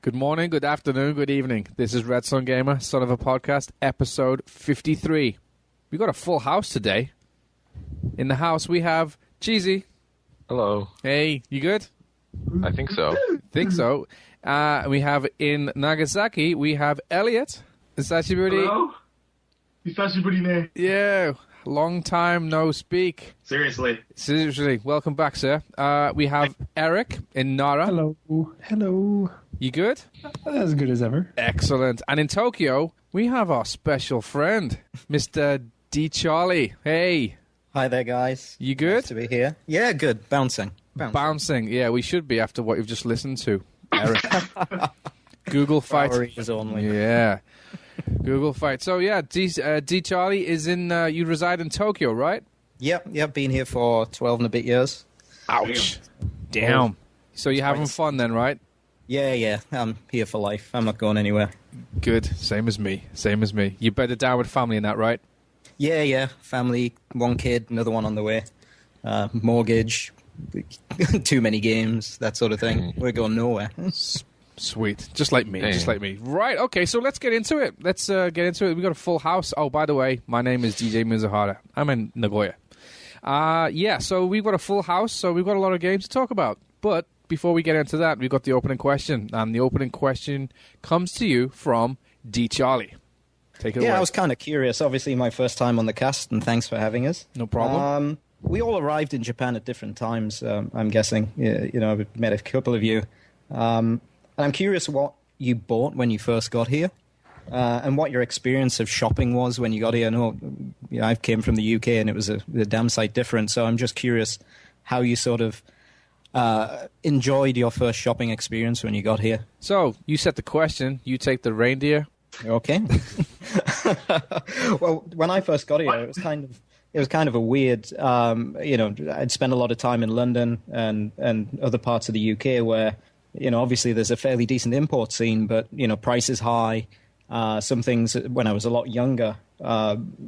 Good morning, good afternoon, good evening. This is Red Sun Gamer, Son of a Podcast, episode 53. We got a full house today. In the house we have Cheesy. Hello. Hey, you good? I think so. Think so. We have in Nagasaki, we have Elliot. Sashiburi. Hello? Sashiburi ne. Yeah, long time no speak. Seriously. Welcome back, sir. We have Eric in Nara. Hello. You good? As good as ever. Excellent. And in Tokyo, we have our special friend, Mr. DCharlie. Hey. Hi there, guys. You good? Nice to be here. Yeah, good. Bouncing. Yeah, we should be after what you've just listened to, Eric. Google Fight. Priorities only. Yeah. Google Fight. So, yeah, DCharlie is in, you reside in Tokyo, right? Yep. Been here for 12 and a bit years. Ouch. Damn. So you're having fun then, right? Yeah. I'm here for life. I'm not going anywhere. Good. Same as me. You bedded down with family and that, right? Yeah. Family, one kid, another one on the way. Mortgage, too many games, that sort of thing. We're going nowhere. Sweet. Just like me. Dang. Right, okay, so let's get into it. We got a full house. Oh, by the way, my name is DJmizuhara. I'm in Nagoya. So we've got a full house, so we've got a lot of games to talk about. But before we get into that, we've got the opening question. And the opening question comes to you from DCharlie. Take it away. Yeah, I was kind of curious. Obviously, my first time on the cast, and thanks for having us. No problem. We all arrived in Japan at different times, I'm guessing. I've met a couple of you. And I'm curious what you bought when you first got here, and what your experience of shopping was when you got here. I came from the UK, and it was a damn sight different. So I'm just curious how you sort of enjoyed your first shopping experience when you got here. So you set the question. You take the reindeer. Okay. Well, when I first got here, it was kind of a weird. I'd spent a lot of time in London and other parts of the UK where, obviously there's a fairly decent import scene, but price is high. Some things when I was a lot younger,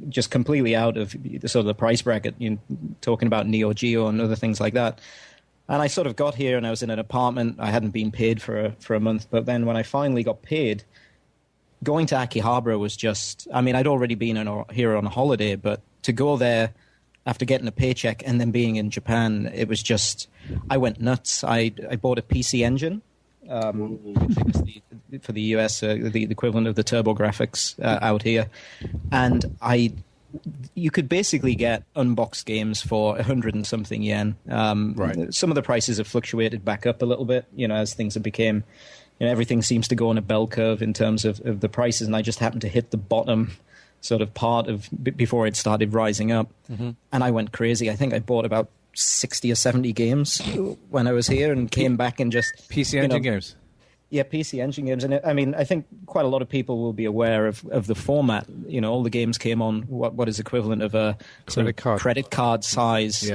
just completely out of the price bracket. Talking about Neo Geo and other things like that. And I sort of got here and I was in an apartment. I hadn't been paid for a month, but then when I finally got paid, going to Akihabara was just, I'd already been here on a holiday, but to go there after getting a paycheck and then being in Japan, it was just, I went nuts. I bought a PC Engine, which is for the US, the equivalent of the TurboGrafx out here. And you could basically get unboxed games for 100 and something yen. Right. Some of the prices have fluctuated back up a little bit, as things have become... everything seems to go on a bell curve in terms of the prices, and I just happened to hit the bottom sort of part of before it started rising up, and I went crazy. I think I bought about 60 or 70 games when I was here, and came back and just PC Engine games. Yeah, PC Engine games, and I think quite a lot of people will be aware of the format. All the games came on what is equivalent of a credit card size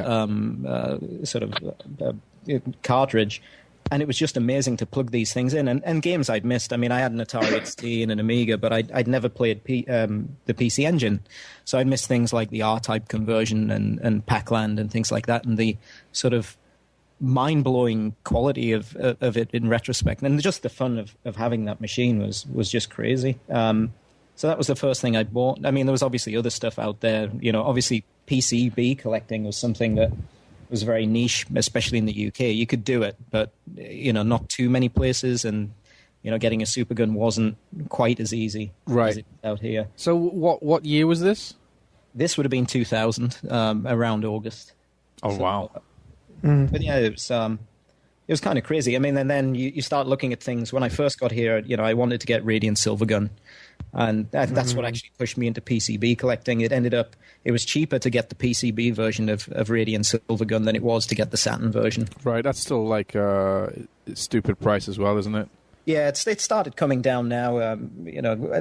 cartridge. And it was just amazing to plug these things in. And games I'd missed. I had an Atari XT and an Amiga, but I'd never played the PC Engine. So I'd missed things like the R-Type conversion and Pac-Land and things like that. And the sort of mind-blowing quality of it in retrospect. And just the fun of having that machine was just crazy. So that was the first thing I bought. There was obviously other stuff out there. Obviously PCB collecting was something that was very niche, especially in the UK. You could do it, but not too many places, and getting a supergun wasn't quite as easy as it was out here. So what year was this? This would have been 2000, around August. Oh, so, wow. But yeah, it was kind of crazy. And then you start looking at things. When I first got here, I wanted to get Radiant Silvergun, and that's what actually pushed me into PCB collecting. It was cheaper to get the PCB version of Radiant Silvergun than it was to get the Saturn version. Right, that's still like stupid price as well, isn't it? Yeah, it started coming down now.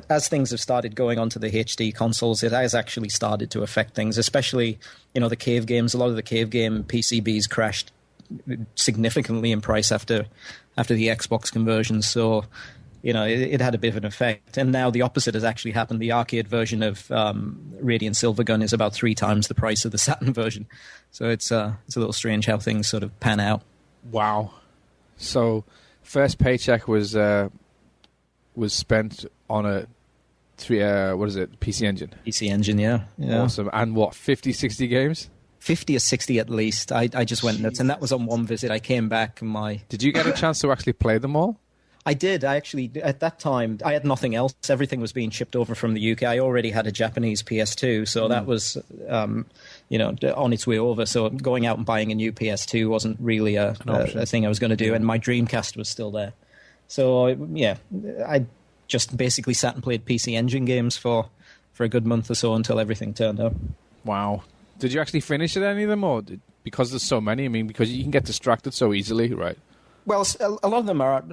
As things have started going onto the HD consoles, it has actually started to affect things, especially, the cave games. A lot of the cave game PCBs crashed significantly in price after the Xbox conversion. So, it had a bit of an effect. And now the opposite has actually happened. The arcade version of Radiant Silvergun is about 3 times the price of the Saturn version. So it's a little strange how things sort of pan out. Wow. So first paycheck was was spent on a PC Engine. PC Engine, yeah. Awesome. And what, 50, 60 games? 50 or 60 at least. I just went nuts, and that was on one visit. I came back and Did you get a chance to actually play them all? I did. I actually, at that time, I had nothing else. Everything was being shipped over from the UK. I already had a Japanese PS2, so that was, on its way over. So going out and buying a new PS2 wasn't really a thing I was going to do, and my Dreamcast was still there. So, I just basically sat and played PC Engine games for a good month or so until everything turned up. Wow. Did you actually finish it, any of them, or because there's so many? I mean, because you can get distracted so easily, right? Well, a lot of them are.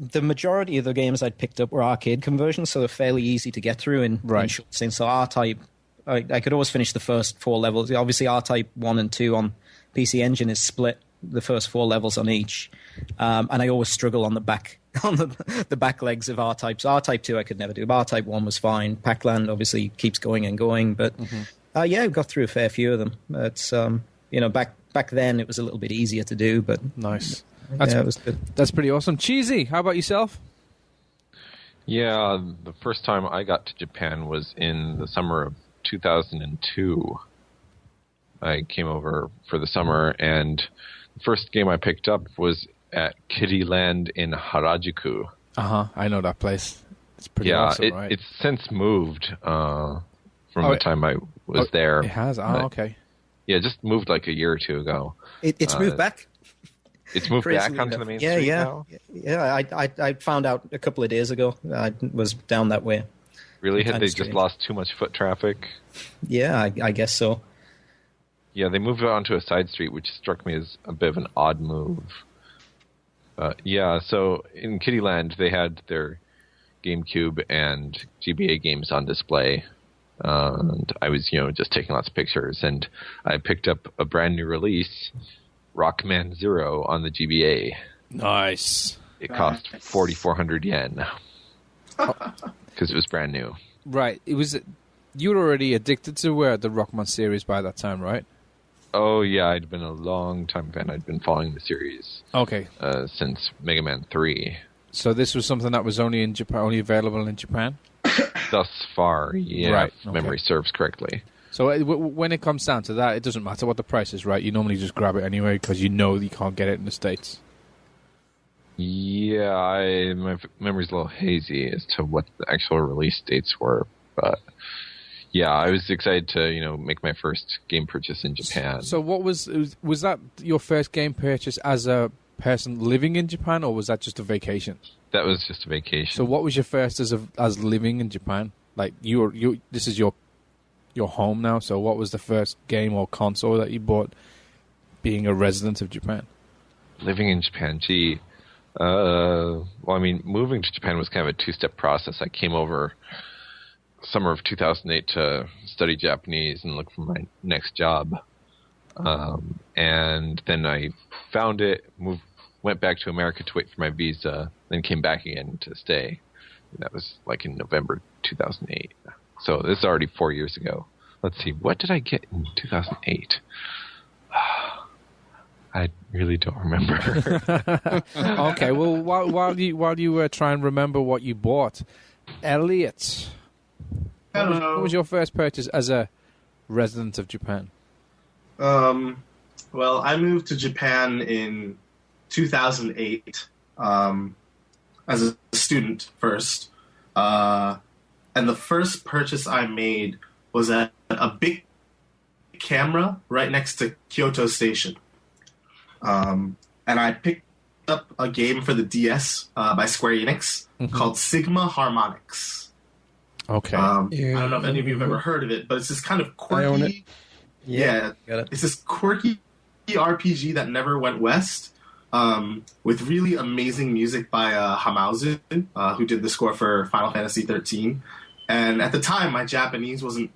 The majority of the games I'd picked up were arcade conversions, so they're fairly easy to get through in short stints. So R-Type, I could always finish the first 4 levels. Obviously, R-Type 1 and 2 on PC Engine is split, the first 4 levels on each. And I always struggle on the back the back legs of R-Type. So R-Type 2 I could never do. R-Type 1 was fine. Pac-Land obviously keeps going and going. But, I got through a fair few of them. It's, back then it was a little bit easier to do, but... Nice. It was good. That's pretty awesome. Cheesy, how about yourself? Yeah, the first time I got to Japan was in the summer of 2002. I came over for the summer, and the first game I picked up was at Kiddieland in Harajuku. I know that place. It's pretty awesome, right? It's since moved from the time I was there. It has? Okay. Yeah, it just moved like a year or two ago. It's moved back? It's moved back onto the main street now? Yeah, I found out a couple of days ago. I was down that way. Really? Had they just lost too much foot traffic? Yeah, I guess so. Yeah, they moved it onto a side street, which struck me as a bit of an odd move. So in Kiddieland, they had their GameCube and GBA games on display. And I was, just taking lots of pictures. And I picked up a brand new release, Rockman Zero, on the GBA. Nice. It cost 4,400 yen. Because it was brand new. Right. You were already addicted to the Rockman series by that time, right? Oh, yeah. I'd been a long time fan. I'd been following the series. Okay. Since Mega Man 3. So this was something that was only in Japan, only available in Japan? Thus far, yeah. Right. If memory serves correctly. So when it comes down to that, it doesn't matter what the price is, right? You normally just grab it anyway because you know you can't get it in the States. Yeah, my memory's a little hazy as to what the actual release dates were, but yeah, I was excited to make my first game purchase in Japan. So what was that your first game purchase as a person living in Japan, or was that just a vacation? That was just a vacation. So what was your first as living in Japan? Like this is your home now. So what was the first game or console that you bought being a resident of Japan? Living in Japan, gee. Moving to Japan was kind of a two-step process. I came over summer of 2008 to study Japanese and look for my next job. And then I found it, went back to America to wait for my visa, then came back again to stay. And that was like in November 2008. So this is already 4 years ago. Let's see, what did I get in 2008? I really don't remember. Okay, well, while you try and remember what you bought, Elliot, what was your first purchase as a resident of Japan? Well, I moved to Japan in 2008 as a student first. And the first purchase I made was at a big camera right next to Kyoto Station. And I picked up a game for the DS by Square-Enix called Sigma Harmonix. Okay. I don't know if any of you have ever heard of it, but it's this kind of quirky... I own it. Yeah, it's this quirky RPG that never went west, with really amazing music by Hamauzu, who did the score for Final Fantasy XIII. And at the time, my Japanese wasn't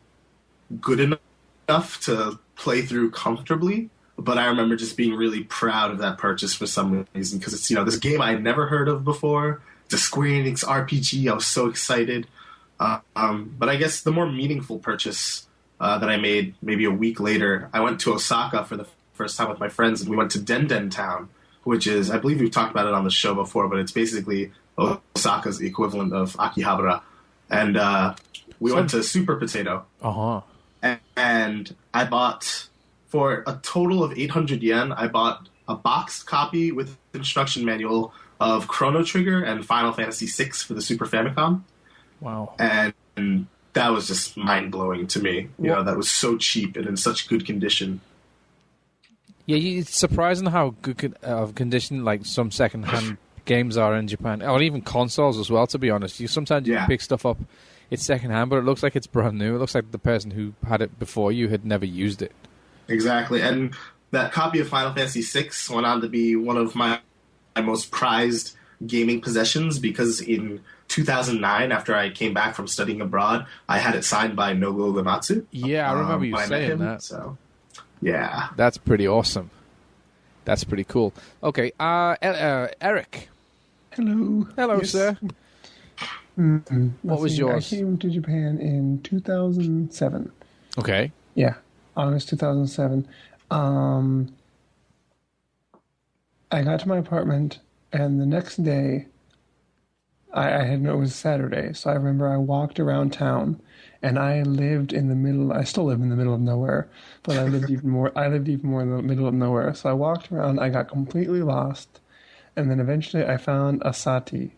good enough to play through comfortably, but I remember just being really proud of that purchase for some reason, because it's, this game I had never heard of before. It's a Square Enix RPG. I was so excited. But I guess the more meaningful purchase that I made maybe a week later, I went to Osaka for the first time with my friends, and we went to Den Town, which is, I believe we've talked about it on the show before, but it's basically Osaka's equivalent of Akihabara. And we went to Super Potato. Uh-huh. And I bought, for a total of 800 yen, I bought a boxed copy with instruction manual of Chrono Trigger and Final Fantasy VI for the Super Famicom. Wow. And that was just mind-blowing to me. You know, that was so cheap and in such good condition. Yeah, it's surprising how good of condition like some second-hand games are in Japan, or even consoles as well. To be honest, sometimes you pick stuff up, it's second-hand, but it looks like it's brand new. It looks like the person who had it before you had never used it. Exactly, and that copy of Final Fantasy VI went on to be one of my most prized gaming possessions because in 2009, after I came back from studying abroad, I had it signed by Nobuo Uematsu. Yeah, I remember you saying that. So, yeah. That's pretty awesome. That's pretty cool. Okay, Eric. Hello. Hello, yes. sir. What was yours? I came to Japan in 2007. Okay. Yeah, August 2007. I got to my apartment, and the next day, I had known it was Saturday, so I remember I walked around town, and I lived in the middle. I still live in the middle of nowhere, but I lived even more. I lived even more in the middle of nowhere. So I walked around. I got completely lost, and then eventually I found a sati,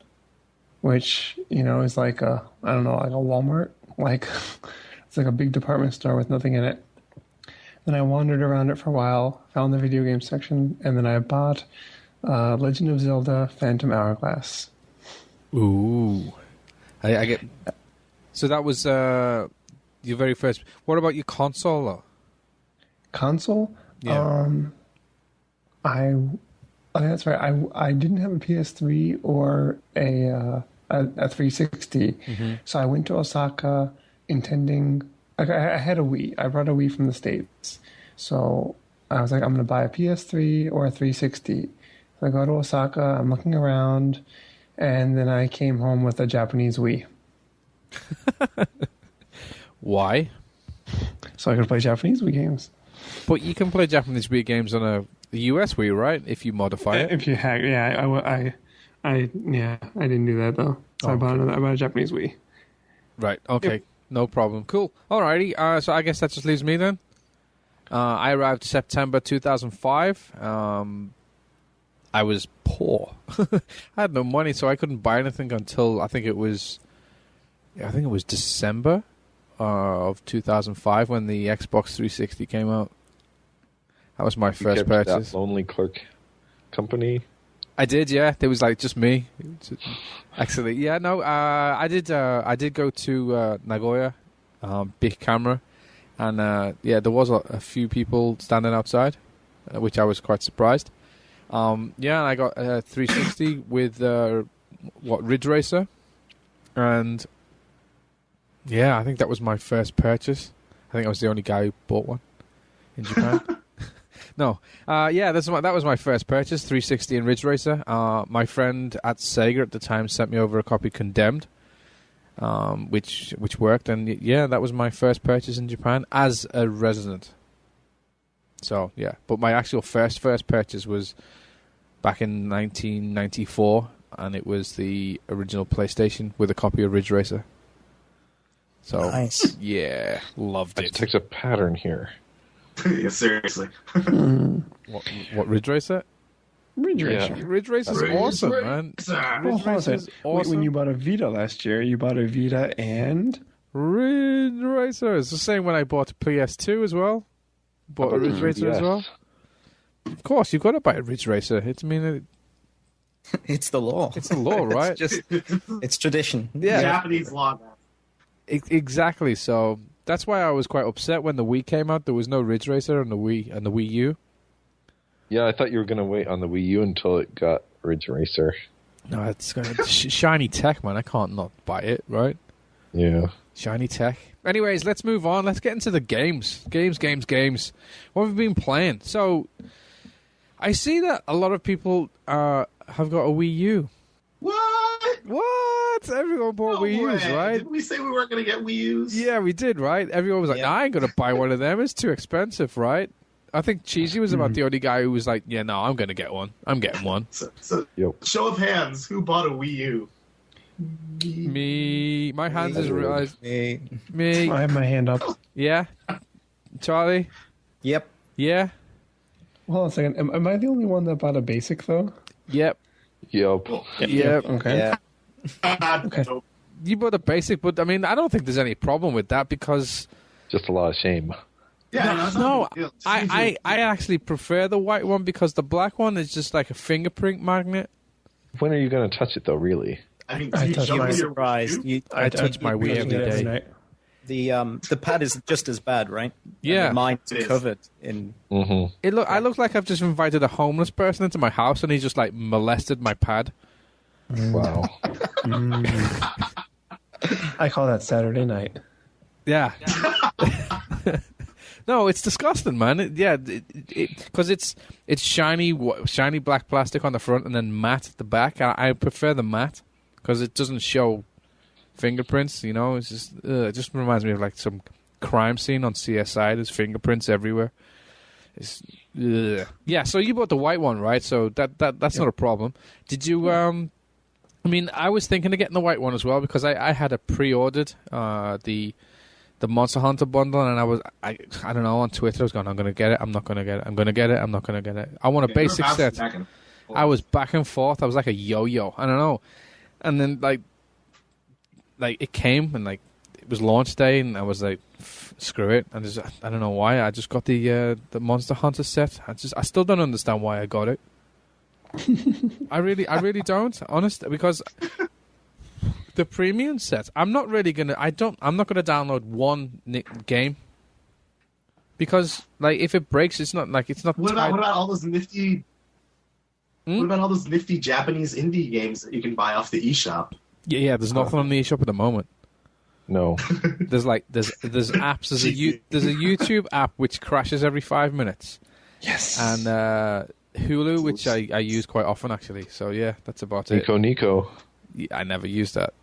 which is like a Walmart, like it's like a big department store with nothing in it. Then I wandered around it for a while, found the video game section, and then I bought Legend of Zelda: Phantom Hourglass. Ooh, I get. So that was your very first. What about your console, though? Console? Yeah. That's right. I didn't have a PS3 or a 360, so I went to Osaka intending. I had a Wii. I brought a Wii from the States, so I was like, I'm going to buy a PS3 or a 360. So I go to Osaka. I'm looking around. And then I came home with a Japanese Wii. Why? So I could play Japanese Wii games. But you can play Japanese Wii games on a US Wii, right? If you modify it. If you hack, I didn't do that though. So I bought a Japanese Wii. Right. Okay. Yep. No problem. Cool. Alrighty. So I guess that just leaves me then. I arrived September 2005. I was poor. I had no money, so I couldn't buy anything until I think it was December of 2005 when the Xbox 360 came out. That was my first purchase. That Lonely Clerk Company. I did, yeah. There was like just me. Actually, yeah. No, I did go to Nagoya, big camera, and there was a few people standing outside, which I was quite surprised. And I got a 360 with Ridge Racer, and I think that was my first purchase. I think I was the only guy who bought one in Japan. No, that was my first purchase, 360 and Ridge Racer. My friend at Sega at the time sent me over a copy Condemned, which worked, and that was my first purchase in Japan as a resident. So, but my actual first purchase was back in 1994, and it was the original PlayStation with a copy of Ridge Racer. So, nice. Yeah, loved it. I detect a pattern here. Yeah, seriously. What Ridge Racer? Ridge Racer. Yeah. Ridge Racer's awesome, man. Ridge Racer's awesome. When you bought a Vita last year, you bought a Vita and Ridge Racer. It's the same when I bought a PS2 as well. Bought a Ridge Racer as well. Of course, you've got to buy a Ridge Racer. It's the law. It's the law, right? It's tradition. Yeah, Japanese law. Exactly. So that's why I was quite upset when the Wii came out. There was no Ridge Racer on the Wii and the Wii U. Yeah, I thought you were going to wait on the Wii U until it got Ridge Racer. No, it's got shiny tech, man. I can't not buy it, right? Yeah. Shiny tech. Anyways, let's move on. Let's get into the games. Games. What have we been playing? So, I see that a lot of people have got a Wii U. What? Everyone bought Wii U's, right? Didn't we say we weren't going to get Wii U's? Yeah, we did, right? Everyone was like, I ain't going to buy one of them. It's too expensive, right? I think Cheesy was about the only guy who was like, yeah, no, I'm going to get one. I'm getting one. So show of hands, who bought a Wii U? Me. My hands is realized. Me. I have my hand up. Yeah. Charlie? Yep. Yeah. Hold on a second. Am I the only one that bought a basic, though? Yep. Yep. Yep. Okay. Yeah. Okay. You bought a basic, but I mean, I don't think there's any problem with that because... Just a lot of shame. Yeah, No, I actually prefer the white one because the black one is just like a fingerprint magnet. When are you going to touch it, though, really? I mean, I do you touched jump mine. with your Surprised. Wii U? I touch my Wii every day. night. The pad is just as bad, right? Yeah. And mine's It is. covered in. Mm-hmm. I look like I've just invited a homeless person into my house and he just like molested my pad. Wow. I call that Saturday night. Yeah. No, it's disgusting, man. Because it's shiny black plastic on the front and then matte at the back. I prefer the matte because it doesn't show fingerprints. You know, it's just it just reminds me of like some crime scene on CSI. There's fingerprints everywhere. Yeah. So you bought the white one, right? So that's not a problem. Did you? I mean, I was thinking of getting the white one as well because I had a pre-ordered the Monster Hunter bundle, and I don't know, on Twitter I was going, I'm going to get it, I'm not going to get it, I'm going to get it, I'm not going to get it. I want a basic set. I was back and forth. I was like a yo-yo. I don't know. And then like it came and like it was launch day, and I was like, screw it. And I don't know why. I just got the Monster Hunter set. I still don't understand why I got it. I really don't, honest, because the premium set, I'm not really gonna. I'm not gonna download one game because, like, if it breaks, it's not like it's not. What about all those nifty? What about all those nifty Japanese indie games that you can buy off the eShop? Yeah. There's nothing on the eShop at the moment. No. There's apps. There's a YouTube app which crashes every 5 minutes. Yes. And Hulu, which I use quite often actually. So yeah, that's about it. Nico. Yeah, I never use that.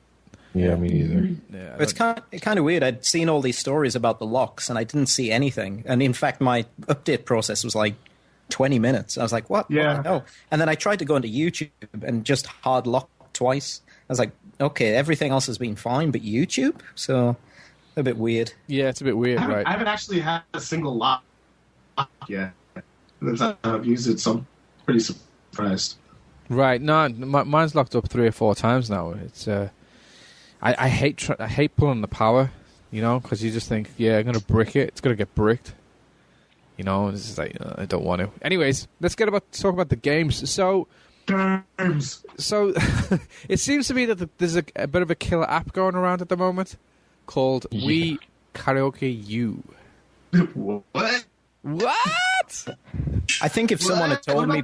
Yeah, me neither. Yeah, It's kind of weird. I'd seen all these stories about the locks, and I didn't see anything. And in fact, my update process was like 20 minutes. I was like, what? Yeah. What the hell? And then I tried to go into YouTube and just hard lock twice. I was like, okay, everything else has been fine, but YouTube? So, a bit weird. Yeah, it's a bit weird, right? I haven't actually had a single lock yet. I've used it, so I'm pretty surprised. Right, no, mine's locked up 3 or 4 times now. It's I hate pulling the power, you know, because you just think, yeah, I'm gonna brick it. It's gonna get bricked, you know. And it's just like I don't want to. Anyways, let's talk about the games. So it seems to me that there's a bit of a killer app going around at the moment called Karaoke U. What? What? I think if someone had told me...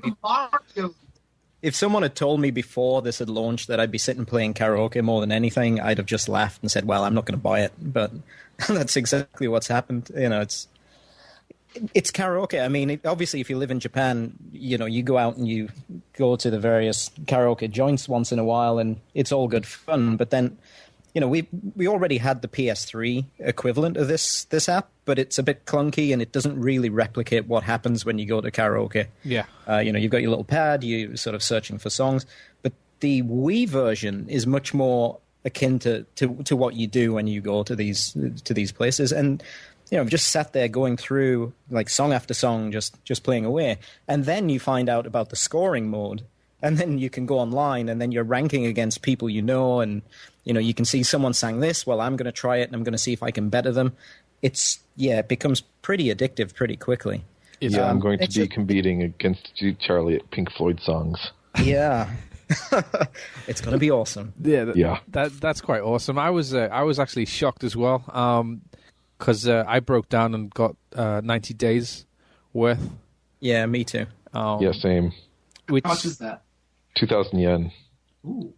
If someone had told me before this had launched that I'd be sitting playing karaoke more than anything, I'd have just laughed and said, well, I'm not going to buy it. But that's exactly what's happened. You know, it's karaoke. I mean, obviously, if you live in Japan, you know, you go out and you go to the various karaoke joints once in a while, and it's all good fun. But then, you know, we already had the PS3 equivalent of this app, but it's a bit clunky and it doesn't really replicate what happens when you go to karaoke. Yeah. You know, you've got your little pad, you're sort of searching for songs. But the Wii version is much more akin to what you do when you go to these places. And, you know, I've just sat there going through like song after song, just playing away. And then you find out about the scoring mode. And then you can go online and then you're ranking against people you know. And, you know, you can see someone sang this. Well, I'm going to try it and I'm going to see if I can better them. It becomes pretty addictive pretty quickly. I'm going to be competing against DCharlie at Pink Floyd songs. Yeah. It's going to be awesome. Yeah. That's quite awesome. I was actually shocked as well because I broke down and got 90 days worth. Yeah, me too. Yeah, same. How much is that? 2,000 yen. Ooh.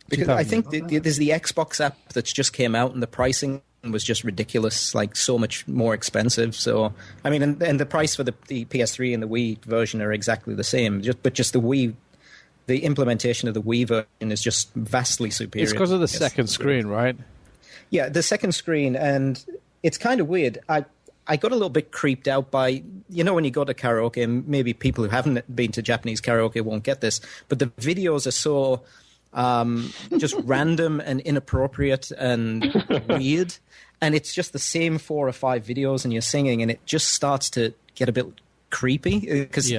Because I think there's the Xbox app that's just came out, and the pricing was just ridiculous, like so much more expensive. So, I mean, and the price for the PS3 and the Wii version are exactly the same. But just the Wii, the implementation of the Wii version is just vastly superior. It's because of the second screen, right? Yeah, the second screen, and it's kind of weird. I got a little bit creeped out by, when you go to karaoke, and maybe people who haven't been to Japanese karaoke won't get this, but the videos are so just random and inappropriate and weird. And it's just the same 4 or 5 videos and you're singing and it just starts to get a bit creepy. Because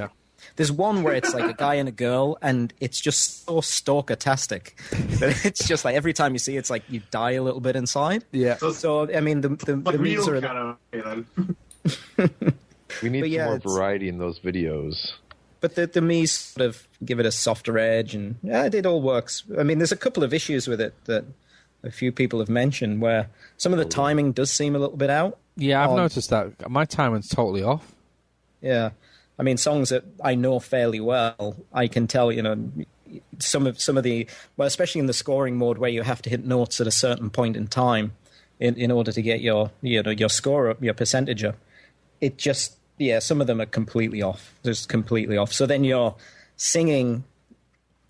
there's one where it's like a guy and a girl and it's just so stalker-tastic. It's just like every time you see it, it's like you die a little bit inside. Yeah. So I mean, the real memes are... karaoke, then. We need some more variety in those videos. But the Mii's sort of give it a softer edge, and it all works. I mean, there's a couple of issues with it that a few people have mentioned, where some of the timing does seem a little bit out. Yeah, I've noticed that. My timing's totally off. Yeah. I mean, songs that I know fairly well, I can tell, some of the... Well, especially in the scoring mode where you have to hit notes at a certain point in time in order to get your score up, your percentage up. It just... Yeah, some of them are completely off. Just completely off. So then you're singing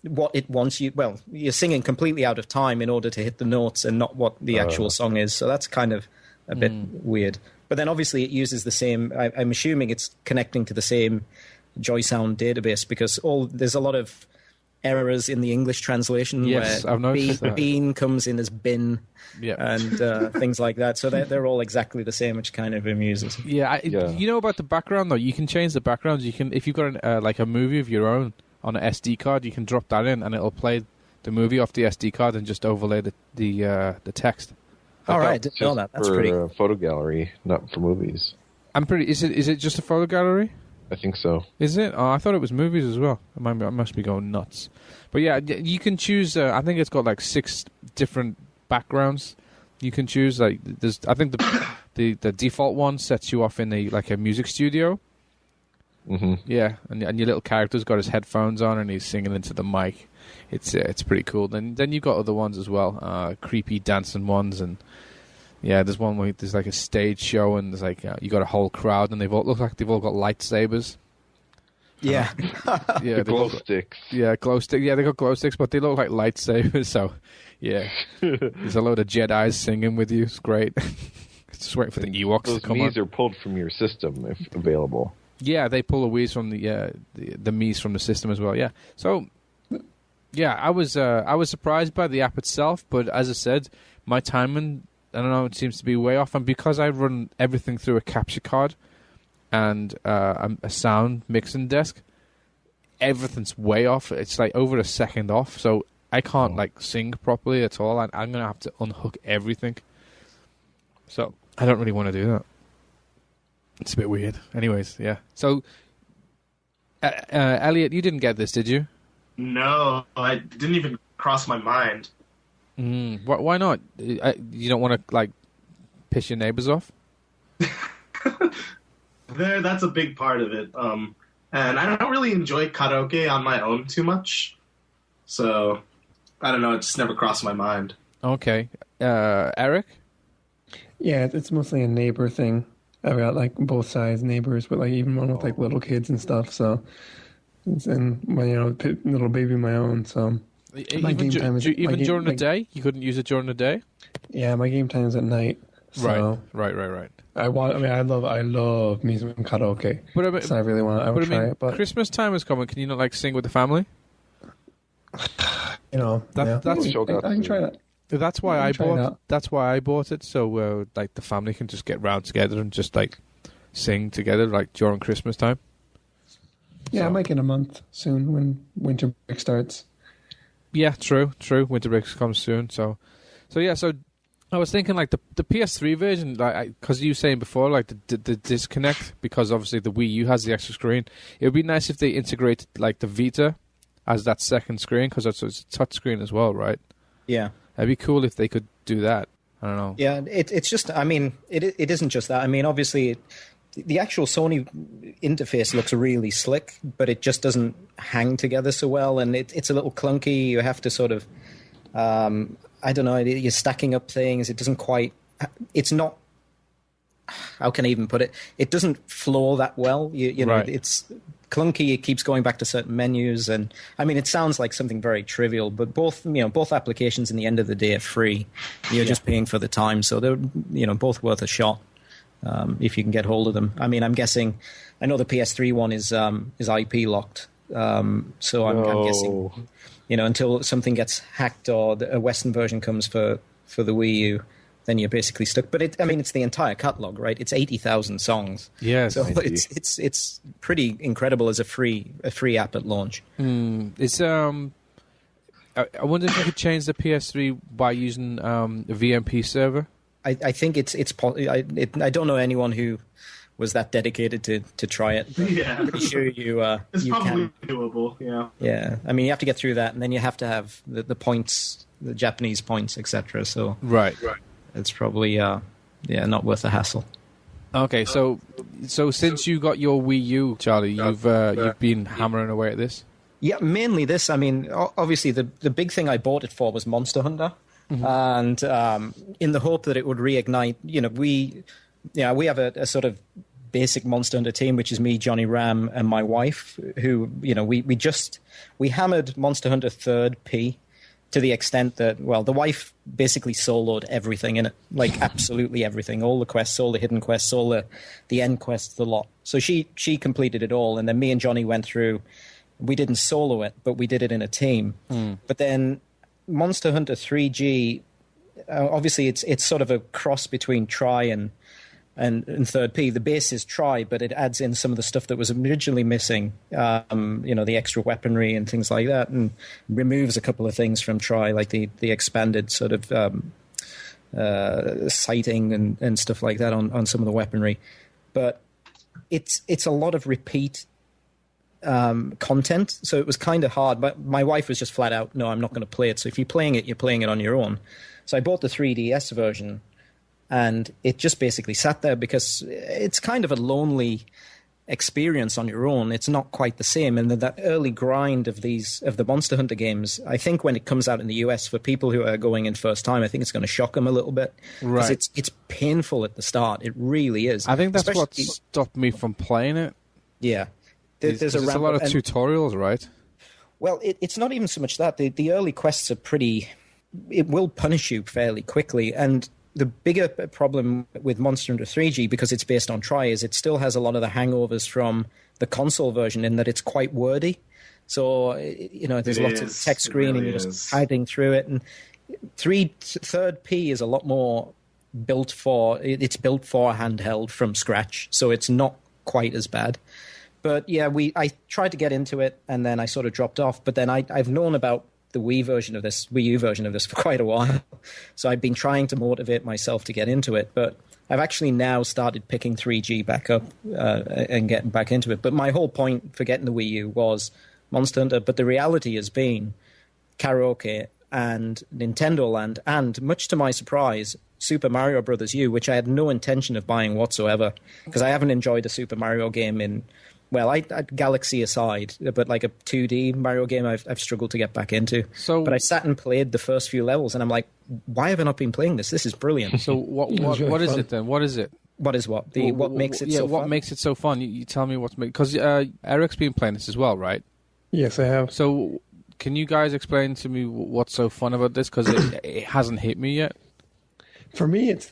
what it wants you... Well, you're singing completely out of time in order to hit the notes and not what the actual song is. So that's kind of a bit weird. But then obviously it uses the same... I'm assuming it's connecting to the same Joy Sound database because there's a lot of errors in the English translation yes, where I've noticed that. bean comes in as bin and things like that. So they're all exactly the same, which kind of amuses. Yeah, you know about the background though. You can change the backgrounds. You can, if you've got like a movie of your own on an SD card, you can drop that in and it'll play the movie off the SD card and just overlay the text. All right, didn't know that. That's pretty. For photo gallery, not for movies. Is it just a photo gallery? I think so. Is it? Oh, I thought it was movies as well. I must be going nuts. But yeah, you can choose. I think it's got like 6 different backgrounds. You can choose. Like, there's. I think the default one sets you off in a music studio. Mm-hmm. Yeah, and your little character's got his headphones on and he's singing into the mic. It's pretty cool. Then you've got other ones as well, creepy dancing ones, and there's one where there's like a stage show and there's like you got a whole crowd and look like they've all got lightsabers. Yeah, the glow sticks. Yeah, glow sticks. Yeah, they got glow sticks, but they look like lightsabers. So yeah, there's a load of Jedis singing with you. It's great. Just waiting for the Ewoks to come on. Those Mii's are pulled from your system if available. Yeah, they pull the Wii's from the Mii's from the system as well. Yeah, so. Yeah, I was surprised by the app itself, but as I said, my timing, I don't know, it seems to be way off. And because I run everything through a capture card and a sound mixing desk, everything's way off. It's like over a second off, so I can't like sing properly at all. I'm going to have to unhook everything. So I don't really want to do that. It's a bit weird. Anyways, yeah. So, Elliot, you didn't get this, did you? No, I didn't even cross my mind. Why not? You don't want to like piss your neighbors off? That's a big part of it. And I don't really enjoy karaoke on my own too much. So, I don't know, it just never crossed my mind. Okay. Eric? Yeah, it's mostly a neighbor thing. I've got like both sides neighbors, but like even one with like little kids and stuff, so... And little baby of my own, so my game time is during the day. You couldn't use it during the day. Yeah, my game time is at night. So Right. I love music and karaoke. But so I really want. I would try it. But Christmas time is coming. Can you not like sing with the family? That's I can try that. That's why I bought. That's why I bought it. So like the family can just get round together and just like sing together like during Christmas time. Yeah, I might get a month soon when winter break starts. Yeah, true. Winter break comes soon. So I was thinking like the PS3 version, like because you were saying before, like the disconnect, because obviously the Wii U has the extra screen. It would be nice if they integrated like the Vita as that second screen, because it's a touch screen as well, right? Yeah, it'd be cool if they could do that. I don't know. Yeah, it's just. I mean, it isn't just that. I mean, obviously. The actual Sony interface looks really slick, but it just doesn't hang together so well, and it's a little clunky. You have to sort of, I don't know, you're stacking up things. It doesn't quite, it's not, how can I even put it? It doesn't flow that well. You know, right. It's clunky. It keeps going back to certain menus, and I mean, it sounds like something very trivial, but both applications in the end of the day are free. You're just paying for the time, so they're both worth a shot. if you can get hold of them. I mean, I'm guessing, I know the PS3 one is IP locked, so I'm guessing, until something gets hacked or a Western version comes for the Wii U, then you're basically stuck. But it's the entire catalog, right? It's 80,000 songs. Yes, so it's pretty incredible as a free app at launch. It's I wonder if you could change the PS3 by using a VMP server. I think I don't know anyone who was that dedicated to try it. Yeah, I'm pretty sure it's you probably can. doable. Yeah. Yeah, I mean, you have to get through that, and then you have to have the points, the Japanese points, etc. So right. It's probably not worth the hassle. Okay, so since you got your Wii U, Charlie, you've been hammering away at this. Yeah, mainly this. I mean, obviously the big thing I bought it for was Monster Hunter, and in the hope that it would reignite. We have a sort of basic Monster Hunter team, which is me, Johnny Ram, and my wife, who we hammered Monster Hunter 3rd P. To the extent that, the wife basically soloed everything in it, like absolutely everything, all the quests, all the hidden quests, all the end quests, the lot. So she completed it all, and then me and Johnny went through. We didn't solo it, but we did it in a team. But then Monster Hunter 3G, obviously it's sort of a cross between Tri and 3rd P. The base is Tri, but it adds in some of the stuff that was originally missing, the extra weaponry and things like that, and removes a couple of things from Tri, like the expanded sort of sighting and stuff like that on some of the weaponry. But it's a lot of repeat content, so it was kind of hard. But my wife was just flat out, no, I'm not going to play it. So if you're playing it on your own. So I bought the 3DS version. And it just basically sat there because it's kind of a lonely experience on your own. It's not quite the same. And that early grind of the Monster Hunter games, I think when it comes out in the US, for people who are going in first time, I think it's going to shock them a little bit. Right. It's painful at the start. It really is. I think that's what stopped me from playing it. Yeah. There's a lot of tutorials, right? Well, it's not even so much that. The early quests are pretty... It will punish you fairly quickly. And the bigger problem with Monster Hunter 3G, because it's based on Tri, is it still has a lot of the hangovers from the console version in that it's quite wordy. So, there's lots of text screen and you're just typing through it. And 3rd P is a lot more built for a handheld from scratch. So it's not quite as bad. But yeah, I tried to get into it and then I sort of dropped off. But then I've known about the Wii U version of this for quite a while. So I've been trying to motivate myself to get into it, but I've actually now started picking 3G back up and getting back into it. But my whole point for getting the Wii U was Monster Hunter, but the reality has been Karaoke and Nintendo Land, and much to my surprise, Super Mario Bros. U, which I had no intention of buying whatsoever, because I haven't enjoyed a Super Mario game in... Well, Galaxy aside, but like a 2D Mario game I've struggled to get back into. But I sat and played the first few levels, and I'm like, why have I not been playing this? This is brilliant. So what is it then? What is it? What is what? What makes it so fun? What makes it so fun? You tell me what's... Because Eric's been playing this as well, right? Yes, I have. So can you guys explain to me what's so fun about this? Because it hasn't hit me yet. For me, it's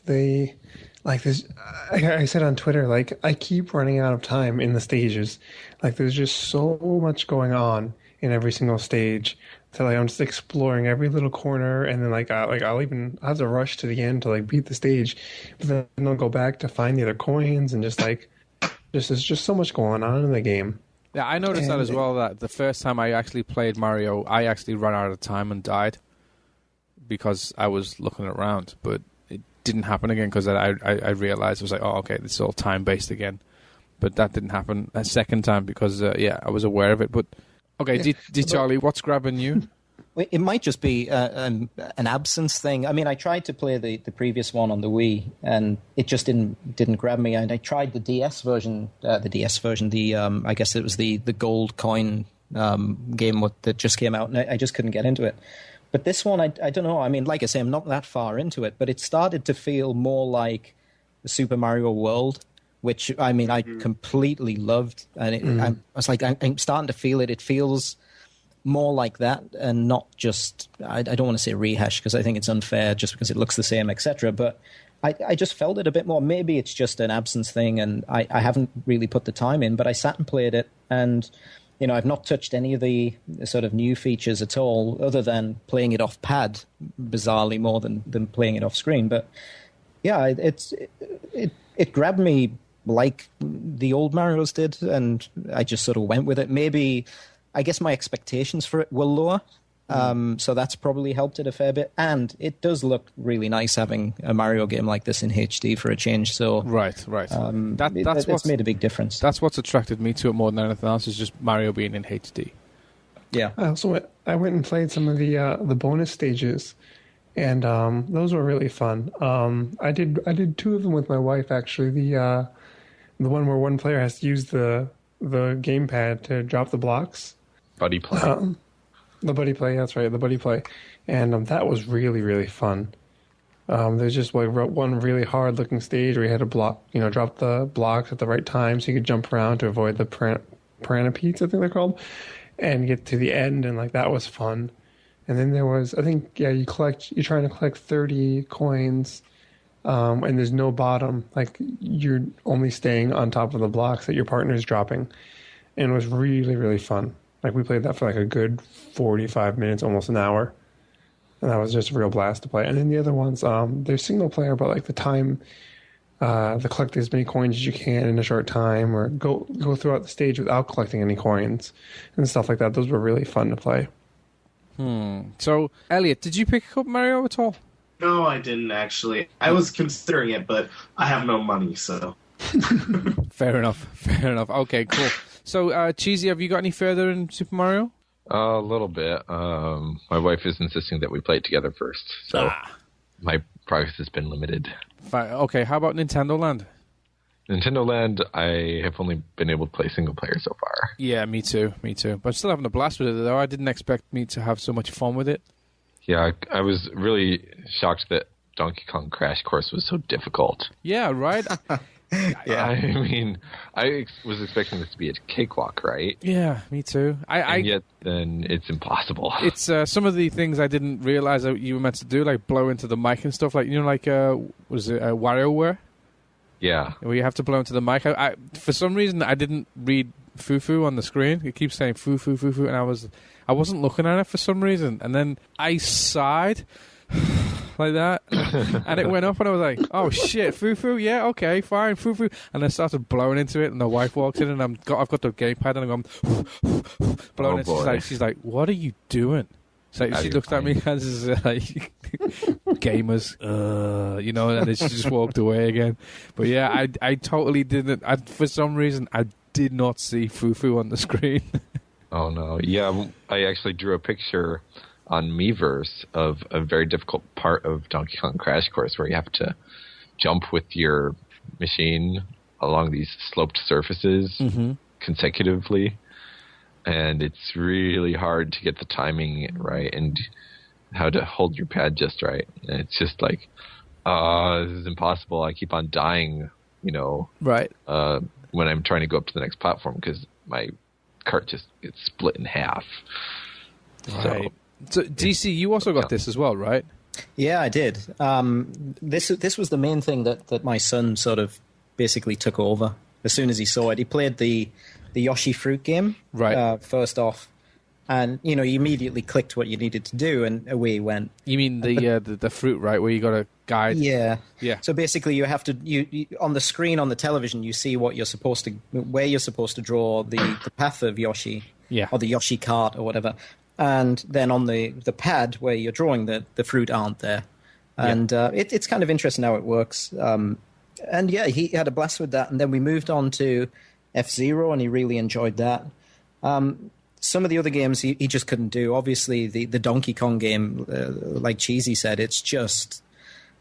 like this, I said on Twitter, like I keep running out of time in the stages. Like there's just so much going on in every single stage. So like I'm just exploring every little corner, and then I'll have to rush to the end to like beat the stage, but then I'll go back to find the other coins and there's just so much going on in the game. Yeah, I noticed that as well. That the first time I actually played Mario, I actually ran out of time and died because I was looking around, but didn't happen again because I realized it was like, oh, okay, this is all time based again. But that didn't happen a second time because I was aware of it. But okay, DCharlie, what's grabbing you? It might just be an absence thing. I mean, I tried to play the previous one on the Wii, and it just didn't grab me. And I tried the DS version. I guess it was the gold coin game that just came out, and I just couldn't get into it. But this one, I don't know. I mean, like I say, I'm not that far into it, but it started to feel more like the Super Mario World, which, I mean, I completely loved. And I was like, I'm starting to feel it. It feels more like that and not just, I don't want to say rehash because I think it's unfair just because it looks the same, etc. But I just felt it a bit more. Maybe it's just an absence thing and I haven't really put the time in, but I sat and played it and, you know, I've not touched any of the sort of new features at all other than playing it off pad, bizarrely more than playing it off screen. But yeah, it grabbed me like the old Marios did and I just sort of went with it. Maybe, I guess my expectations for it were lower. So that's probably helped it a fair bit. And it does look really nice having a Mario game like this in HD for a change. So Right. That's made a big difference. That's what's attracted me to it more than anything else, is just Mario being in HD. Yeah. I went and played some of the bonus stages, and those were really fun. I did 2 of them with my wife, actually. The one where one player has to use the gamepad to drop the blocks. Buddy play. The buddy play, that's right, the buddy play. And that was really, really fun. There's just like one really hard-looking stage where you had to drop the blocks at the right time so you could jump around to avoid the piranha peats, I think they're called, and get to the end, and like that was fun. And then there was, I think, you're trying to collect 30 coins, and there's no bottom. Like, you're only staying on top of the blocks that your partner's dropping. And it was really, really fun. Like, we played that for like a good 45 minutes, almost an hour. And that was just a real blast to play. And then the other ones, they're single player, but like the time, to collect as many coins as you can in a short time, or go throughout the stage without collecting any coins and stuff like that. Those were really fun to play. So, Elliot, did you pick up Mario at all? No, I didn't actually. I was considering it, but I have no money, so. Fair enough. Okay, cool. So, Cheesy, have you got any further in Super Mario? A little bit. My wife is insisting that we play it together first, so my progress has been limited. Okay, how about Nintendo Land? Nintendo Land, I have only been able to play single player so far. Yeah, me too. But I'm still having a blast with it, though. I didn't expect me to have so much fun with it. Yeah, I was really shocked that Donkey Kong Crash Course was so difficult. Yeah, right? Yeah. I mean, I was expecting this to be a cakewalk, right? Yeah, me too. And yet, then it's impossible. It's some of the things I didn't realize that you were meant to do, like blow into the mic and stuff. Like, like WarioWare? Yeah. Where you have to blow into the mic. For some reason, I didn't read foo-foo on the screen. It keeps saying foo-foo, foo-foo, and I wasn't looking at it for some reason. And then I sighed like that, and it went up, and I was like, oh shit, foo-foo, yeah, okay, fine, foo-foo. And I started blowing into it, and the wife walks in, and I've got the gamepad, and I'm going blowing it. She's like, what are you doing? So she looked at me and is like, gamers, and then she just walked away again. But yeah, I totally didn't. For some reason, I did not see foo-foo on the screen. Oh no! Yeah, I actually drew a picture on Miiverse of a very difficult part of Donkey Kong Crash Course where you have to jump with your machine along these sloped surfaces consecutively. And it's really hard to get the timing right and how to hold your pad just right. And it's just like, this is impossible. I keep on dying, right. When I'm trying to go up to the next platform because my cart just gets split in half. Right. So DC, you also got this as well, right? Yeah, I did. This was the main thing that my son sort of basically took over as soon as he saw it. He played the Yoshi fruit game first off, and you immediately clicked what you needed to do, and away he went. You mean the fruit, right? Where you got a guide? Yeah. So basically, you have to you on the screen on the television, you see where you're supposed to draw the path of Yoshi, or the Yoshi cart or whatever. And then on the pad where you're drawing the fruit aren't there. And it's kind of interesting how it works. And yeah, he had a blast with that. And then we moved on to F-Zero, and he really enjoyed that. Some of the other games he just couldn't do. Obviously, the Donkey Kong game, like Cheesy said, it's just,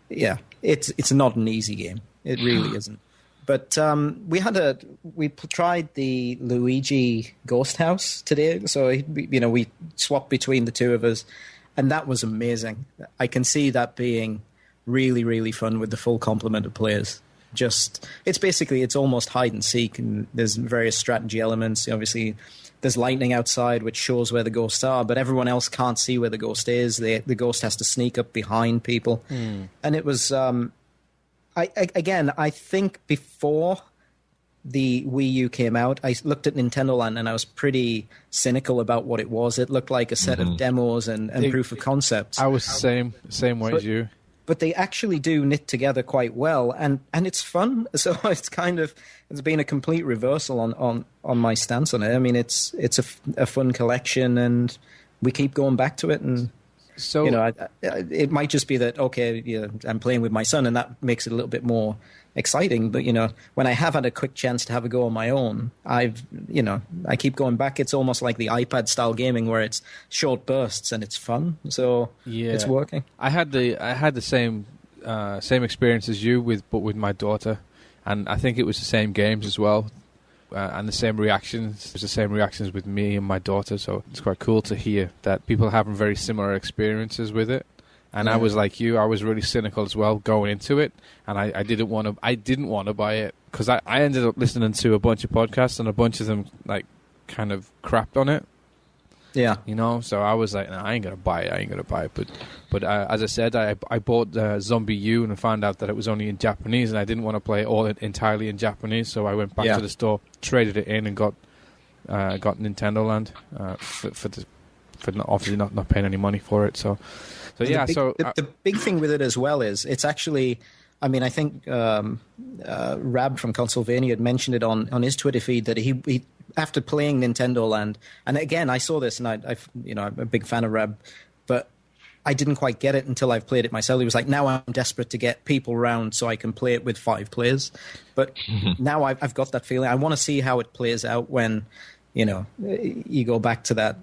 it's not an easy game. It really isn't. But we tried the Luigi Ghost House today, so we swapped between the two of us, and that was amazing. I can see that being really, really fun with the full complement of players. It's almost hide and seek, and there's various strategy elements. Obviously, there's lightning outside, which shows where the ghosts are, but everyone else can't see where the ghost is. The ghost has to sneak up behind people. And it was, I think before the Wii U came out, I looked at Nintendo Land and I was pretty cynical about what it was. It looked like a set of demos and proof of concepts. I was the same way as you. But they actually do knit together quite well, and it's fun. So it's been a complete reversal on my stance on it. I mean, it's a fun collection, and we keep going back to it. And so it might just be that I'm playing with my son, and that makes it a little bit more exciting. But when I have had a quick chance to have a go on my own, I keep going back. It's almost like the iPad style gaming where it's short bursts and it's fun. So it's working. I had the same experience as you but with my daughter, and I think it was the same games as well, and the same reactions. It was the same reactions with me and my daughter. So it's quite cool to hear that people are having very similar experiences with it. And I was like you. I was really cynical as well going into it, and I didn't want to buy it because I ended up listening to a bunch of podcasts, and a bunch of them like kind of crapped on it. Yeah, So I was like, I ain't gonna buy it. But as I said, I bought Zombie U and found out that it was only in Japanese, and I didn't want to play it all entirely in Japanese. So I went back to the store, traded it in, and got Nintendo Land for obviously not paying any money for it. So yeah, the big thing with it as well is it's actually, I mean, I think Rab from Consulvania had mentioned it on his Twitter feed that he after playing Nintendo Land, and again I saw this, and I'm a big fan of Rab, but I didn't quite get it until I've played it myself. He was like, now I'm desperate to get people around so I can play it with 5 players. But now I've got that feeling. I want to see how it plays out when you go back to that,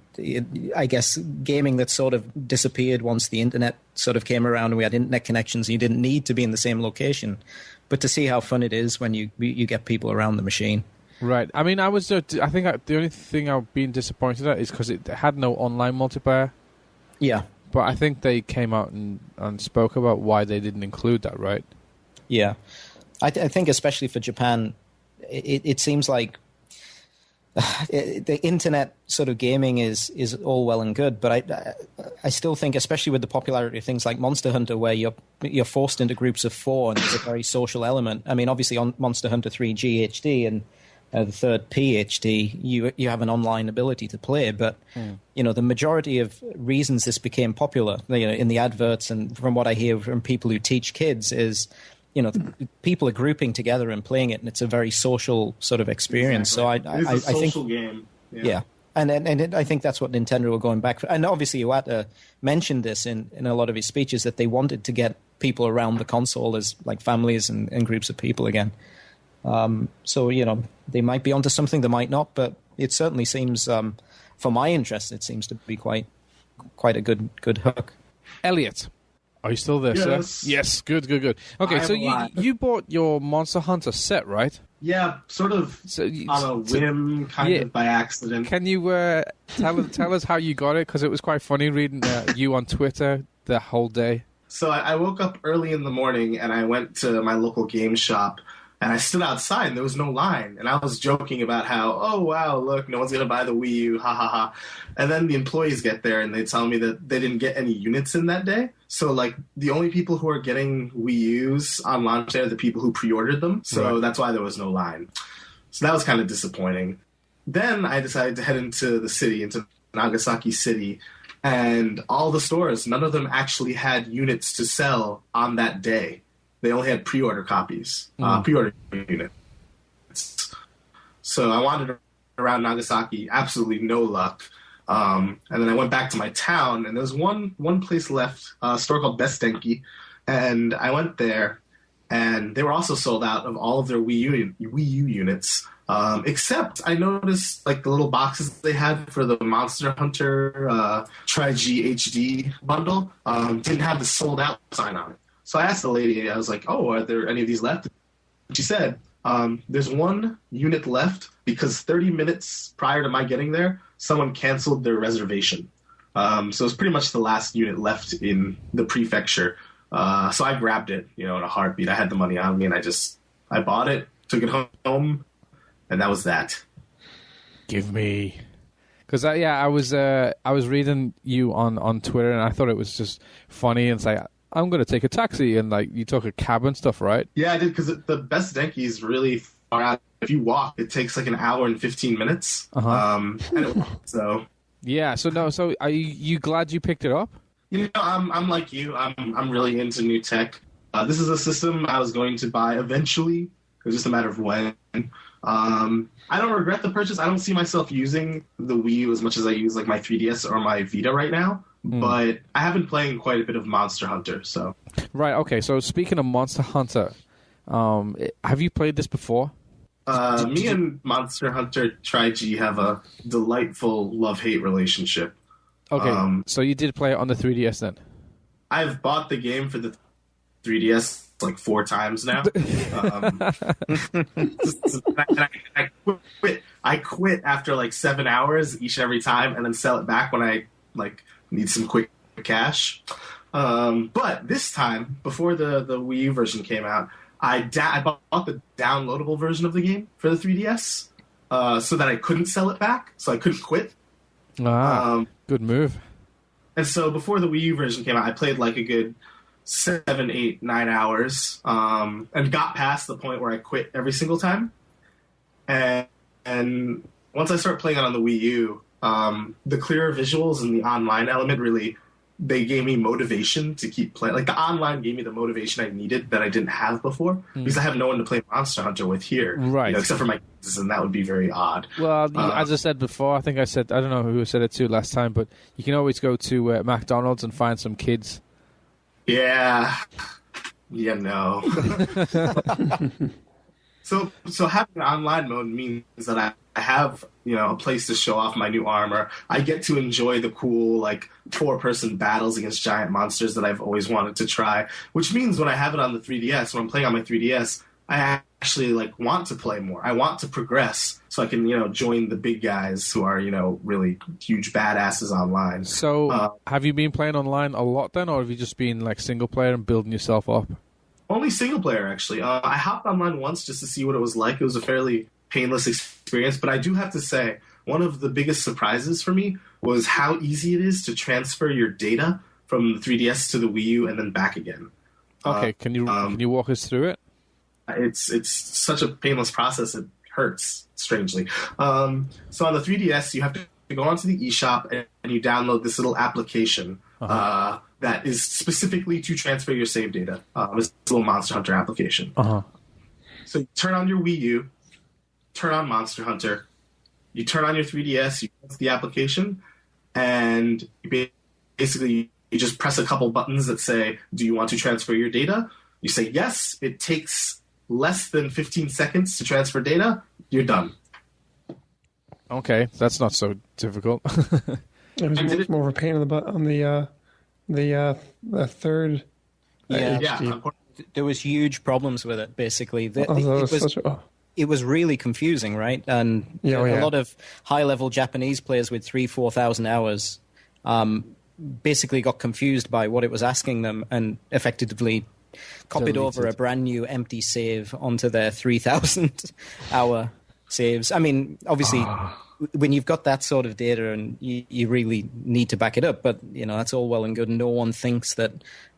I guess, gaming that sort of disappeared once the internet sort of came around and we had internet connections and you didn't need to be in the same location. But to see how fun it is when you get people around the machine. Right. I mean, I think the only thing I've been disappointed at is because it had no online multiplayer. Yeah. But I think they came out and spoke about why they didn't include that, right? Yeah. I think especially for Japan, it seems like the internet sort of gaming is all well and good, but I still think, especially with the popularity of things like Monster Hunter, where you're forced into groups of 4 and there's a very social element. I mean, obviously on Monster Hunter 3 GHD and the third PHD, you have an online ability to play, but the majority of reasons this became popular, in the adverts and from what I hear from people who teach kids is, people are grouping together and playing it, and it's a very social sort of experience. Exactly. So it's a social think, game. Yeah. And I think that's what Nintendo were going back for. And obviously Iwata mentioned this in a lot of his speeches, that they wanted to get people around the console as like families and groups of people again. So, they might be onto something, they might not, but it certainly seems, for my interest, it seems to be quite a good hook. Elliot, are you still there, yes. sir? Yes, good. Okay, so you bought your Monster Hunter set, right? Yeah, sort of on a whim, kind of by accident. Can you tell us how you got it? Because it was quite funny reading you on Twitter the whole day. So I woke up early in the morning and I went to my local game shop. And I stood outside and there was no line. And I was joking about how, oh, wow, look, no one's going to buy the Wii U, ha, ha, ha. And then the employees get there and they tell me that they didn't get any units in that day. So, like, the only people who are getting Wii U's on launch day are the people who pre-ordered them. So That's why there was no line. So that was kind of disappointing. Then I decided to head into the city, into Nagasaki City. And all the stores, none of them actually had units to sell on that day. They only had pre-order copies, pre-order units. So I wandered around Nagasaki, absolutely no luck. And then I went back to my town, and there was one place left, a store called Best Denki. And I went there, and they were also sold out of all of their Wii U units. Except I noticed like the little boxes they had for the Monster Hunter Tri-G HD bundle didn't have the sold out sign on it. So I asked the lady, I was like, oh, are there any of these left? She said, there's one unit left because 30 minutes prior to my getting there, someone canceled their reservation. So it's pretty much the last unit left in the prefecture. So I grabbed it, in a heartbeat. I had the money on me and I bought it, took it home, and that was that. Give me Because I was reading you on Twitter, and I thought it was just funny. And say, I'm going to take a taxi, and like you took a cab and stuff, right? Yeah, I did, because the best Denki is really far out. If you walk, it takes like an hour and 15 minutes. So yeah. So are you glad you picked it up? You know, I'm like you. I'm really into new tech. This is a system I was going to buy eventually. It was just a matter of when. I don't regret the purchase. I don't see myself using the Wii U as much as I use like my 3DS or my Vita right now. But I have been playing quite a bit of Monster Hunter. So right. Okay. So speaking of Monster Hunter, have you played this before? Me and Monster Hunter Tri-G have a delightful love-hate relationship. Okay, so you did play it on the 3DS then? I've bought the game for the 3DS like 4 times now. I quit after like 7 hours each and every time, and then sell it back when I like need some quick cash. But this time, before the Wii U version came out, I bought the downloadable version of the game for the 3DS so that I couldn't sell it back, so I couldn't quit. Good move. And so before the Wii U version came out, I played like a good 7, 8, 9 hours and got past the point where I quit every single time. And once I started playing it on the Wii U, the clearer visuals and the online element really... they gave me motivation to keep playing. Like, the online gave me the motivation I needed that I didn't have before, because I have no one to play Monster Hunter with here. Right. You know, except for my kids, and that would be very odd. Well, as I said before, I don't know who said it to last time, but you can always go to McDonald's and find some kids. Yeah. Yeah, no. So having an online mode means that I have, you know, a place to show off my new armor. I get to enjoy the cool, like, 4-person battles against giant monsters that I've always wanted to try, which means when I have it on the 3DS, when I'm playing on my 3DS, I actually, like, want to play more. I want to progress so I can, you know, join the big guys who are, you know, really huge badasses online. So have you been playing online a lot then, or have you just been, like, single player and building yourself up? Only single player, actually. I hopped online once just to see what it was like. It was a fairly painless experience, but I do have to say, one of the biggest surprises for me was how easy it is to transfer your data from the 3DS to the Wii U and then back again. Okay, can you walk us through it? It's such a painless process, it hurts, strangely. So on the 3DS, you have to go onto the eShop and you download this little application that is specifically to transfer your save data. It's a little Monster Hunter application. So you turn on your Wii U, turn on Monster Hunter, you turn on your 3DS, you press the application, and you just press a couple buttons that say, do you want to transfer your data? You say yes. It takes less than 15 seconds to transfer data. You're done. Okay, that's not so difficult. It was more of a pain in the butt on the third. Yeah. There was huge problems with it, basically. It was really confusing, right? And a lot of high-level Japanese players with 3,000-4,000 hours basically got confused by what it was asking them and effectively copied over a brand new empty save onto their 3,000-hour saves. I mean, obviously, when you've got that sort of data and you really need to back it up, but, you know, that's all well and good. No one thinks that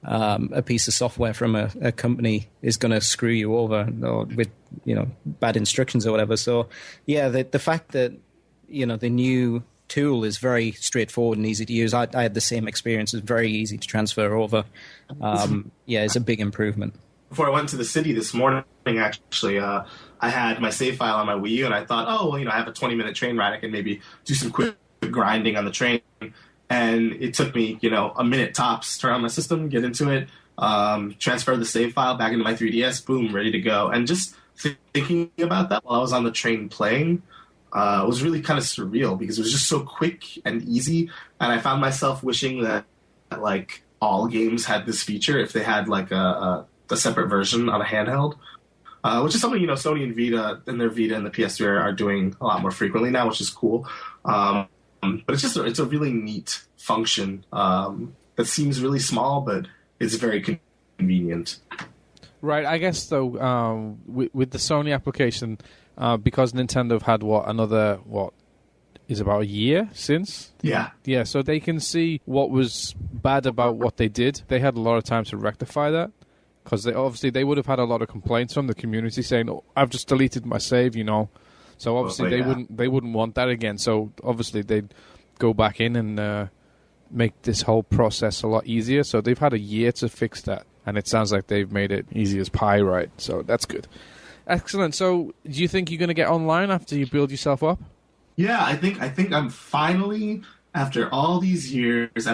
a piece of software from a company is going to screw you over or with, you know, bad instructions or whatever. So, yeah, the fact that, you know, the new tool is very straightforward and easy to use. I had the same experience. It's very easy to transfer over. It's a big improvement. Before I went to the city this morning, actually, I had my save file on my Wii U, and I thought, oh, well, you know, I have a 20-minute train ride. I can maybe do some quick grinding on the train. And it took me, you know, a minute tops, turn on my system, get into it, transfer the save file back into my 3DS, boom, ready to go. And just thinking about that while I was on the train playing was really kind of surreal because it was just so quick and easy. And I found myself wishing that like, all games had this feature if they had, like, a separate version on a handheld. Which is something, you know, Sony and Vita and their Vita and the PS3 are doing a lot more frequently now, which is cool. But it's a really neat function that seems really small, but it's very convenient. Right. I guess, though, with the Sony application, because Nintendo have had, is about a year since. Yeah. Yeah, so they can see what was bad about what they did. They had a lot of time to rectify that, because they would have had a lot of complaints from the community saying, "Oh, I've just deleted my save," So obviously they wouldn't want that again. So obviously they'd go back in and make this whole process a lot easier. So they've had a year to fix that, and it sounds like they've made it easy as pie, right? So that's good. Excellent. So do you think you're going to get online after you build yourself up? Yeah, I think I'm finally, after all these years,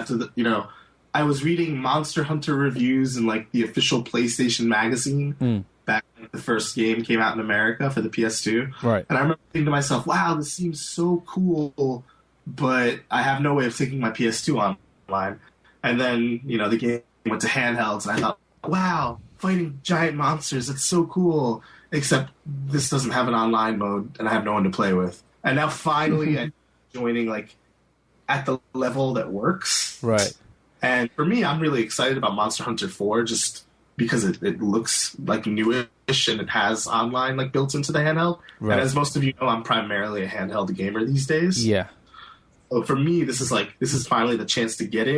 I was reading Monster Hunter reviews in like the official PlayStation magazine back when the first game came out in America for the PS2. Right. And I remember thinking to myself, wow, this seems so cool, but I have no way of taking my PS2 online. And then, the game went to handhelds, and I thought, wow, fighting giant monsters, it's so cool. Except this doesn't have an online mode, and I have no one to play with. And now finally I'm joining like at the level that works. Right. And for me, I'm really excited about Monster Hunter 4 just because it looks like newish and it has online like built into the handheld. Right. And as most of you know, I'm primarily a handheld gamer these days. Yeah. So for me, this is finally the chance to get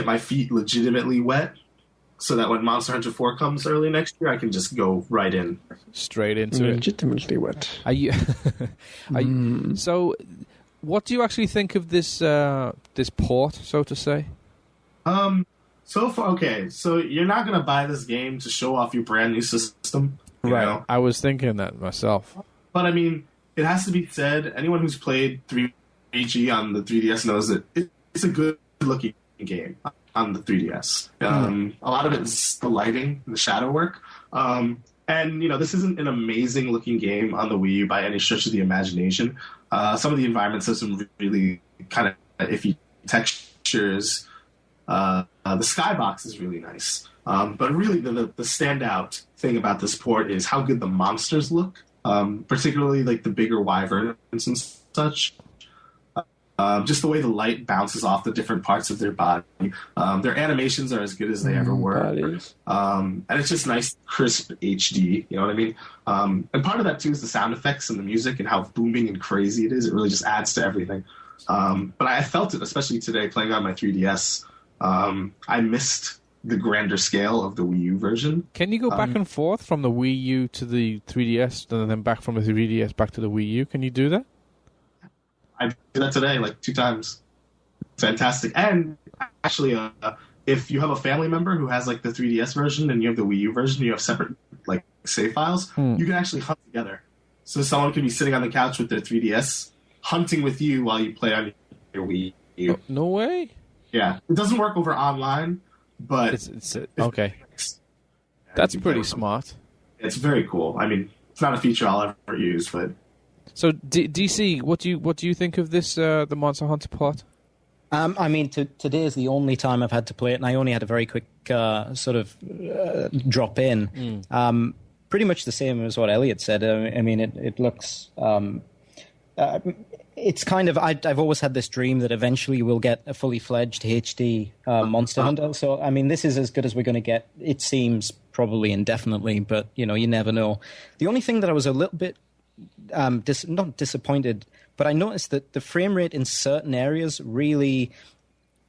my feet legitimately wet, so that when Monster Hunter 4 comes early next year, I can just go right in. Straight into it. Legitimately wet. So, what do you actually think of this this port, so to say? So you're not going to buy this game to show off your brand new system. Right. Know? I was thinking that myself. But, I mean, it has to be said, anyone who's played 3G on the 3DS knows that it's a good-looking game on the 3DS. A lot of it is the lighting and the shadow work. And, this isn't an amazing-looking game on the Wii U by any stretch of the imagination. Some of the environments have some really kind of iffy textures. The skybox is really nice. But really, the standout thing about this port is how good the monsters look, particularly like the bigger wyverns and such. Just the way the light bounces off the different parts of their body. Their animations are as good as they ever were. And it's just nice, crisp HD, you know what I mean? And part of that, too, is the sound effects and the music and how booming and crazy it is. It really just adds to everything. But I felt it, especially today, playing on my 3DS. I missed the grander scale of the Wii U version. Can you go back and forth from the Wii U to the 3DS and then back from the 3DS back to the Wii U? Can you do that? I did that today, like 2 times. Fantastic. And actually, if you have a family member who has like the 3DS version and you have the Wii U version, you have separate like save files, you can actually hunt together. So someone could be sitting on the couch with their 3DS, hunting with you while you play on your Wii U. No way? Yeah. It doesn't work over online, but... It's okay. That's pretty smart. It's very cool. I mean, it's not a feature I'll ever use, but... So, DC, what do you think of this, the Monster Hunter port? I mean, today is the only time I've had to play it, and I only had a very quick sort of drop in. Pretty much the same as what Elliot said. I mean, it looks... it's kind of... I've always had this dream that eventually we'll get a fully fledged HD Monster Hunter. So, I mean, this is as good as we're going to get. It seems probably indefinitely, but, you never know. The only thing that I was a little bit... not disappointed, but I noticed that the frame rate in certain areas really,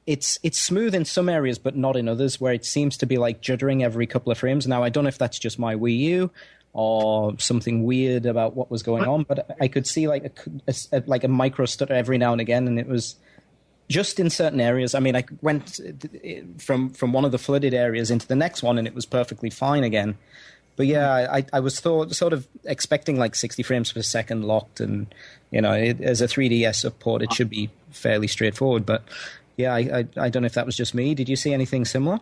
it's smooth in some areas, but not in others, where it seems to be like juddering every couple of frames. Now, I don't know if that's just my Wii U or something weird about what was going on, but I could see like a micro stutter every now and again, and it was just in certain areas. I mean, I went from one of the flooded areas into the next one, and it was perfectly fine again. But yeah, I was sort of expecting like 60 frames per second locked, and as a 3DS support, it should be fairly straightforward. But yeah, I don't know if that was just me. Did you see anything similar?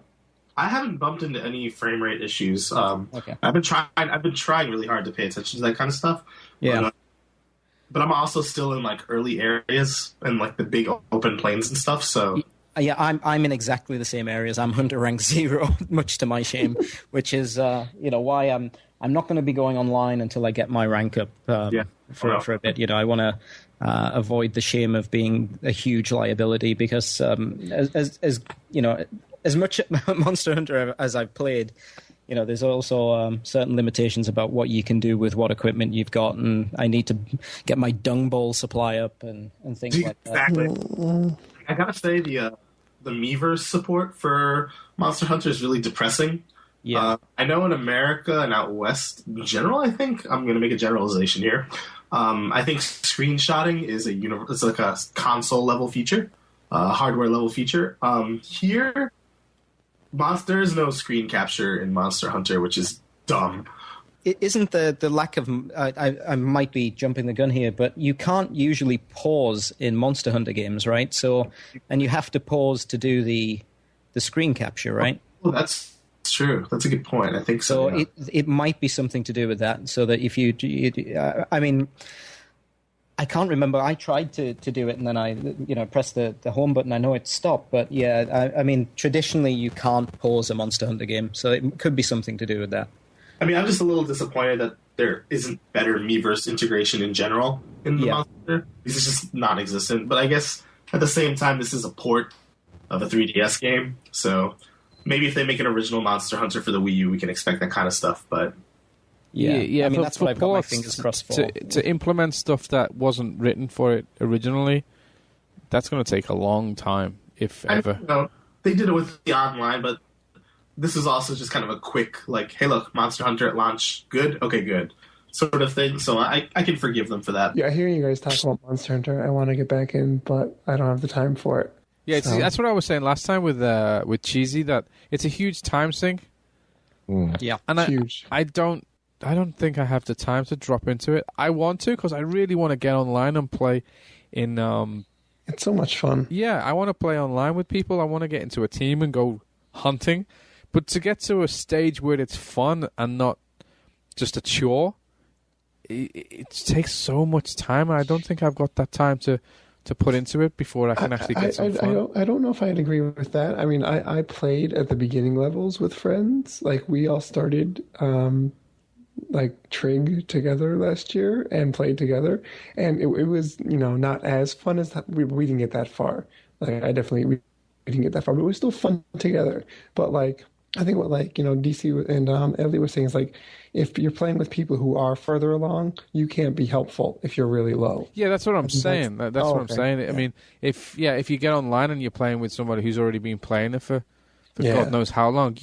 I haven't bumped into any frame rate issues. Okay. I've been trying really hard to pay attention to that kind of stuff. Yeah. But I'm also still in like early areas and like the big open plains and stuff. So. Yeah, I'm in exactly the same areas. I'm Hunter rank 0, much to my shame, which is why I'm not going to be going online until I get my rank up for a bit. I want to avoid the shame of being a huge liability, because as much Monster Hunter as I've played, there's also certain limitations about what you can do with what equipment you've got, and I need to get my dung bowl supply up and things like that. Exactly. I gotta say the Miiverse support for Monster Hunter is really depressing. Yeah. I know in America and out west in general, I think I'm gonna make a generalization here. I think screenshotting is it's like a console level feature, hardware level feature. Here. There is no screen capture in Monster Hunter, which is dumb. It isn't the lack of... I might be jumping the gun here, but you can't usually pause in Monster Hunter games, right? And you have to pause to do the screen capture, right? Oh, that's true. That's a good point. I think so. So it might be something to do with that, so that if I mean... I can't remember. I tried to do it, and then I pressed the home button. I know it stopped, but yeah, I mean, traditionally you can't pause a Monster Hunter game, so it could be something to do with that. I mean, I'm just a little disappointed that there isn't better Miiverse integration in general in the Monster Hunter. This is just non-existent. But I guess at the same time, this is a port of a 3DS game, so maybe if they make an original Monster Hunter for the Wii U, we can expect that kind of stuff, but... Yeah. I mean, that's what I've got my fingers crossed for. To implement stuff that wasn't written for it originally, that's going to take a long time, if ever. They did it with the online, but this is also just kind of a quick, like, hey, look, Monster Hunter at launch, good? Okay, good. Sort of thing. So I can forgive them for that. Yeah, hearing you guys talk about Monster Hunter, I want to get back in, but I don't have the time for it. Yeah, that's what I was saying last time with Cheesy, that it's a huge time sink. Yeah, and huge. I don't think I have the time to drop into it. I want to, because I really want to get online and play in... It's so much fun. Yeah, I want to play online with people. I want to get into a team and go hunting. But to get to a stage where it's fun and not just a chore, it takes so much time. I don't think I've got that time to put into it before I can actually get some fun. I don't know if I'd agree with that. I mean, I played at the beginning levels with friends. Like, we all started... like Trig together last year and played together, and it was not as fun as that. We didn't get that far. Like, we didn't get that far, but it was still fun together. But like, I think what DC and Ellie was saying is, like, if you're playing with people who are further along, you can't be helpful if you're really low. Yeah, that's what I'm saying. That's what I'm saying. Yeah. I mean, if you get online and you're playing with somebody who's already been playing it for God knows how long,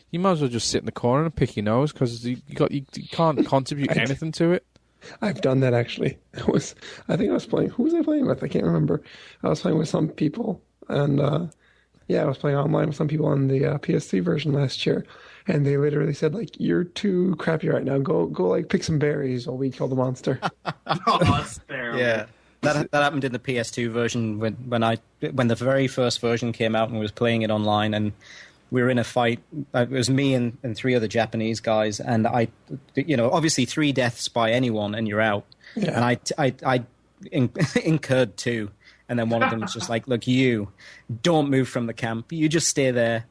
you might as well just sit in the corner and pick your nose, because you can't contribute anything to it. I've done that, actually. I think I was playing... Who was I playing with? I can't remember. I was playing with some people, and I was playing online with some people on the PS3 version last year, and they literally said, like, you're too crappy right now. Go like, pick some berries while we kill the monster. Oh, that's terrible. Yeah. That happened in the PS2 version when the very first version came out and I was playing it online, and we were in a fight. It was me and three other Japanese guys, and obviously 3 deaths by anyone and you're out. Yeah. And I incurred 2, and then one of them was just like, "Look, you don't move from the camp. You just stay there."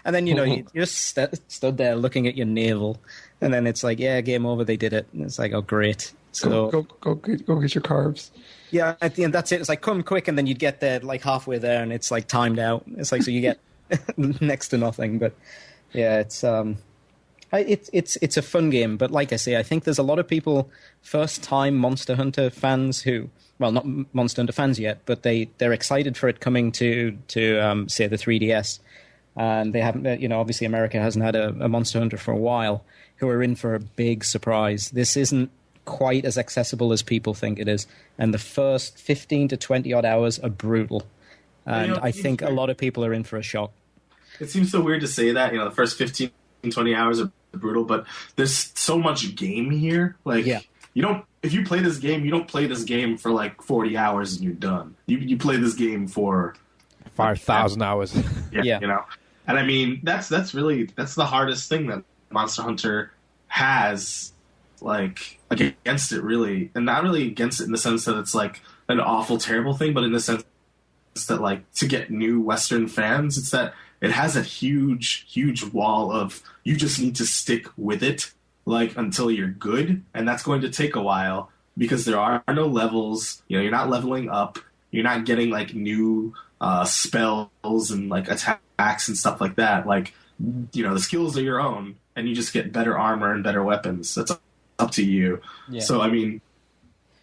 And then you just stood there looking at your navel, and then it's like, "Yeah, game over. They did it." And it's like, "Oh, great." So go get your carbs. Yeah, at the end, that's it. It's like, come quick, and then you'd get there like halfway there, and it's like timed out. It's like, so you get next to nothing. But yeah, it's a fun game. But like I say, I think there's a lot of people, first time Monster Hunter fans who, well, not Monster Hunter fans yet, but they're excited for it coming to say the 3DS, and they haven't. Obviously America hasn't had a Monster Hunter for a while. Who are in for a big surprise. This isn't quite as accessible as people think it is, and the first 15 to 20 odd hours are brutal, and I think a lot of people are in for a shock. It seems so weird to say that, the first 15, 20 hours are brutal, but there's so much game here. Like, if you play this game, you don't play this game for like 40 hours and you're done. You play this game for 5,000 hours. Yeah. And I mean, that's the hardest thing that Monster Hunter has, like, against it, really. And not really against it in the sense that it's like an awful, terrible thing, but in the sense that, like, to get new Western fans, it's that it has a huge, huge wall of, you just need to stick with it, like, until you're good. And that's going to take a while because there are no levels. You're not leveling up. You're not getting, like, new spells and, like, attacks and stuff like that. Like, the skills are your own, and you just get better armor and better weapons. That's up to you. Yeah. So I mean,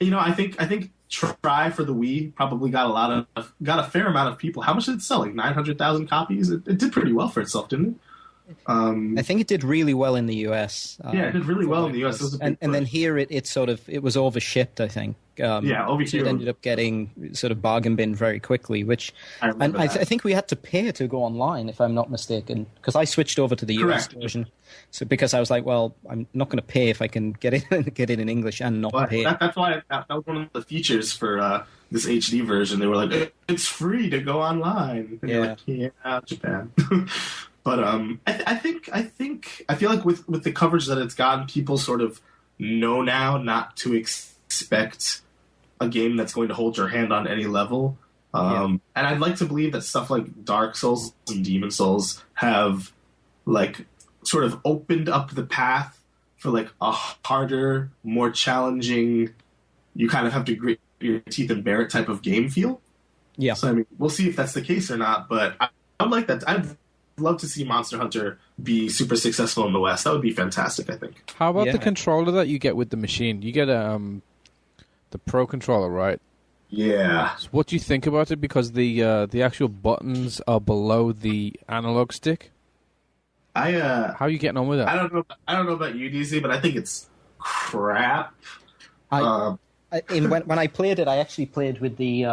I think Try for the Wii probably got a fair amount of people. How much did it sell? Like 900,000 copies. It did pretty well for itself, didn't it? I think it did really well in the US. Yeah, it did really well in the US. And then here it was overshipped, I think. Over here. It ended up getting sort of bargain bin very quickly, which I think we had to pay to go online, if I'm not mistaken, because I switched over to the US version. So because I was like, well, I'm not going to pay if I can get it in English and not pay. That's why that was one of the features for this HD version. They were like, it's free to go online. And you're like, yeah, Japan. But I feel like with the coverage that it's gotten, people sort of know now not to expect a game that's going to hold your hand on any level. And I'd like to believe that stuff like Dark Souls and Demon Souls have like sort of opened up the path for like a harder, more challenging, you kind of have to grit your teeth and bear it type of game feel. Yeah. So I mean, we'll see if that's the case or not. But I'd like that. I'd love to see Monster Hunter be super successful in the West. That would be fantastic, I think. How about the controller that you get with the machine? You get the Pro controller, right? Yeah. So what do you think about it? Because the actual buttons are below the analog stick. How are you getting on with that? I don't know about you, DC, but I think it's crap. When I played it, I actually played with the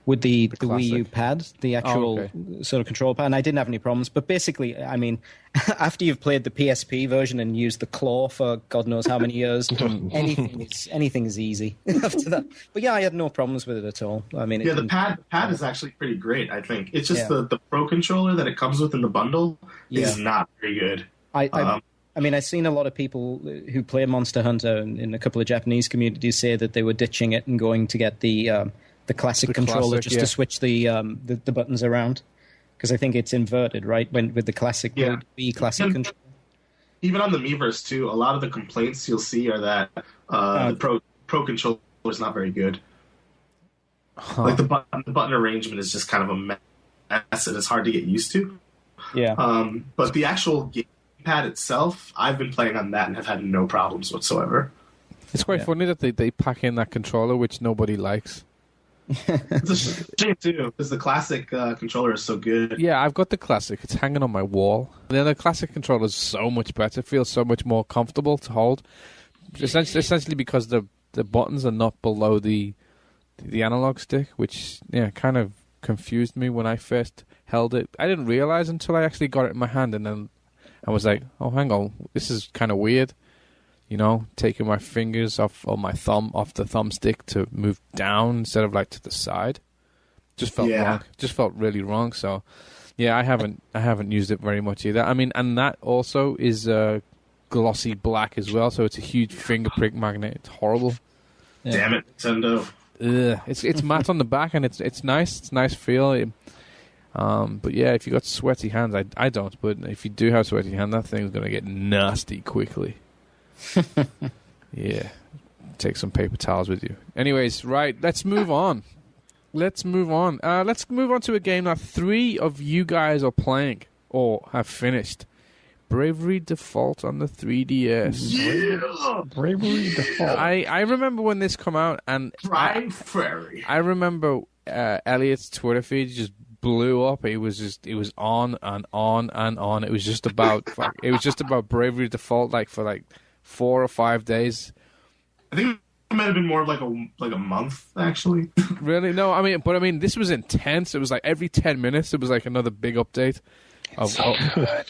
Wii U pad, the actual sort of control pad, and I didn't have any problems. But basically, I mean, after you've played the PSP version and used the claw for God knows how many years, anything is easy after that. But yeah, I had no problems with it at all. I mean, the pad is actually pretty great. I think it's just the Pro controller that it comes with in the bundle is not very good. I mean, I've seen a lot of people who play Monster Hunter in a couple of Japanese communities say that they were ditching it and going to get the classic controller just to switch the buttons around, because I think it's inverted, right? With the classic Wii classic controller. Even on the Miiverse too, a lot of the complaints you'll see are that the Pro controller is not very good. Like the button arrangement is just kind of a mess, and it's hard to get used to. Yeah. But the actual gamepad itself, I've been playing on that and have had no problems whatsoever. It's quite funny that they pack in that controller, which nobody likes. It's a shame too, because the classic controller is so good. Yeah, I've got the classic. It's hanging on my wall. The classic controller is so much better. It feels so much more comfortable to hold. Essentially because the buttons are not below the analog stick, which kind of confused me when I first held it. I didn't realize until I actually got it in my hand, and then I was like, oh, hang on, this is kind of weird. Taking my fingers off the thumbstick to move down instead of like to the side, just felt wrong. Just felt really wrong. So, I haven't used it very much either. I mean, and that also is glossy black as well. So it's a huge finger prick magnet. It's horrible. Yeah. Damn it, Nintendo. It's matte on the back and it's nice. It's nice feel. But yeah, if you got sweaty hands, I don't. But if you do have sweaty hands, that thing's gonna get nasty quickly. Yeah, take some paper towels with you. Anyways, right, let's move on. Let's move on to a game that 3 of you guys are playing or have finished. Bravely Default on the 3DS. Yeah! Bravely Default. I remember when this came out, and I remember Elliot's Twitter feed just blew up. It was on and on and on. It was just about Bravely Default for 4 or 5 days. I think it might have been more of like a month, actually. Really? No, I mean, this was intense. It was like every 10 minutes, it was like another big update. Good.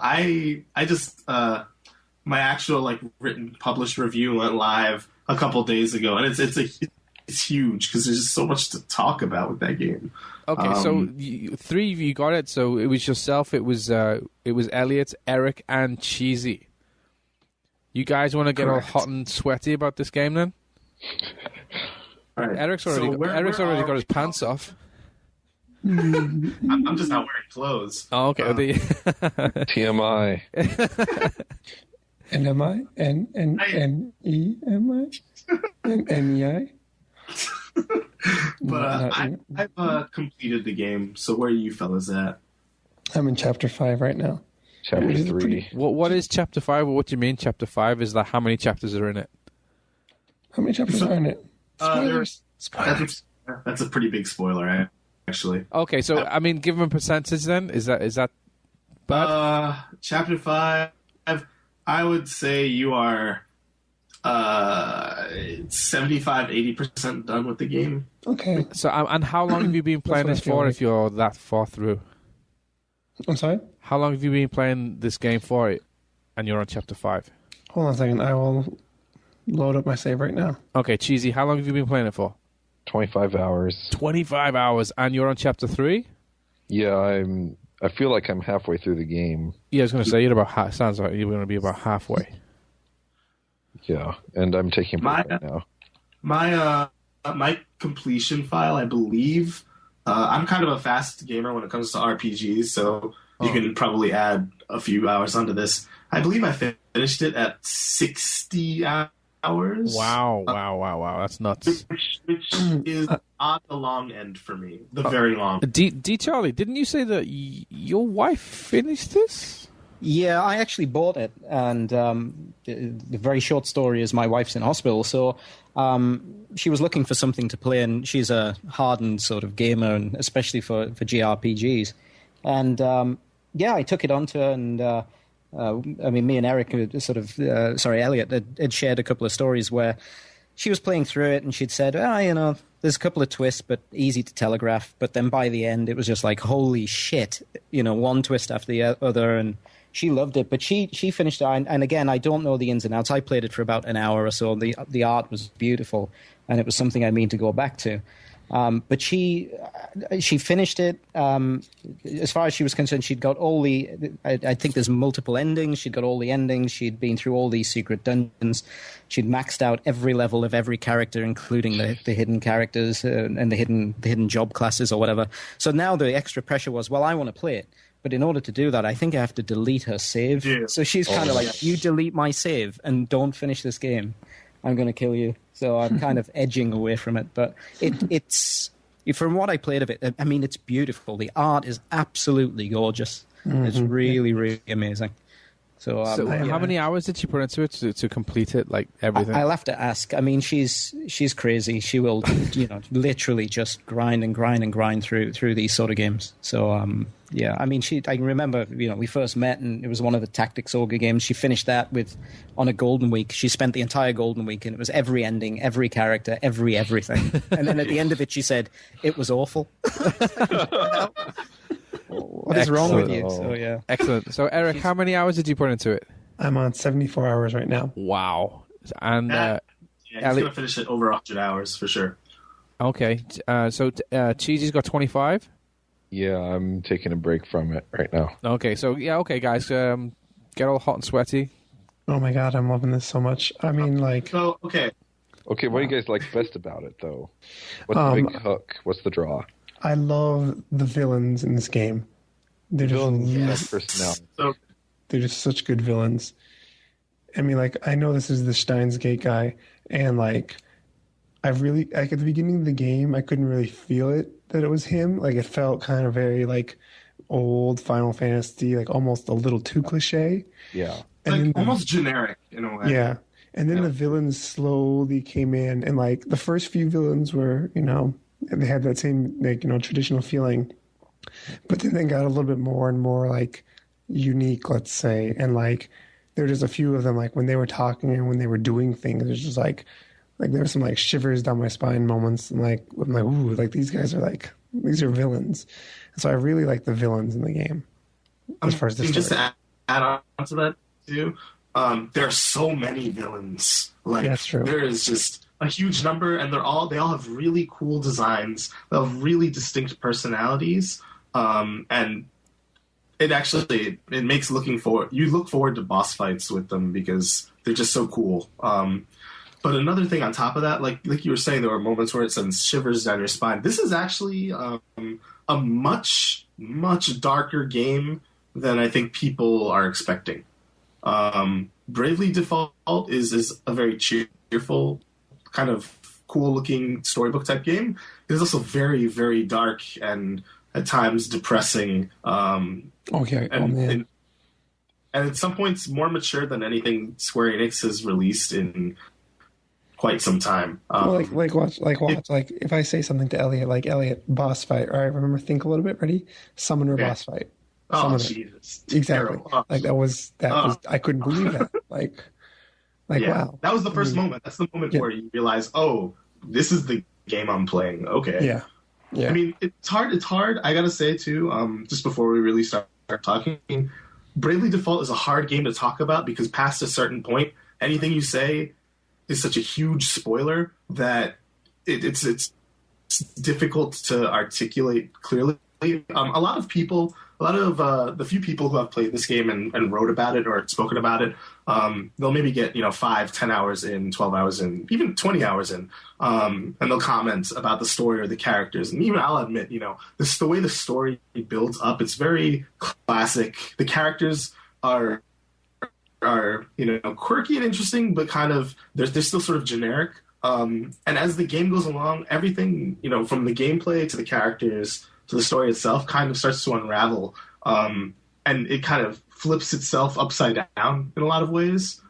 I just my actual written published review went live a couple days ago, and it's huge because there's just so much to talk about with that game. Okay, so 3 of you got it. So it was yourself. It was Elliot, Eric, and Cheesy. You guys want to get all hot and sweaty about this game then? All right. Eric's already got his pants off. I'm just not wearing clothes. Oh, okay. TMI. NMI? NEI? But I've completed the game, so where are you fellas at? I'm in chapter 5 right now. Chapter 3. What is chapter 5? Or what do you mean chapter 5? Is that how many chapters are in it? How many chapters are in it? Spoilers. That's a pretty big spoiler, actually. Okay, so I mean, give them a percentage then. Is that bad? Chapter 5, I would say you are 75-80% done with the game. Okay. So and how long have you been playing this for? If you're that far through, I'm sorry. how long have you been playing this game for? It, and you're on chapter 5. Hold on a second. I will load up my save right now. Okay, Cheesy, how long have you been playing it for? 25 hours. 25 hours, and you're on chapter 3. Yeah, I feel like I'm halfway through the game. Yeah, I was going to say you're about. Sounds like you're going to be about halfway. Yeah, and I'm taking a break right now. My completion file, I believe. I'm kind of a fast gamer when it comes to RPGs, so you can probably add a few hours onto this. I believe I finished it at 60 hours. Wow. That's nuts. Which is on the long end for me. The very long. DCharlie, didn't you say that your wife finished this? Yeah, I actually bought it, and the very short story is my wife's in hospital, so she was looking for something to play, and she's a hardened sort of gamer, and especially for JRPGs. And I took it onto her, and I mean, me and Eric, Elliot, had shared a couple of stories where she was playing through it, and she'd said, there's a couple of twists, but easy to telegraph. But then by the end, it was just like, holy shit, one twist after the other, and she loved it. But she finished it, and again, I don't know the ins and outs. I played it for about an hour or so. The art was beautiful, and it was something I mean to go back to. But she finished it. As far as she was concerned, she'd got all the. I think there's multiple endings. She'd got all the endings. She'd been through all these secret dungeons. She'd maxed out every level of every character, including the hidden characters and the hidden job classes or whatever. So now the extra pressure was, well, I want to play it. But in order to do that, I think I have to delete her save. Yeah. So she's kind of like, you delete my save and don't finish this game, I'm going to kill you. So I'm kind of edging away from it. But it's from what I played of it, I mean, it's beautiful. The art is absolutely gorgeous. Mm-hmm. It's really, really amazing. So how many hours did she put into it to complete it, like everything? I'll have to ask. I mean, she's crazy. She will, literally just grind through these sort of games. So I mean, I can remember, we first met, and it was one of the Tactics Ogre games. She finished that on a Golden Week. She spent the entire Golden Week, and it was every ending, every character, everything. And then at the end of it, she said it was awful. What is wrong with you? So yeah, excellent. So Eric, how many hours did you put into it? I'm on 74 hours right now. Wow. And he's gonna finish it over 100 hours for sure. Okay. So Cheesy's got 25. Yeah, I'm taking a break from it right now. Okay. So okay, guys, get all hot and sweaty. Oh my god, I'm loving this so much. I mean, like. Oh, okay. Okay, what do you guys like best about it, though? What's the big hook? What's the draw? I love the villains in this game. They're just they're just such good villains. I mean, like, I know this is the Steins Gate guy, and like, at the beginning of the game, I couldn't really feel it that it was him. Like, it felt kind of very like old Final Fantasy, like almost a little too cliche. Yeah, and like almost generic in a way. Yeah, and then the villains slowly came in, and like the first few villains were, they had that same, like, traditional feeling. But then they got a little bit more and more, like, unique, let's say. And, like, there were just a few of them, like, when they were talking and when they were doing things, it was just, like there were some, like, shivers down my spine moments. And, like, I'm like, ooh, like, these guys are, like, these are villains. And so I really like the villains in the game, as far as the story. Just to add on to that, too, there are so many villains. Like, that's true. There is just a huge number, and they all have really cool designs. They have really distinct personalities, and it makes you look forward to boss fights with them because they're just so cool. But another thing on top of that, like you were saying, there were moments where it sends shivers down your spine. This is actually a much, much darker game than I think people are expecting. Bravely Default is a very cheerful, kind of cool-looking storybook type game. It is also very, very dark and at times depressing. Okay, man. And at some points more mature than anything Square Enix has released in quite some time. Watch. Like if I say something to Elliot, like Elliot, boss fight. All right, remember, think a little bit. Ready? Summoner boss fight. Oh, Jesus! Exactly. Like that was I couldn't believe that. Like wow. That was the first moment. That's the moment where you realize, oh, this is the game I'm playing. Okay. Yeah. Yeah. I mean, it's hard. It's hard. I gotta say too. Just before we really start talking, Bravely Default is a hard game to talk about because past a certain point, anything you say is such a huge spoiler that it's difficult to articulate clearly. A lot of the few people who have played this game and wrote about it or spoken about it, they'll maybe get 5, 10 hours in, 12 hours in, even 20 hours in, and they'll comment about the story or the characters. And even I'll admit, the way the story builds up, it's very classic. The characters are quirky and interesting, but kind of they're still sort of generic. And as the game goes along, everything from the gameplay to the characters to the story itself kind of starts to unravel, and it kind of flips itself upside down in a lot of ways.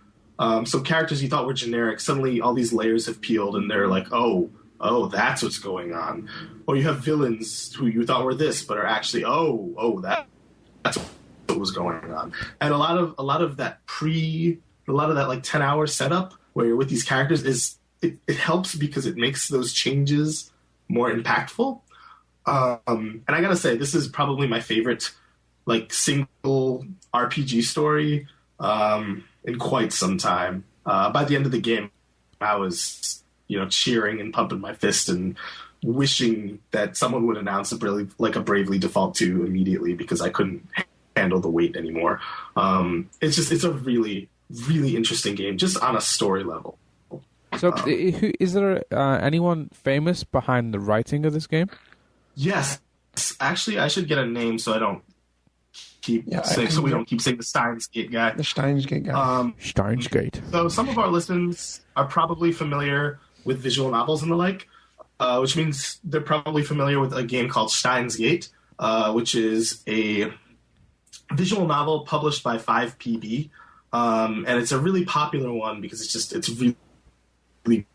So characters you thought were generic, suddenly all these layers have peeled, and they're like, oh, that's what's going on. Or you have villains who you thought were this, but are actually, that's what was going on. And a lot of that like 10-hour setup where you're with these characters it helps because it makes those changes more impactful. And I gotta say, this is probably my favorite like single RPG story in quite some time. By the end of the game, I was cheering and pumping my fist and wishing that someone would announce a Bravely Default 2 immediately because I couldn't handle the wait anymore. It's a really, really interesting game just on a story level. So, is there anyone famous behind the writing of this game? Yes, actually, I should get a name so I don't keep saying we don't keep saying the Steins Gate guy. The Steins Gate guy. Steins Gate. So some of our listeners are probably familiar with visual novels and the like, which means they're probably familiar with a game called Steins Gate, which is a visual novel published by 5PB, and it's a really popular one because it's really, really,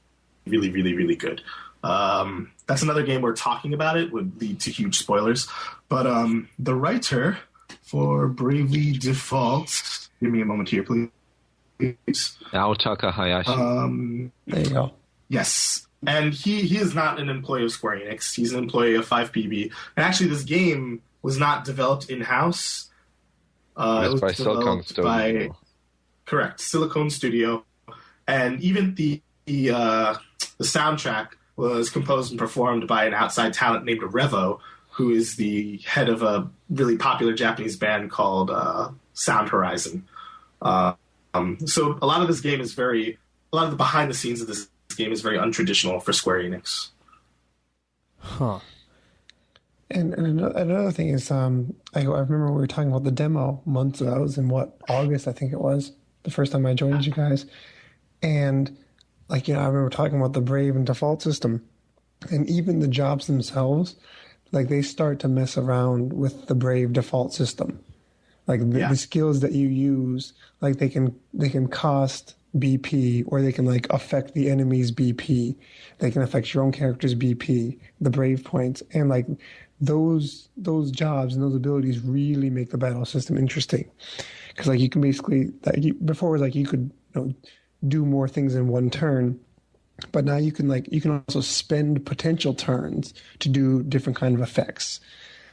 really, really, really good. That's another game where talking about it would lead to huge spoilers. But the writer for Bravely Default, give me a moment here, please. Naotaka Hayashi. There you go. Yes. And he is not an employee of Square Enix. He's an employee of 5PB. And actually, this game was not developed in-house. It was by Silicon Studio. Correct, Silicon Studio. And even the soundtrack was composed and performed by an outside talent named Revo, who is the head of a really popular Japanese band called Sound Horizon. So a lot of this game is a lot of the behind the scenes of this game is very untraditional for Square Enix. Huh. And another thing is, I remember we were talking about the demo months ago. It was in August, I think it was, the first time I joined you guys. And I remember talking about the Brave and Default system, and even the jobs themselves, they start to mess around with the Brave Default system. The skills that you use, they can cost BP, or they can affect the enemy's BP. They can affect your own character's BP, the Brave points, and those jobs and those abilities really make the battle system interesting. Because you can basically before it was you could do more things in one turn, but now you can also spend potential turns to do different kind of effects.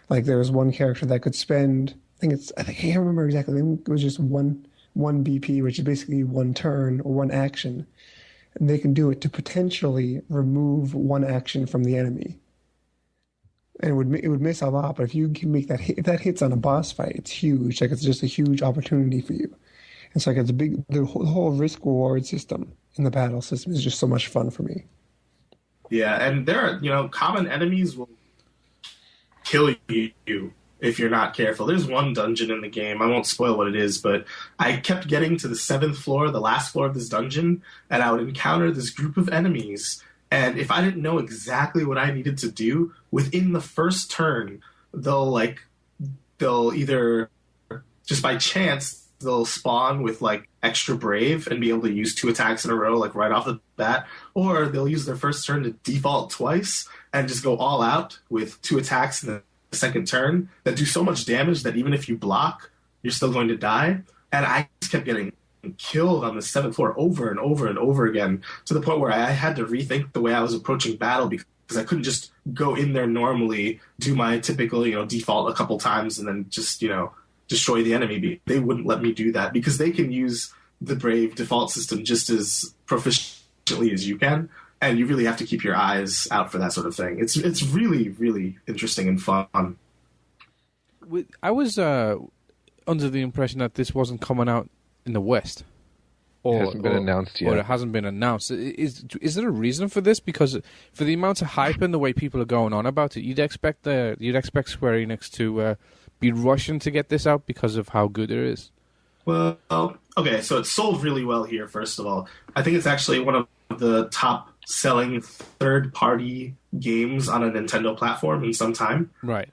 There was one character that could spend, I can't remember exactly. I think it was just one BP, which is basically one turn or one action, and they can do it to potentially remove one action from the enemy. And it would miss a lot, but if you can make that hit, if that hits on a boss fight, it's huge. It's just a huge opportunity for you. It's the whole risk reward system in the battle system is just so much fun for me. Yeah, and there are, common enemies will kill you if you're not careful. There's one dungeon in the game, I won't spoil what it is, but I kept getting to the 7th floor, the last floor of this dungeon, and I would encounter this group of enemies, and if I didn't know exactly what I needed to do, within the first turn, they'll either just by chance they'll spawn with like extra brave and be able to use 2 attacks in a row like right off the bat, or they'll use their first turn to default twice and just go all out with 2 attacks in the second turn that do so much damage that even if you block, you're still going to die. And I just kept getting killed on the 7th floor over and over and over again, to the point where I had to rethink the way I was approaching battle, because I couldn't just go in there normally, do my typical, default a couple times and then just, destroy the enemy. They wouldn't let me do that because they can use the Brave default system just as proficiently as you can, and you really have to keep your eyes out for that sort of thing. It's really, really interesting and fun. I was under the impression that this wasn't coming out in the West. It hasn't been announced yet. Or it hasn't been announced. Is there a reason for this? Because for the amount of hype and the way people are going on about it, you'd expect Square Enix to be rushing to get this out because of how good it is. Well, okay, so it's sold really well here, first of all. I think it's actually one of the top-selling third-party games on a Nintendo platform in some time. Right.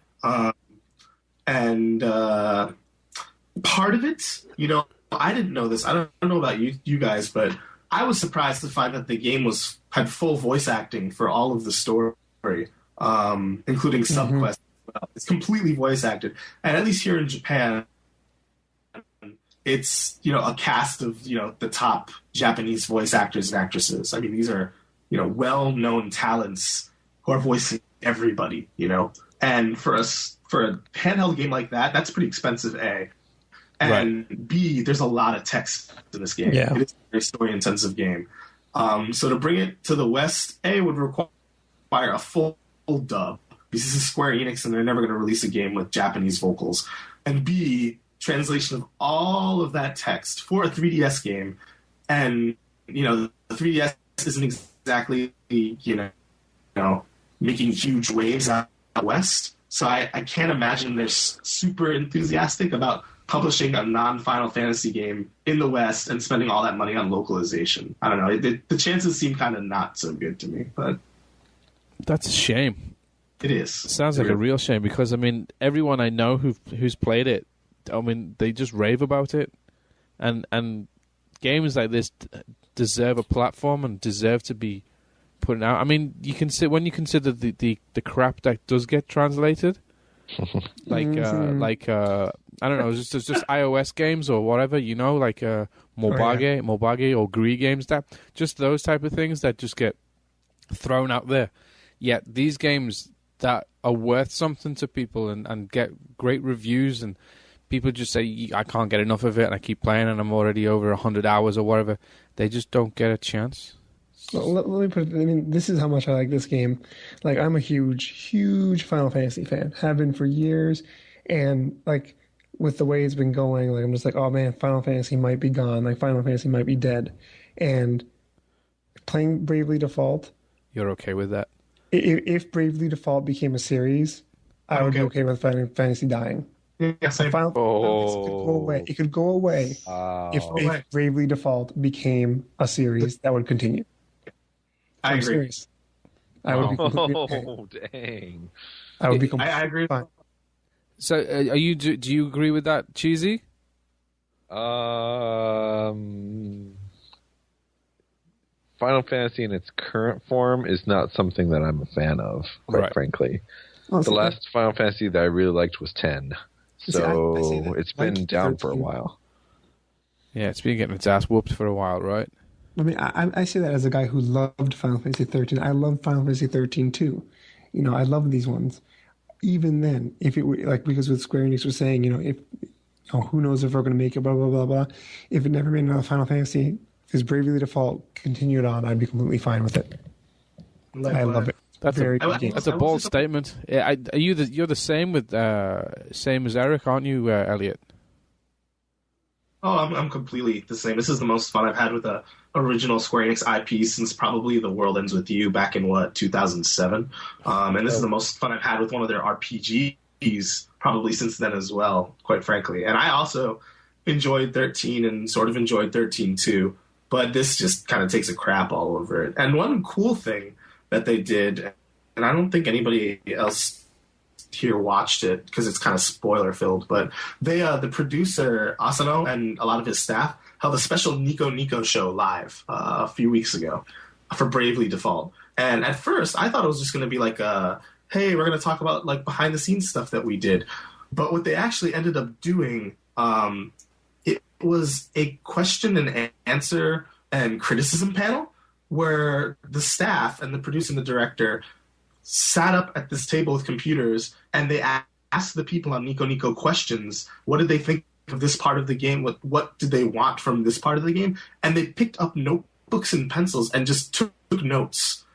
And part of it, I didn't know this. I don't know about you guys, but I was surprised to find that the game had full voice acting for all of the story, including subquests. It's completely voice acted, and at least here in Japan, it's a cast of the top Japanese voice actors and actresses. I mean, these are well-known talents who are voicing everybody. And for a handheld game like that, that's pretty expensive. A, and right. B, there's a lot of text in this game. Yeah. It is a very story-intensive game. So to bring it to the West, A, would require a full dub, because this is Square Enix and they're never going to release a game with Japanese vocals. And B, translation of all of that text for a 3DS game. And, the 3DS isn't exactly, making huge waves out West. So I can't imagine they're super enthusiastic about publishing a non-Final Fantasy game in the West and spending all that money on localization. I don't know. The chances seem kind of not so good to me, but... That's a shame. It is. It sounds like a real shame, because, everyone I know who's played it, they just rave about it. And games like this deserve a platform and deserve to be put out. When you consider the crap that does get translated, I don't know, just iOS games or whatever, Mobage or Gree games, that just those type of things that just get thrown out there. Yet these games that are worth something to people and get great reviews, and people just say, I can't get enough of it, and I keep playing, and I'm already over 100 hours or whatever. They just don't get a chance. Well, let me put it, this is how much I like this game. Like, I'm a huge Final Fantasy fan. Have been for years. And, with the way it's been going, I'm just like, oh, man, Final Fantasy might be gone. Final Fantasy might be dead. And playing Bravely Default... You're okay with that? If Bravely Default became a series, I would be okay with Final Fantasy dying. Yes, Final Fantasy could go away. It could go away if Bravely Default became a series that would continue. I agree. Serious. I would be completely dang. I would be completely I agree. Fine. So, do you agree with that, Cheesy? Final Fantasy in its current form is not something that I'm a fan of, quite frankly. The last Final Fantasy that I really liked was 10. So it's been down for a while. Yeah, it's been getting its ass whooped for a while, right? I say that as a guy who loved Final Fantasy 13. I love Final Fantasy 13 too. I love these ones. Even then, if it were because with Square Enix was saying, if who knows if we're going to make it, blah blah blah blah. If it never made another Final Fantasy, because Bravely Default continued on, I'd be completely fine with it. I love it. That's a bold statement. You're the same with same as Eric, aren't you, Elliot? Oh, I'm completely the same. This is the most fun I've had with a original Square Enix IP since probably The World Ends With You back in 2007. And this is the most fun I've had with one of their RPGs probably since then as well, quite frankly. And I also enjoyed 13 and sort of enjoyed 13 too, but this just kind of takes a crap all over it. And one cool thing that they did, and I don't think anybody else here watched it because it's kind of spoiler filled, but they the producer Asano and a lot of his staff held a special Nico Nico show live a few weeks ago for Bravely Default. And at first I thought it was just going to be like hey, we're going to talk about like behind the scenes stuff that we did. But what they actually ended up doing, it was a question and answer and criticism panel where the staff and the producer and the director sat up at this table with computers and they asked the people on Nico Nico questions. What did they think of this part of the game? What did they want from this part of the game? And they picked up notebooks and pencils and just took notes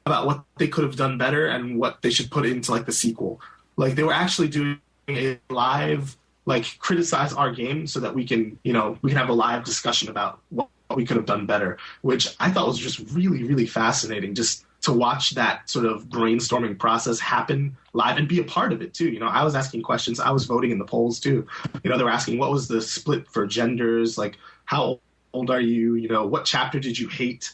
about what they could have done better and what they should put into like the sequel. Like they were actually doing a live, like criticize our game so that we can have a live discussion about what we could have done better, which I thought was just really, really fascinating just to watch that sort of brainstorming process happen live and be a part of it too. I was asking questions. I was voting in the polls too. They were asking what was the split for genders, like how old are you, what chapter did you hate?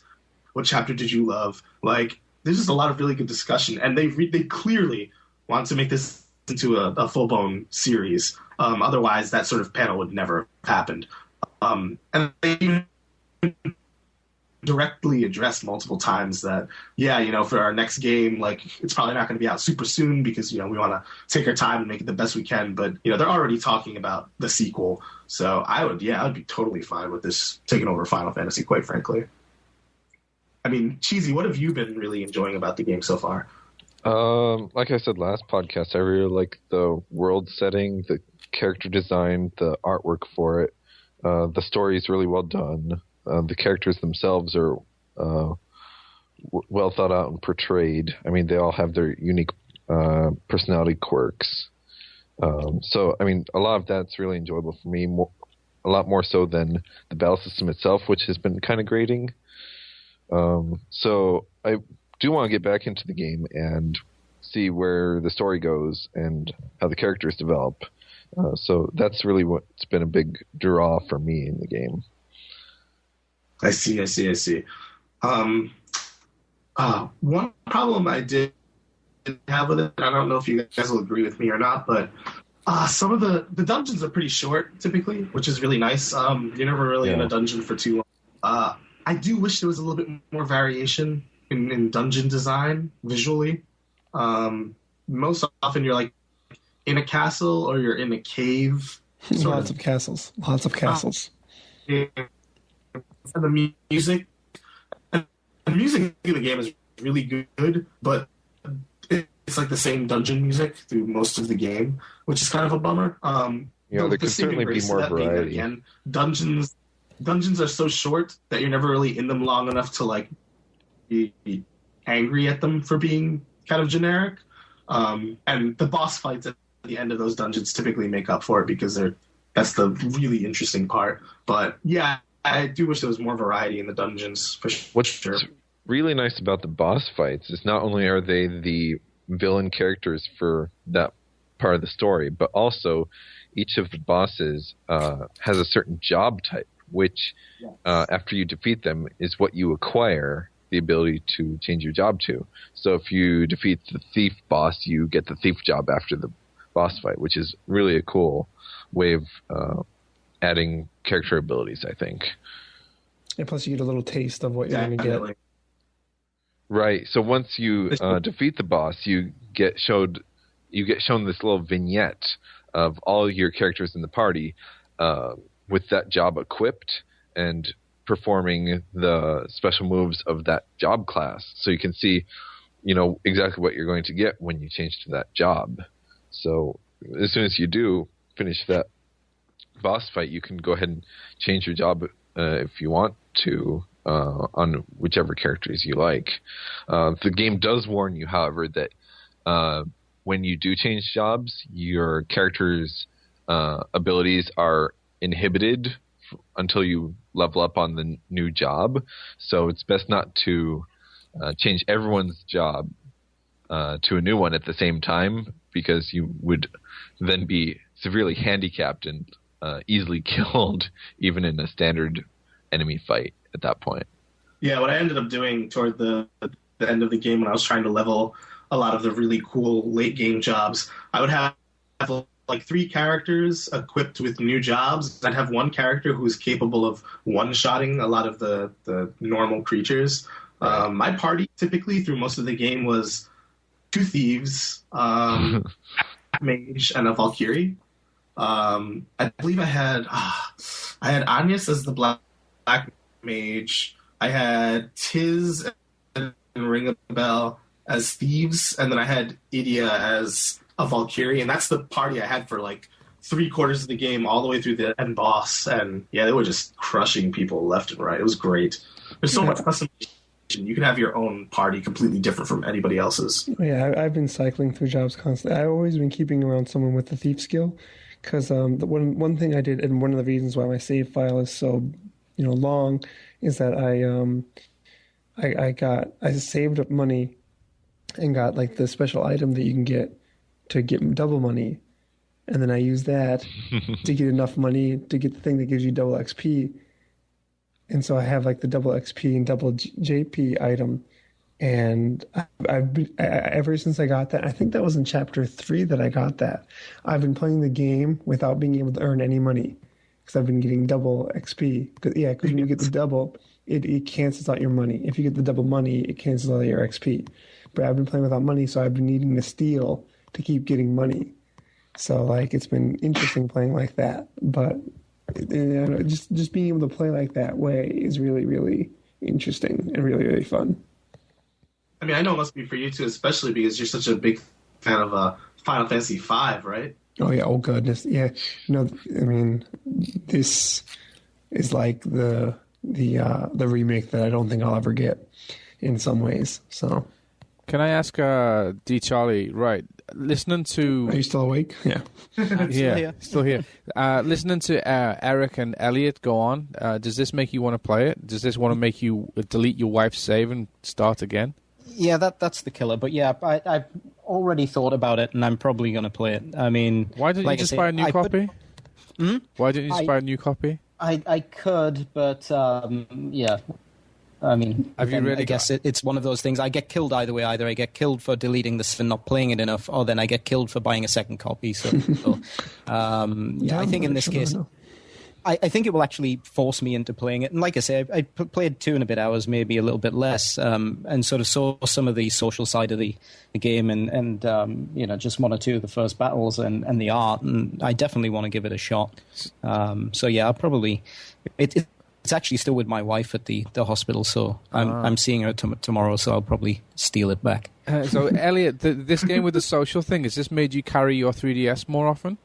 What chapter did you love? Like there's just a lot of really good discussion, and they clearly want to make this into a full-blown series. Otherwise, that sort of panel would never have happened. And they directly addressed multiple times that, for our next game, like it's probably not going to be out super soon because, we want to take our time and make it the best we can. But, they're already talking about the sequel. So I would be totally fine with this taking over Final Fantasy, quite frankly. I mean, Cheesy, what have you been really enjoying about the game so far? Like I said last podcast, I really like the world setting, the character design, the artwork for it. The story is really well done. The characters themselves are well thought out and portrayed. I mean, they all have their unique personality quirks. So, I mean, a lot of that's really enjoyable for me, a lot more so than the battle system itself, which has been kind of grating. So I do want to get back into the game and see where the story goes and how the characters develop. So that's really what's been a big draw for me in the game. I see. One problem I did have with it, I don't know if you guys will agree with me or not, but some of the dungeons are pretty short typically, which is really nice. You're never really in a dungeon for too long. I do wish there was a little bit more variation in dungeon design visually. Most often you're like in a castle or you're in a cave. Lots of castles. And the music in the game is really good, but it's like the same dungeon music through most of the game, which is kind of a bummer. There could certainly be more variety. Again, dungeons are so short that you're never really in them long enough to like be angry at them for being kind of generic. And the boss fights at the end of those dungeons typically make up for it because that's the really interesting part. But yeah, I do wish there was more variety in the dungeons for sure. What's really nice about the boss fights is not only are they the villain characters for that part of the story, but also each of the bosses has a certain job type, which after you defeat them is what you acquire the ability to change your job to. So if you defeat the thief boss, you get the thief job after the boss fight, which is really a cool way of adding character abilities, I think. And plus you get a little taste of what you're going to get. Right. So once you defeat the boss, you get shown this little vignette of all your characters in the party with that job equipped and performing the special moves of that job class. So you can see, exactly what you're going to get when you change to that job. So as soon as you do finish that boss fight, you can go ahead and change your job if you want to on whichever characters you like. The game does warn you, however, that when you do change jobs, your character's abilities are inhibited until you level up on the new job. So it's best not to change everyone's job to a new one at the same time, because you would then be severely handicapped and easily killed even in a standard enemy fight at that point. Yeah, what I ended up doing toward the end of the game when I was trying to level a lot of the really cool late game jobs. I would have like 3 characters equipped with new jobs. I'd have one character who's capable of one-shotting a lot of the normal creatures. My party typically through most of the game was 2 thieves, a mage, and a Valkyrie. I believe I had Agnes as the black mage. I had Tiz and Ringabel as thieves, and then I had Idia as a Valkyrie, and that's the party I had for like 3/4 of the game, all the way through the end boss. And yeah, they were just crushing people left and right. It was great. There's so much customization. You can have your own party completely different from anybody else's. Yeah, I've been cycling through jobs constantly. I've always been keeping around someone with the thief skill, because the one thing I did, and one of the reasons why my save file is so long, is that I saved up money and got like the special item that you can get to get double money, and then I use that to get enough money to get the thing that gives you double XP. And so I have like the double XP and double JP item, and ever since I got that, I think that was in chapter 3 that I got that. I've been playing the game without being able to earn any money because I've been getting double XP. Because when you get the double, it cancels out your money. If you get the double money, it cancels out your XP. But I've been playing without money, so I've been needing to steal to keep getting money. So like it's been interesting playing like that. But just being able to play like that way is really, really interesting and really, really fun. I mean, I know it must be for you too, especially because you're such a big fan of Final Fantasy V, right? Oh yeah, oh goodness, yeah. I mean, this is like the remake that I don't think I'll ever get in some ways. So, can I ask DCharlie? Right, listening to. Are you still awake? Yeah. Still here. Listening to Eric and Elliot go on. Does this make you want to play it? Does this want to make you delete your wife's save and start again? Yeah, that's the killer. But yeah, I've already thought about it, and I'm probably going to play it. I mean, why didn't you just buy a new copy? Why didn't you just buy a new copy? I could, but yeah. I mean, I guess it's one of those things. I get killed either way. Either I get killed for deleting this for not playing it enough, or then I get killed for buying a second copy. So I think in this case, I think it will actually force me into playing it. And like I say, I played 2 and a bit hours, maybe a little bit less, and sort of saw some of the social side of the game and just 1 or 2 of the first battles and the art. And I definitely want to give it a shot. So yeah, I'll probably... It's actually still with my wife at the hospital, so I'm seeing her tomorrow, so I'll probably steal it back. So, Elliot, this game with the social thing, has this made you carry your 3DS more often?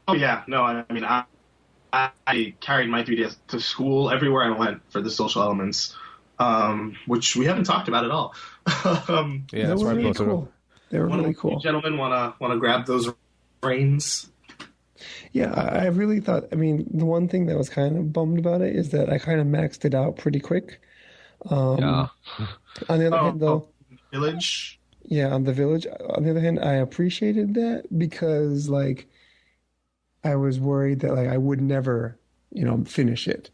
Oh, yeah. No, I mean, I carried my 3DS to school everywhere I went for the social elements, which we haven't talked about at all. Yeah, that's why I brought it up. They were really cool. Gentlemen want to grab those reins? Yeah, I really thought, I mean, the one thing that was kind of bummed about it is that I kind of maxed it out pretty quick. Yeah. On the other hand, though... Village? Yeah, on the village. On the other hand, I appreciated that because, like, I was worried that, like, I would never, finish it.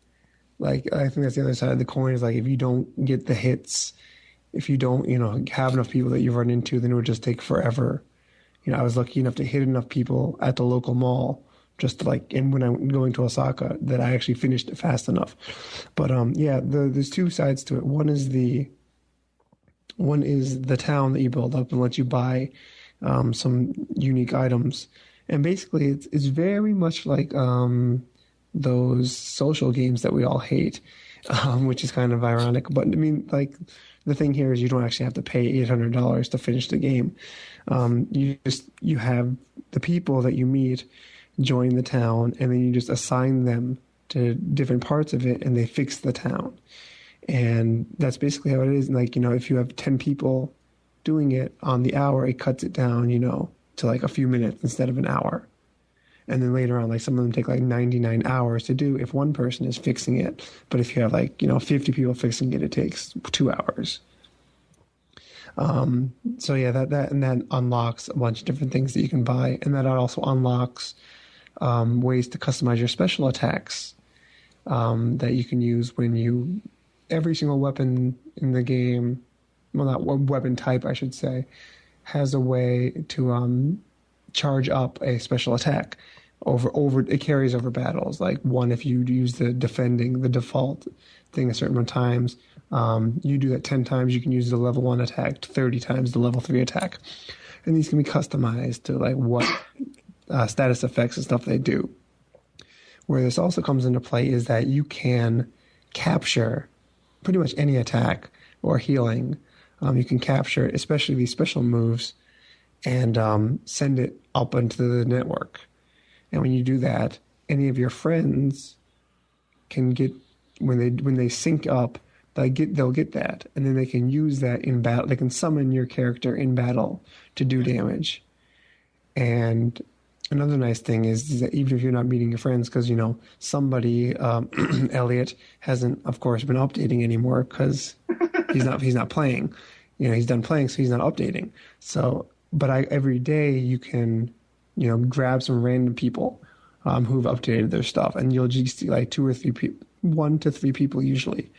Like, I think that's the other side of the coin is, like, if you don't get the hits, if you don't, have enough people that you run into, then it would just take forever. I was lucky enough to hit enough people at the local mall just to and when I'm going to Osaka that I actually finished it fast enough. But yeah, there's 2 sides to it. One is the town that you build up and lets you buy some unique items. And basically it's very much like those social games that we all hate, which is kind of ironic. But I mean, like, the thing here is you don't actually have to pay $800 to finish the game. You have the people that you meet join the town, and then you just assign them to different parts of it, and they fix the town. And that's basically how it is. Like, if you have 10 people doing it on the hour, it cuts it down, to like a few minutes instead of an hour. And then later on, like, some of them take like 99 hours to do if one person is fixing it. But if you have 50 people fixing it, it takes 2 hours. So yeah, that unlocks a bunch of different things that you can buy, and that also unlocks ways to customize your special attacks that you can use when every single weapon in the game, well, not weapon type, I should say, has a way to charge up a special attack. Over it carries over battles. Like one, if you use the default thing a certain amount of times, you do that 10 times, you can use the level 1 attack, 30 times the level 3 attack. And these can be customized to like what status effects and stuff they do. Where this also comes into play is that you can capture pretty much any attack or healing. You can capture it, especially these special moves, and send it up into the network. And when you do that, any of your friends can get, when they sync up, they'll get that, and then they can use that in battle. They can summon your character in battle to do damage. And another nice thing is that even if you're not meeting your friends, because somebody, Elliot, hasn't, of course, been updating anymore because he's not playing. He's done playing, so he's not updating. So, but every day you can, grab some random people who've updated their stuff, and you'll just see like 2 or 3 people, 1 to 3 people usually,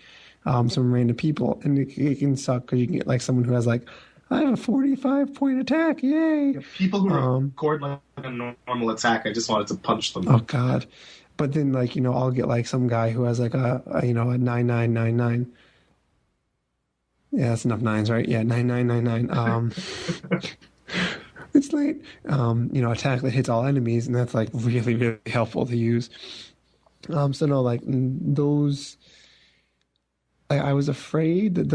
some random people, and it can suck because you can get like someone who has like, I have a 45-point attack, yay! People who record like a normal attack, I just wanted to punch them. Oh God! But then like I'll get like some guy who has like a 9999. Yeah, that's enough nines, right? Yeah, 9999. It's late. Attack that hits all enemies, and that's like really, really helpful to use. So no, like those. I was afraid that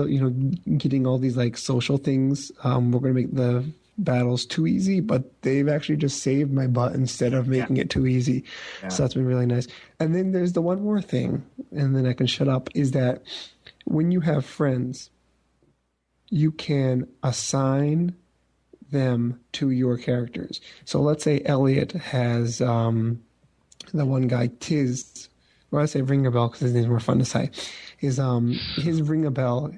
getting all these like social things were going to make the battles too easy, but they've actually just saved my butt instead of making it too easy. Yeah. So that's been really nice. And then there's the one more thing, and then I can shut up, is that when you have friends, you can assign them to your characters. So let's say Elliot has the one guy, Tiz, or I say ring a bell because his name's more fun to say. His ring a bell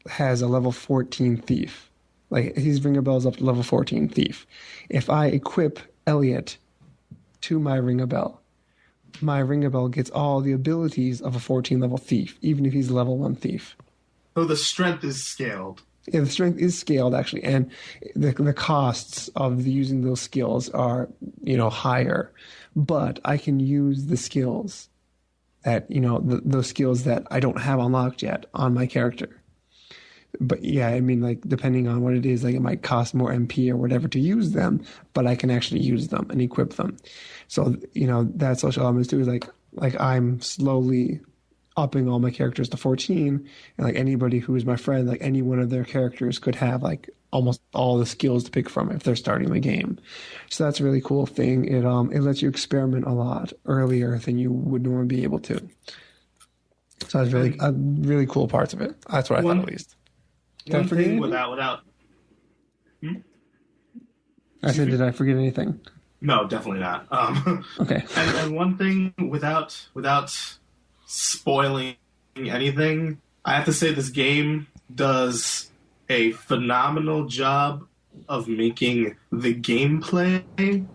has a level 14 thief. Like his ring a bell is up to level 14 thief. If I equip Elliot to my ring a bell gets all the abilities of a 14 level thief, even if he's a level 1 thief. So the strength is scaled. Yeah, the strength is scaled actually, and the costs of using those skills are higher, but I can use the skills that those skills that I don't have unlocked yet on my character. But yeah, I mean, like depending on what it is, like it might cost more MP or whatever to use them, but I can actually use them and equip them. So that social elements too is like I'm slowly upping all my characters to 14, and like anybody who is my friend, like any one of their characters could have like almost all the skills to pick from if they're starting the game. So that's a really cool thing. It lets you experiment a lot earlier than you would normally be able to. So that's really cool parts of it. That's what I thought, at least. One thing without I said, did I forget anything? No, definitely not. Okay. And one thing without spoiling anything, I have to say this game does a phenomenal job of making the gameplay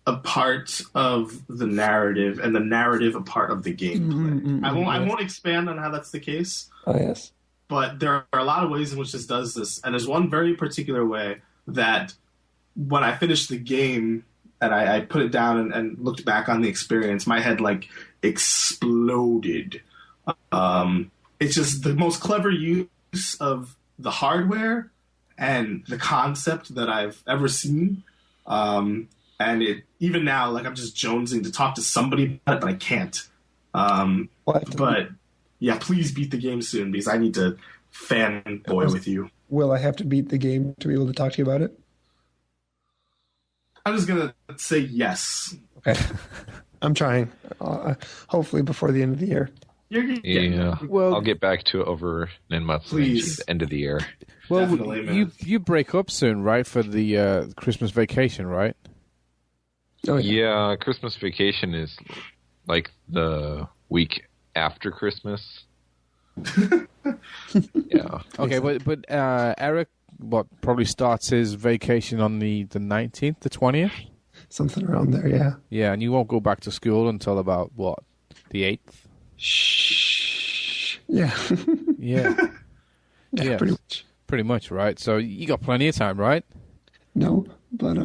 a part of the narrative and the narrative a part of the gameplay. I won't expand on how that's the case. Oh, yes. But there are a lot of ways in which this does this, and there's one very particular way that when I finished the game and I put it down and looked back on the experience, my head like exploded. It's just the most clever use of the hardware and the concept that I've ever seen. And it even now, like I'm just jonesing to talk to somebody about it, but I can't. But yeah, please beat the game soon because I need to fanboy with you. Will I have to beat the game to be able to talk to you about it? I'm just going to say yes. Okay. I'm trying. Hopefully before the end of the year. Yeah. Well, I'll get back to it over 9 months. Please. The end of the year. Well, you break up soon, right, for the Christmas vacation, right? Oh, yeah, Christmas vacation is like the week after Christmas. Yeah. Okay, but Eric, probably starts his vacation on the 19th, the 20th? Something around there, yeah. Yeah, and you won't go back to school until about, the 8th? Shh. Yeah. Yeah. Yeah, pretty much. Pretty much, right? So you got plenty of time, right? No, but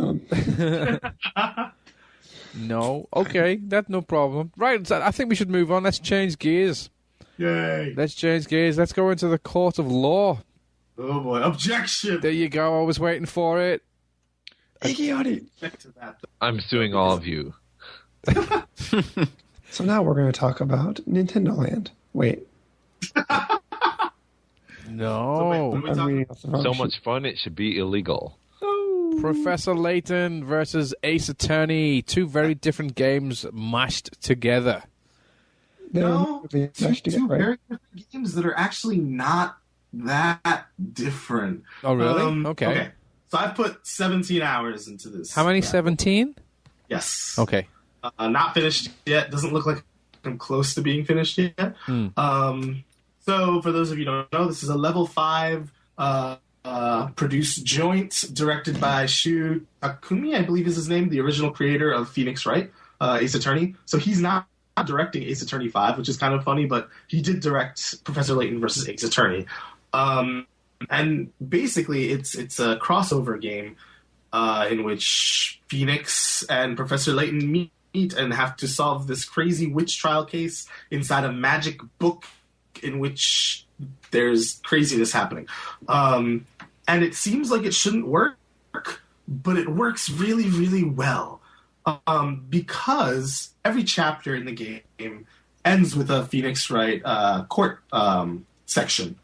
No. Okay, that's no problem. Right, so I think we should move on. Let's change gears. Yay! Let's change gears. Let's go into the court of law. Oh boy, objection! There you go. I was waiting for it. Object to that. I'm suing all of you. So now we're going to talk about Nintendo Land. Wait, No. So wait, what are we I'm talking reading off the wrong So sheet. much fun, it should be illegal. Professor Layton versus Ace Attorney. Two very different games mashed together. They're No, really two mashed together, right? very different games that are actually not that different. Oh, really? Okay. So I've put 17 hours into this. How many? 17? Yes. Okay. Not finished yet. Doesn't look like I'm close to being finished yet. So for those of you who don't know, this is a level 5 produced joint directed by Shu Takumi, I believe is his name, the original creator of Phoenix Wright, Ace Attorney. So he's not directing Ace Attorney 5, which is kind of funny, but he did direct Professor Layton versus Ace Attorney. And basically, it's a crossover game in which Phoenix and Professor Layton meet and have to solve this crazy witch trial case inside a magic book in which there's craziness happening. And it seems like it shouldn't work, but it works really, really well. Because every chapter in the game ends with a Phoenix Wright court section.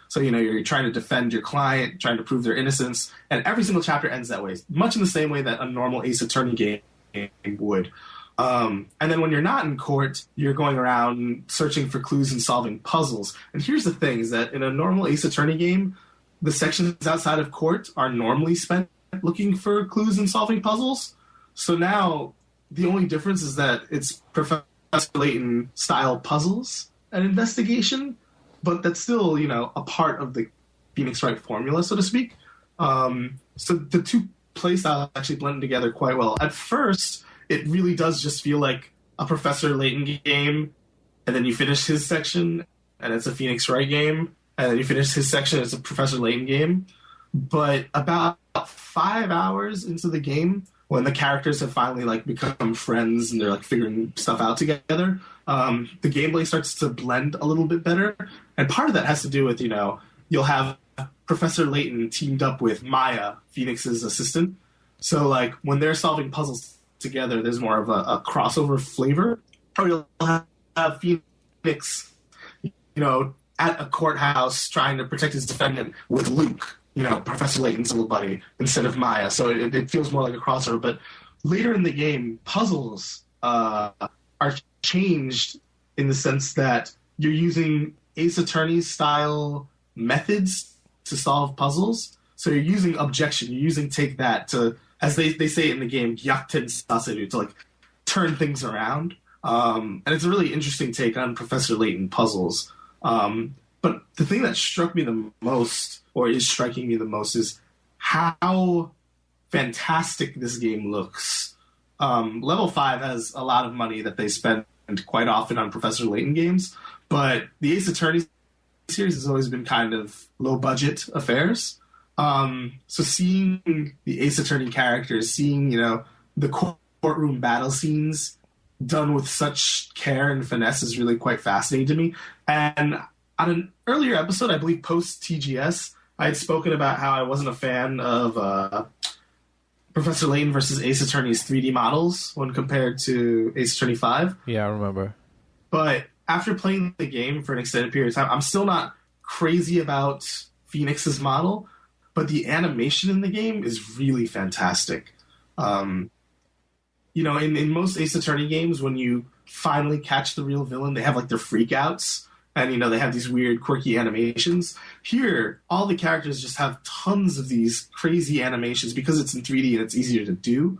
So, you're trying to defend your client, trying to prove their innocence, and every single chapter ends that way, much in the same way that a normal Ace Attorney game would. And then when you're not in court, you're going around searching for clues and solving puzzles. And here's the thing, is that in a normal Ace Attorney game, the sections outside of court are normally spent looking for clues and solving puzzles. So now the only difference is that it's Professor Layton style puzzles and investigation, but that's still, a part of the Phoenix Wright formula, so to speak. So the two play styles actually blend together quite well. At first, it really does just feel like a Professor Layton game, and then you finish his section, and it's a Phoenix Wright game, and then you finish his section, it's a Professor Layton game. But about 5 hours into the game, when the characters have finally become friends and they're figuring stuff out together, the gameplay starts to blend a little bit better. And part of that has to do with, you'll have Professor Layton teamed up with Maya, Phoenix's assistant. So when they're solving puzzles together, there's more of a crossover flavor. Or you'll have Phoenix, at a courthouse trying to protect his defendant with Luke, Professor Layton's little buddy, instead of Maya. So it feels more like a crossover. But later in the game, puzzles are changed in the sense that you're using Ace Attorney style methods to solve puzzles. So you're using objection, you're using take that to, as they say in the game, yakten saseru, to turn things around. And it's a really interesting take on Professor Layton puzzles. But the thing that struck me the most, or is striking me the most, is how fantastic this game looks. Level 5 has a lot of money that they spend quite often on Professor Layton games, but the Ace Attorney series has always been kind of low-budget affairs. So seeing the Ace Attorney characters, seeing, the courtroom battle scenes done with such care and finesse is really quite fascinating to me. And on an earlier episode, I believe post-TGS, I had spoken about how I wasn't a fan of Professor Layton versus Ace Attorney's 3D models when compared to Ace Attorney 5. Yeah, I remember. But after playing the game for an extended period of time, I'm still not crazy about Phoenix's model, but the animation in the game is really fantastic. In most Ace Attorney games, when you finally catch the real villain, they have their freakouts. And, they have these weird, quirky animations. Here, all the characters just have tons of these crazy animations because it's in 3D and it's easier to do.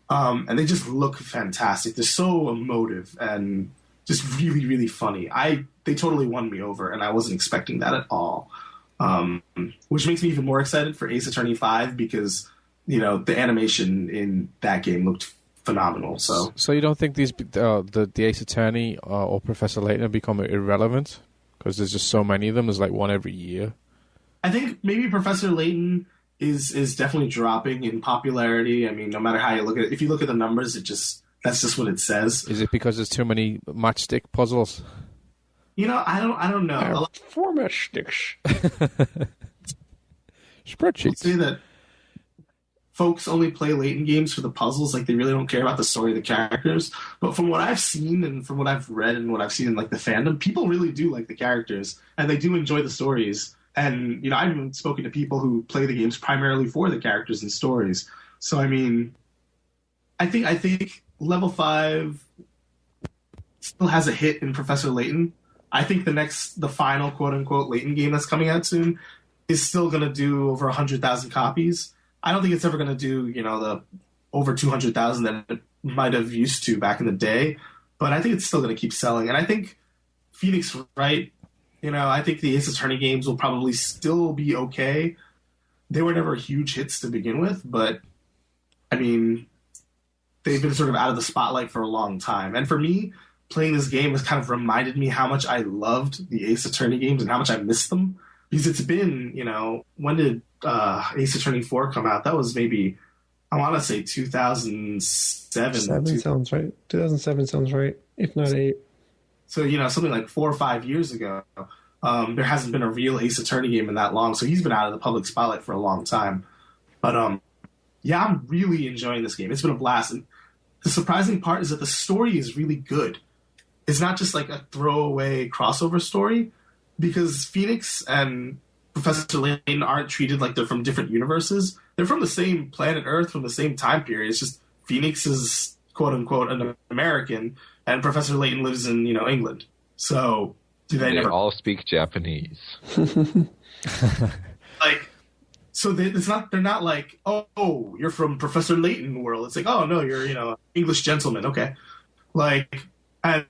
And they just look fantastic. They're so emotive and just really, really funny. They totally won me over, and I wasn't expecting that at all. Which makes me even more excited for Ace Attorney 5 because, the animation in that game looked phenomenal. So you don't think these the Ace Attorney or Professor Layton have become irrelevant because there's just so many of them? There's one every year. I think maybe Professor Layton is definitely dropping in popularity. I mean, no matter how you look at it, if you look at the numbers, that's just what it says. Is it because there's too many matchstick puzzles? I don't know. Four matchsticks. Spreadsheets. I'll say that folks only play Layton games for the puzzles. Like, they really don't care about the story of the characters. But from what I've seen and from what I've read and what I've seen in like the fandom, people really do like the characters and they do enjoy the stories. And I've even spoken to people who play the games primarily for the characters and stories. So I mean, I think Level 5 still has a hit in Professor Layton. I think the final quote unquote Layton game that's coming out soon is still going to do over 100,000 copies. I don't think it's ever going to do, the over 200,000 that it might have used to back in the day, but I think it's still going to keep selling. And I think Phoenix, right? I think the Ace Attorney games will probably still be okay. They were never huge hits to begin with, but I mean, they've been sort of out of the spotlight for a long time. And for me, playing this game has kind of reminded me how much I loved the Ace Attorney games and how much I missed them. Because it's been, when did Ace Attorney 4 come out? That was maybe, I want to say 2007. 2007 sounds right, if not 8. So, something like 4 or 5 years ago. There hasn't been a real Ace Attorney game in that long, so he's been out of the public spotlight for a long time. But, yeah, I'm really enjoying this game. It's been a blast. And the surprising part is that the story is really good. It's not just like a throwaway crossover story, because Phoenix and Professor Layton aren't treated like they're from different universes. They're from the same planet Earth, from the same time period. It's just Phoenix is, quote-unquote, an American, and Professor Layton lives in, England. So, they all speak Japanese. They're not like, oh, you're from Professor Layton world. It's like, oh, no, you're, English gentleman. Okay. Like, and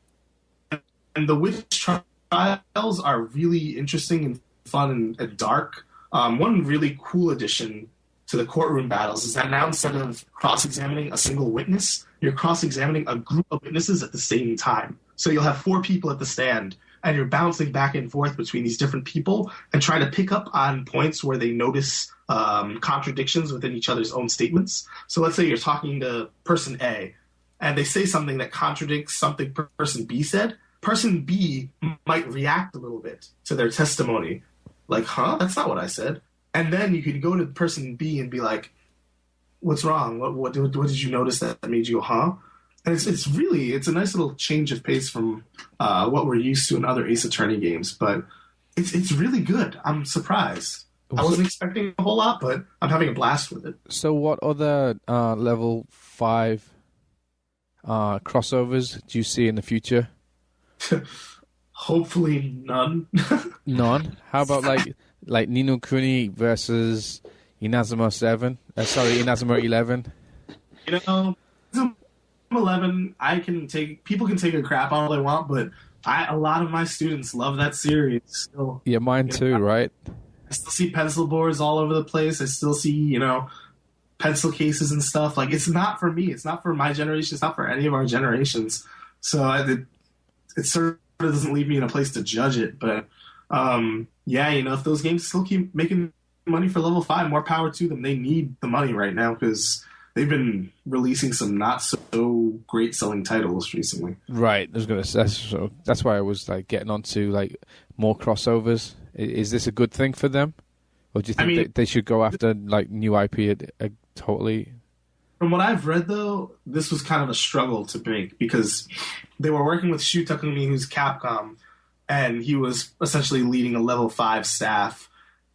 the witch trials are really interesting and fun and dark. One really cool addition to the courtroom battles is that now instead of cross-examining a single witness, you're cross-examining a group of witnesses at the same time. So you'll have 4 people at the stand, and you're bouncing back and forth between these different people and trying to pick up on points where they notice contradictions within each other's own statements. So let's say you're talking to person A, and they say something that contradicts something person B said. Person B might react a little bit to their testimony. Like, huh? That's not what I said. And then you could go to person B and be like, what's wrong? What did you notice that made you go, huh? And it's a nice little change of pace from what we're used to in other Ace Attorney games. But it's really good. I'm surprised. I wasn't expecting a whole lot, but I'm having a blast with it. So what other level 5 crossovers do you see in the future? Hopefully none. None? How about like Ni no Kuni versus Inazuma 7? Inazuma 11? 11, people can take a crap on all they want, but a lot of my students love that series still. Yeah, mine too, right? I still see pencil boards all over the place. I still see, pencil cases and stuff. Like, it's not for me. It's not for my generation. It's not for any of our generations. So it sort of doesn't leave me in a place to judge it. But, if those games still keep making money for level 5, more power to them. They need the money right now because they've been releasing some not so great selling titles recently. Right. I was going to say, so that's why I was like getting onto like more crossovers. Is this a good thing for them? Or do you think they should go after like new IP totally? From what I've read, though, this was kind of a struggle to make because they were working with Shu Takumi, who's Capcom, and he was essentially leading a level 5 staff.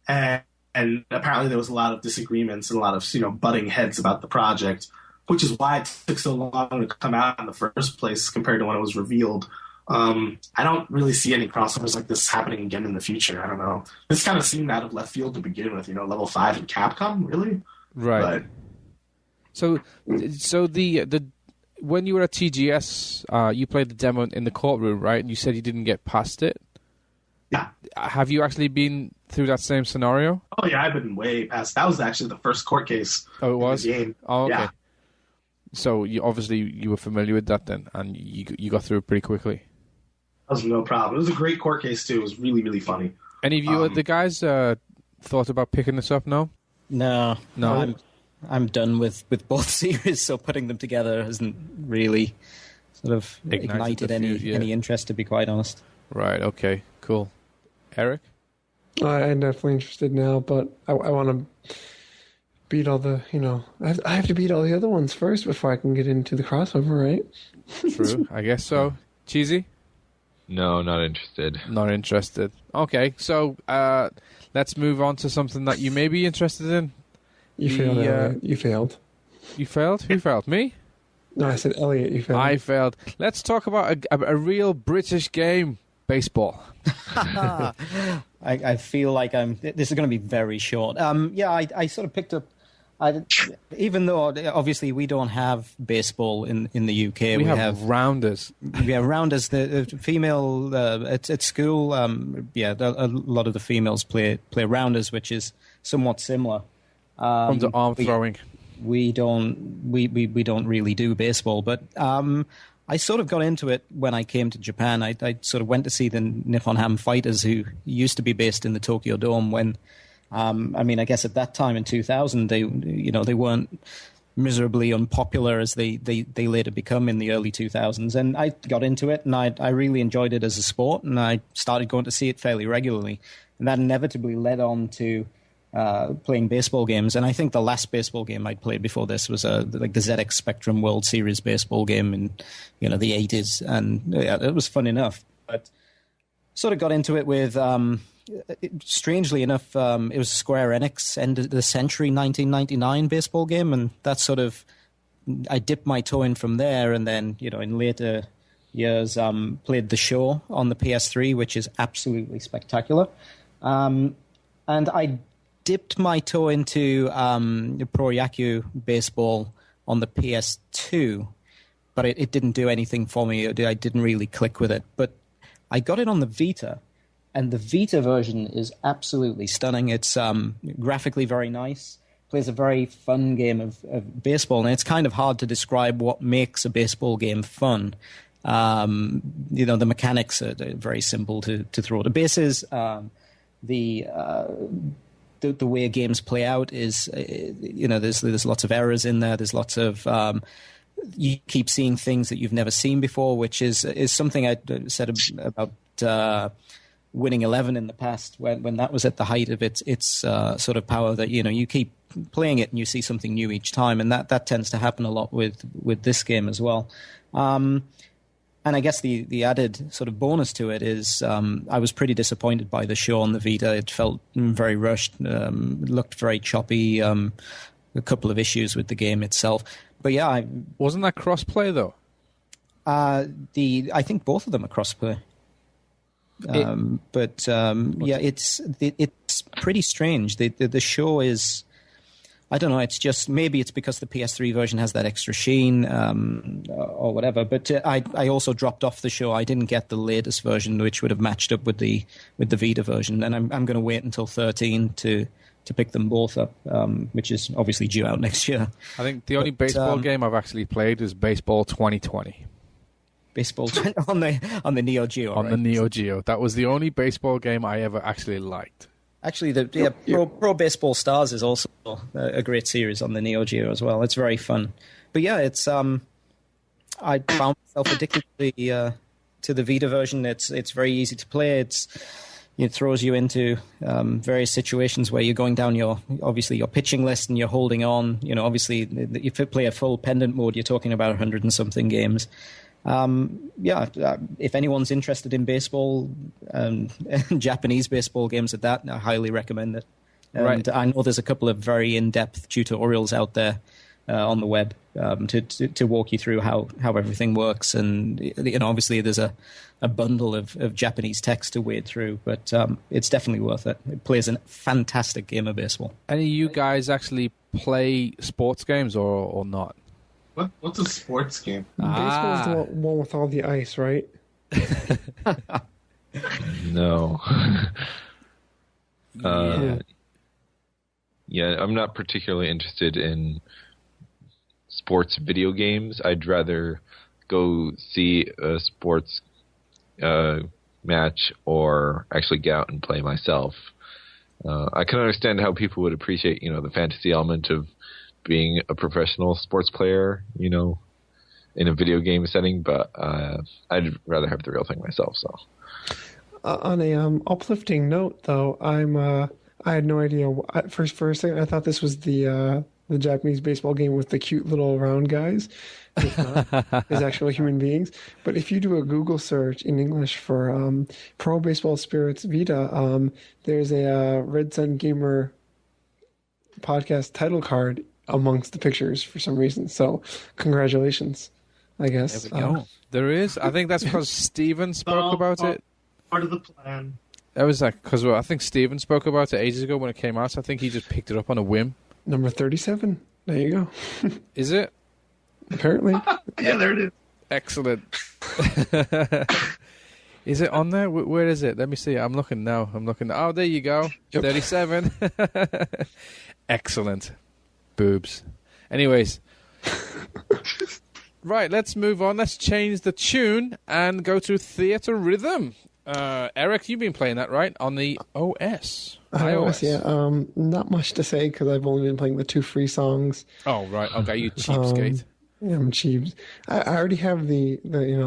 And apparently there was a lot of disagreements and a lot of, butting heads about the project, which is why it took so long to come out in the first place compared to when it was revealed. I don't really see any crossovers like this happening again in the future. I don't know. This kind of seemed out of left field to begin with, level 5 in Capcom, really? Right. But... So the when you were at TGS, you played the demo in the courtroom, right? And you said you didn't get past it. Yeah. Have you actually been through that same scenario? Oh, yeah, I've been way past. That was actually the first court case. Oh, it was? In the game. Oh, okay. Yeah. So you were familiar with that then, and you got through it pretty quickly. That was no problem. It was a great court case, too. It was really, really funny. Any of you, the guys, thought about picking this up, no? No, No. I'm done with both series. So putting them together hasn't really sort of ignited any interest, to be quite honest. Right. Okay. Cool. Eric? I'm definitely interested now, but I want to beat all the, I have to beat all the other ones first before I can get into the crossover, right? True. I guess so. Cheesy? No, not interested. Not interested. Okay. So let's move on to something that you may be interested in. You failed, Elliot. You failed. You failed? Who failed? Me? No, I said Elliot, you failed. I failed. Let's talk about a real British game, baseball. I feel like this is going to be very short. I sort of picked up. Even though obviously we don't have baseball in the UK, we have rounders. We have rounders. The female at school, a lot of the females play rounders, which is somewhat similar. From the arm throwing. We don't really do baseball, but I sort of got into it when I came to Japan. I sort of went to see the Nippon Ham Fighters, who used to be based in the Tokyo Dome. When I guess at that time in 2000, they weren't miserably unpopular as they later become in the early 2000s. And I got into it, and I really enjoyed it as a sport, and I started going to see it fairly regularly, and that inevitably led on to playing baseball games. And I think the last baseball game I'd played before this was the ZX Spectrum World Series baseball game in the 80s, and it was fun enough. But sort of got into it with strangely enough, it was Square-Enix end of the century 1999 baseball game, and that sort of I dipped my toe in from there, and then in later years played the show on the PS3, which is absolutely spectacular, and I dipped my toe into Pro Yaku baseball on the PS2, but it didn't do anything for me. I didn't really click with it. But I got it on the Vita, and the Vita version is absolutely stunning. It's graphically very nice, plays a very fun game of baseball, and it's kind of hard to describe what makes a baseball game fun. The mechanics are very simple to throw the bases. The way games play out is, there's lots of errors in there. There's lots of you keep seeing things that you've never seen before, which is something I said about Winning 11 in the past, when that was at the height of its sort of power. That you keep playing it and you see something new each time, and that tends to happen a lot with this game as well. And I guess the added sort of bonus to it is I was pretty disappointed by the show on the Vita. It felt very rushed, looked very choppy, a couple of issues with the game itself. But yeah. Wasn't that crossplay, though? I think both of them are crossplay. It's pretty strange. The show is... I don't know, it's just, maybe it's because the PS3 version has that extra sheen or whatever, but I also dropped off the show. I didn't get the latest version, which would have matched up with the Vita version, and I'm going to wait until 13 to pick them both up, which is obviously due out next year. I think the only baseball game I've actually played is Baseball 2020. Baseball on the Neo Geo, On the Neo Geo. That was the only baseball game I ever actually liked. Actually, Pro Baseball Stars is also a great series on the Neo Geo as well. It's very fun. But yeah, it's I found myself addicted to the Vita version. It's very easy to play. It throws you into various situations where you're going down your pitching list and you're holding on. Obviously, if you play a full pendant mode, you're talking about 100 and something games. If anyone's interested in baseball and Japanese baseball games at that, I highly recommend it. And right. I know there's a couple of very in-depth tutorials out there on the web to walk you through how everything works. And obviously there's a bundle of Japanese text to wade through, but it's definitely worth it. It plays a fantastic game of baseball. Any of you guys actually play sports games or not? What's a sports game? Baseball's the one with all the ice, right? No. Yeah, I'm not particularly interested in sports video games. I'd rather go see a sports match or actually get out and play myself. I can understand how people would appreciate, the fantasy element of being a professional sports player, in a video game setting, but I'd rather have the real thing myself. So, on a uplifting note, though, I had no idea. For a second, I thought this was the Japanese baseball game with the cute little round guys. It's not. It's actual human beings. But if you do a Google search in English for Pro Baseball Spirits Vita, there's a Red Sun Gamer podcast title card amongst the pictures for some reason. So, congratulations, I guess. There we go. There is. I think that's because Steven spoke about it. Part of the plan. That was because I think Steven spoke about it ages ago when it came out. So I think he just picked it up on a whim. Number 37. There you go. Is it? Apparently. Yeah, there it is. Excellent. Is it on there? Where is it? Let me see. I'm looking now. Oh, there you go. Yep. 37. Excellent. Boobs. Anyways. Right, let's move on. Let's change the tune and go to Theatrhythm. Eric, you've been playing that, right? On the OS. iOS, yeah. Not much to say because I've only been playing the 2 free songs. Oh, right. Okay, you cheapskate. Yeah, I'm cheap. I already have the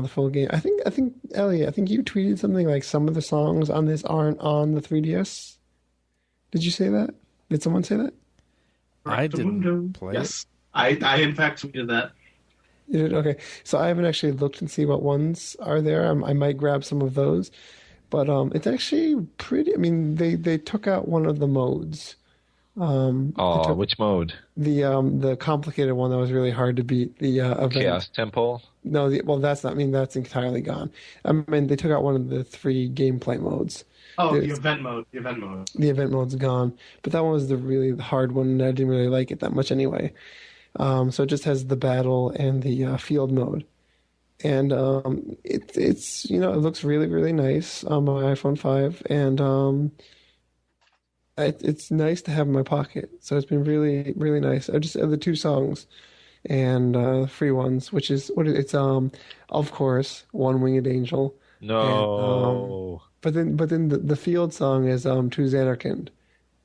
full game. I think Elliot, you tweeted something like some of the songs on this aren't on the 3DS. Did you say that? Did someone say that? I didn't play it. Yes. I in fact tweeted that. You did? Okay. So I haven't actually looked and see what ones are there. I might grab some of those. But it's actually pretty... I mean, they took out one of the modes. Which mode? The complicated one that was really hard to beat. The event. Chaos Temple? No, that's not... I mean, that's entirely gone. I mean, they took out one of the 3 gameplay modes. Oh, the event mode. The event mode. The event mode's gone. But that one was the really hard one, and I didn't really like it that much anyway. So it just has the battle and the field mode. And it's it looks really, really nice on my iPhone 5. And it's nice to have in my pocket. So it's been really, really nice. I just have the 2 songs and free ones, which is it's of course, One Winged Angel. No. And, but then the field song is To Xanarkand,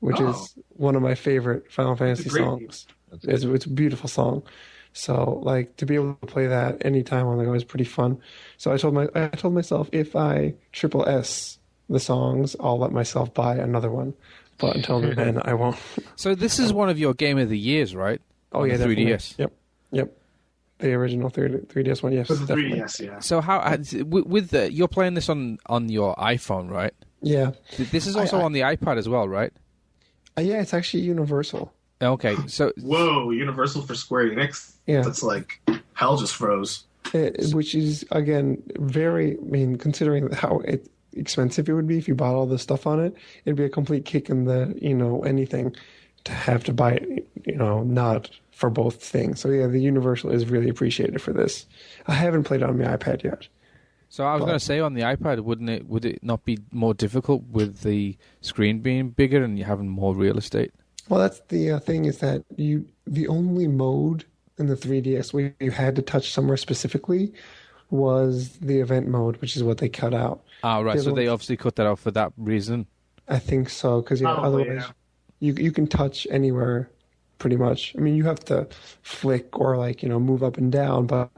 which is one of my favorite Final Fantasy songs. It's a beautiful song. So, to be able to play that anytime on the go is pretty fun. So I told myself if I triple S the songs, I'll let myself buy another one. But until then, I won't. So this is one of your Game of the Years, right? Oh, yeah, 3DS. Yep. The original 3DS one, yes. For the 3DS, yeah. So how you're playing this on your iPhone, right? Yeah. This is also on the iPad as well, right? Yeah, it's actually universal. Okay, so... Whoa, Universal for Square-Enix? Yeah. That's hell just froze. Which is, again, considering how expensive it would be if you bought all this stuff on it, it'd be a complete kick in the, anything to have to buy it, not for both things. So, yeah, the Universal is really appreciated for this. I haven't played it on my iPad yet. So I was going to say, on the iPad, would it not be more difficult with the screen being bigger and you having more real estate? Well, that's the thing is that the only mode in the 3DS where you had to touch somewhere specifically was the event mode, which is what they cut out. Ah, right. So they obviously cut that out for that reason. I think so, because otherwise you can touch anywhere pretty much. I mean, you have to flick or move up and down, but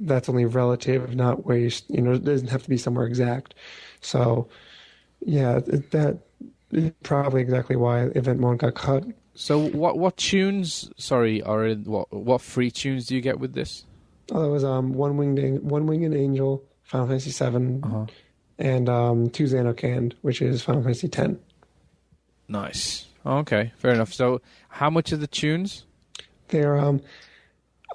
that's only relative, not waste. It doesn't have to be somewhere exact. So, yeah, that... Probably exactly why event mode got cut. So what tunes? Sorry, are what free tunes do you get with this? Oh, that was One Winged Angel, Final Fantasy 7, and To Xanarkand, which is Final Fantasy 10. Nice. Okay, fair enough. So how much are the tunes? They're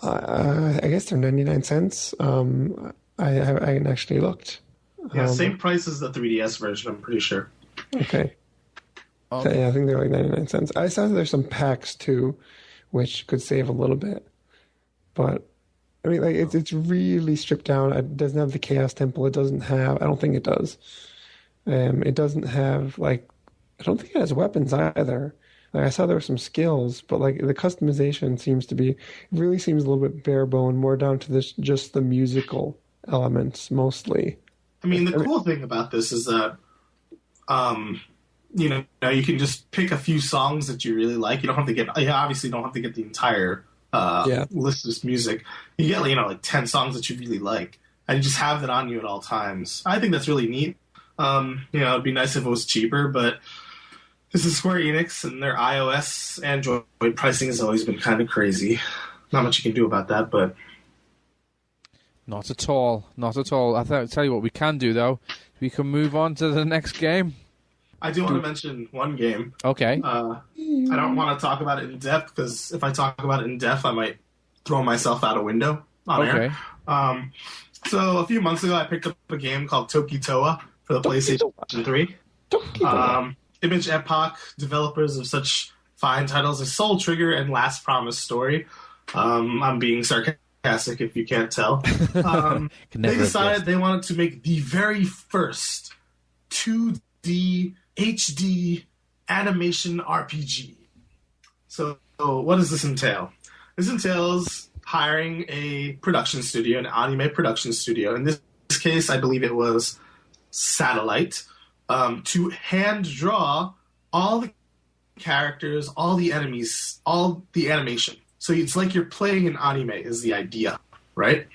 I guess they're 99 cents. I hadn't actually looked. Yeah, same price as the 3DS version. I'm pretty sure. Okay. So, yeah, I think they're 99 cents. I saw there's some packs too, which could save a little bit. But I mean, it's really stripped down. It doesn't have the Chaos Temple. It doesn't have. I don't think it does. It doesn't have I don't think it has weapons either. I saw there were some skills, but the customization really seems a little bit bare bone, more down to just the musical elements mostly. I mean, the cool thing about this is that you can just pick a few songs that you really like. You don't have to obviously don't have to get the entire list of music. You get like 10 songs that you really like, and you just have that on you at all times. I think that's really neat. It'd be nice if it was cheaper, but this is Square Enix, and their iOS, Android pricing has always been kind of crazy. Not much you can do about that, but... Not at all. Not at all. I'll tell you what we can do, though. We can move on to the next game. I do want to mention one game. Okay. I don't want to talk about it in depth, because if I talk about it in depth, I might throw myself out a window on air. So a few months ago, I picked up a game called Tokitowa for the PlayStation 3. Image Epoch, developers of such fine titles as Soul Trigger and Last Promise Story. I'm being sarcastic if you can't tell. They decided they wanted to make the very first 2D HD animation RPG. So what does this entail? This entails hiring a production studio, an anime production studio. In this case, I believe it was Satellite, to hand draw all the characters, all the enemies, all the animation. So it's like you're playing an anime is the idea, right?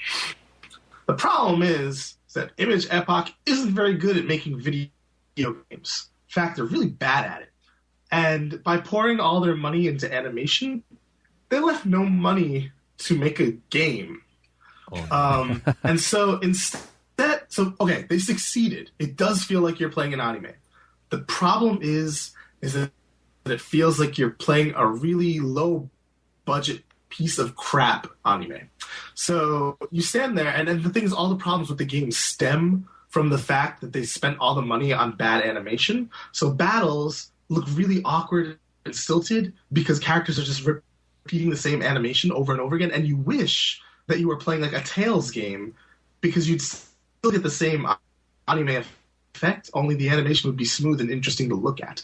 The problem is that Image Epoch isn't very good at making video games. In fact, they're really bad at it. And by pouring all their money into animation, they left no money to make a game. And so instead, they succeeded. It does feel like you're playing an anime. The problem is that it feels like you're playing a really low budget piece of crap anime. So you stand there, and the thing is, all the problems with the game stem from the fact that they spent all the money on bad animation. So battles look really awkward and stilted because characters are just repeating the same animation over and over again, and you wish that you were playing like a Tales game because you'd still get the same anime effect, only the animation would be smooth and interesting to look at.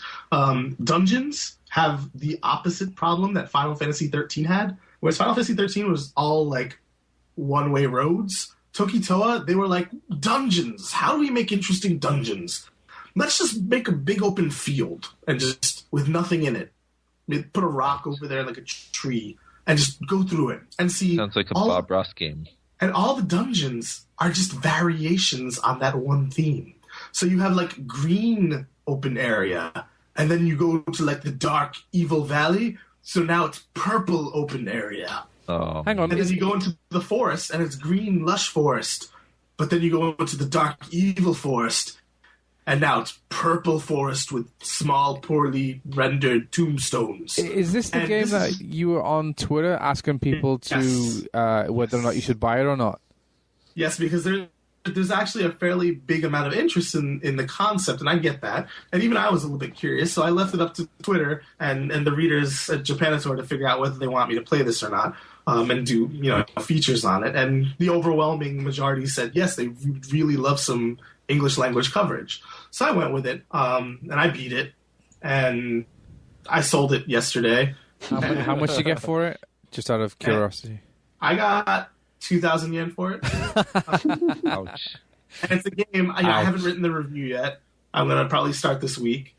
Dungeons have the opposite problem that Final Fantasy 13 had, whereas Final Fantasy 13 was all like one-way roads. Tokitowa, they were like, dungeons. How do we make interesting dungeons? Let's just make a big open field and just with nothing in it. Put a rock over there like a tree and just go through it and see. Sounds like a Bob Ross game. And all the dungeons are just variations on that one theme. So you have like green open area, and then you go to like the dark evil valley. So now it's purple open area. Oh. Hang on. And then you go into the forest, and it's green lush forest. But then you go into the dark evil forest, and now it's purple forest with small, poorly rendered tombstones. Is this the game that you were on Twitter asking people to whether or not you should buy it or not? Yes, because there's actually a fairly big amount of interest in the concept, and I get that. And even I was a little bit curious, so I left it up to Twitter and the readers at Japanator to figure out whether they want me to play this or not, and do features on it. And the overwhelming majority said yes, they really love some English language coverage. So I went with it, and I beat it, and I sold it yesterday. How much did you get for it? Just out of curiosity. I got 2,000 yen for it. Ouch. And it's a game. I haven't written the review yet. I'm going to probably start this week.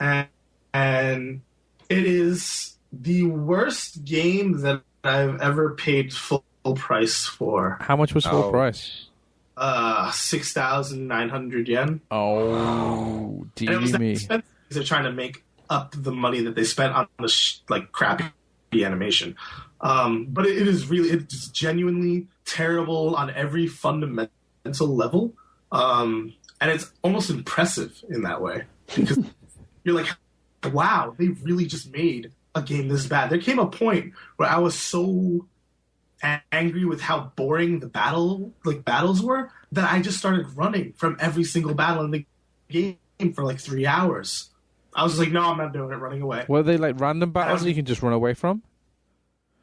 And it is the worst game that I've ever paid full price for. How much was full price? 6,900 yen. Oh, dear me. Expensive because they're trying to make up the money that they spent on the crappy animation. But it is really, it's genuinely terrible on every fundamental level. And it's almost impressive in that way. Because you're like, wow, they really just made a game this bad. There came a point where I was so angry with how boring the battles were that I just started running from every single battle in the game for like 3 hours. I was just like, no, I'm not doing it, running away. Were they like random battles you can just run away from?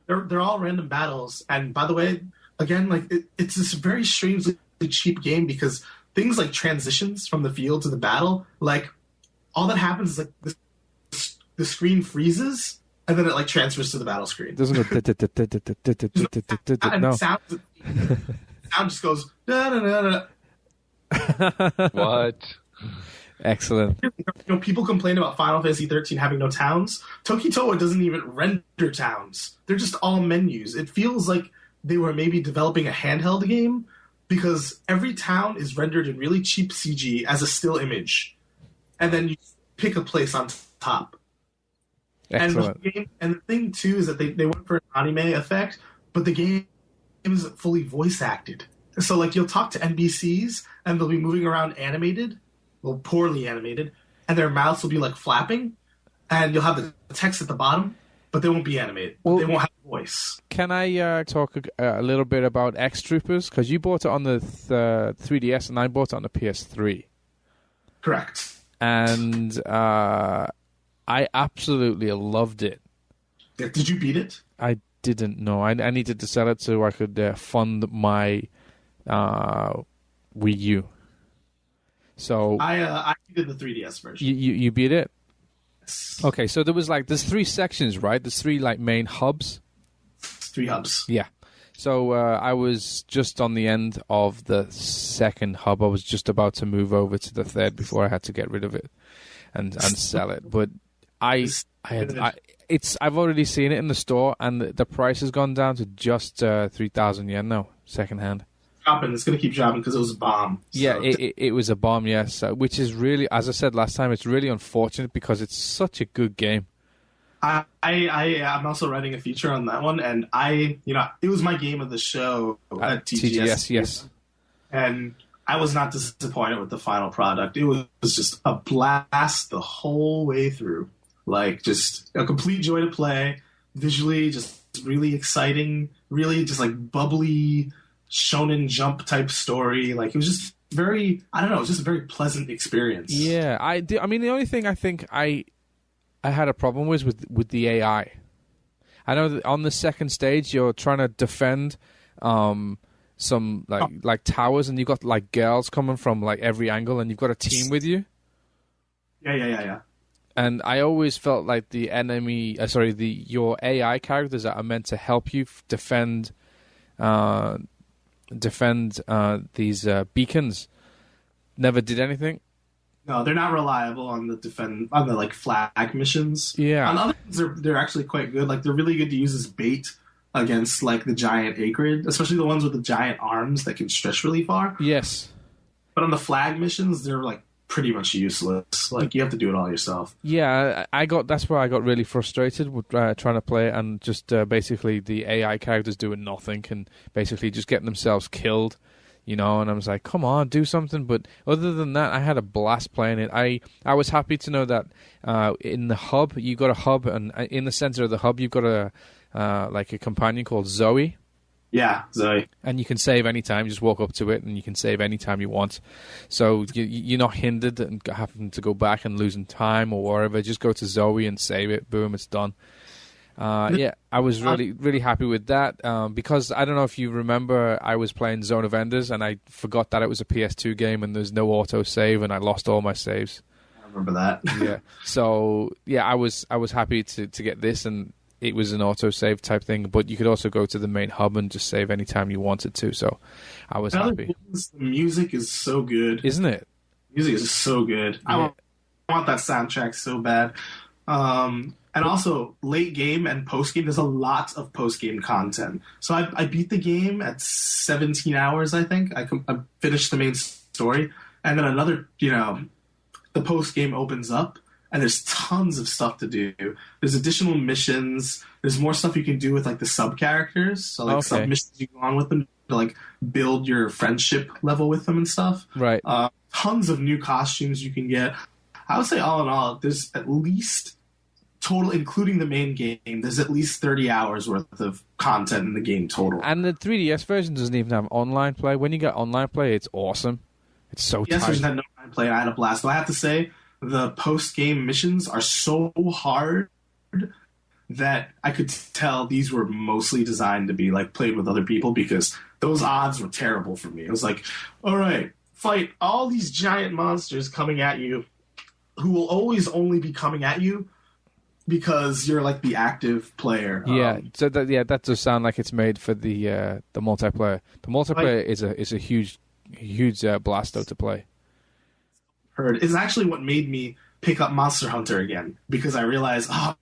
They're all random battles. And by the way, again, like it's this very strangely cheap game because things like transitions from the field to the battle, like all that happens is like the screen freezes and then it like transfers to the battle screen. It doesn't go. And No. sound just goes da da da da. What? Excellent. People complain about Final Fantasy 13 having no towns. Tokitowa doesn't even render towns. They're just all menus. It feels like they were maybe developing a handheld game because every town is rendered in really cheap CG as a still image. And then you pick a place on top. Excellent. And the thing, too, is that they went for an anime effect, but the game isn't fully voice acted. So, like, you'll talk to NPCs, and they'll be moving around animated, well, poorly animated, and their mouths will be, like, flapping, and you'll have the text at the bottom, but they won't be animated. Well, they won't have a voice. Can I talk a little bit about X Troopers? Because you bought it on the 3DS, and I bought it on the PS3. Correct. And I absolutely loved it. Yeah, did you beat it? I didn't know. I needed to sell it so I could fund my Wii U. So I did the 3DS version. You beat it? Yes. Okay, so there's 3 sections, right? There's 3 like main hubs. 3 hubs. Yeah. So I was just on the end of the second hub. I was just about to move over to the third before I had to get rid of it and sell it. But I've already seen it in the store, and the price has gone down to just 3,000 yen now, second hand. It's going to keep dropping because it was a bomb. So. Yeah, it was a bomb, yes. Which is really, as I said last time, it's really unfortunate because it's such a good game. I'm also writing a feature on that one, and it was my game of the show at TGS. Yes. And I was not disappointed with the final product. It was just a blast the whole way through. Like, just a complete joy to play. Visually, just really exciting. Really just like bubbly Shonen Jump type story. Like, it was just very, I don't know, it was just a very pleasant experience. Yeah, I mean, the only thing I think I had a problem with the AI. I know that on the second stage you're trying to defend some like towers, and you've got like girls coming from like every angle, and you've got a team with you. Yeah. And I always felt like the your AI characters that are meant to help you defend these beacons never did anything. No, they're not reliable on the like flag missions. Yeah. On other things, they're actually quite good. Like, they're really good to use as bait against like the giant acrid, especially the ones with the giant arms that can stretch really far. Yes. But on the flag missions, they're like pretty much useless. Like, you have to do it all yourself. Yeah, that's where I got really frustrated with trying to play it, and just basically the AI characters doing nothing and basically just getting themselves killed. And I was like, come on, do something. But other than that, I had a blast playing it. I was happy to know that in the hub, you got a hub, and in the center of the hub, you've got a companion called Zoe. Yeah, Zoe. And you can save anytime. You just walk up to it, and you can save anytime you want. So you're not hindered and having to go back and losing time or whatever. Just go to Zoe and save it. Boom, it's done. Yeah, I was really happy with that because I don't know if you remember, I was playing Zone of Enders and I forgot that it was a PS2 game and there's no auto save, and I lost all my saves. I remember that. Yeah, so yeah, I was happy to get this, and it was an auto save type thing. But you could also go to the main hub and just save anytime you wanted to. So I was happy. The music is so good, isn't it? Music is so good. Yeah. I want that soundtrack so bad. And also, late game and post game, there's a lot of post game content. So I beat the game at 17 hours, I think. I finished the main story. And then another, the post game opens up, and there's tons of stuff to do. There's additional missions. There's more stuff you can do with, like, the sub characters. So, like, sub missions you go on with them to, like, build your friendship level with them and stuff. Right. Tons of new costumes you can get. I would say, all in all, there's at least total, including the main game, there's at least 30 hours worth of content in the game total. And the 3DS version doesn't even have online play. When you get online play, it's awesome. It's so tight. Yes, there's no online play. I had a blast. Though I have to say, the post-game missions are so hard that I could tell these were mostly designed to be like played with other people, because those odds were terrible for me. It was like, all right, fight all these giant monsters coming at you, who will always only be coming at you because you're like the active player. Yeah, that does sound like it's made for the multiplayer. The multiplayer is a huge blast though to play. heard is actually what made me pick up Monster Hunter again, because I realized, oh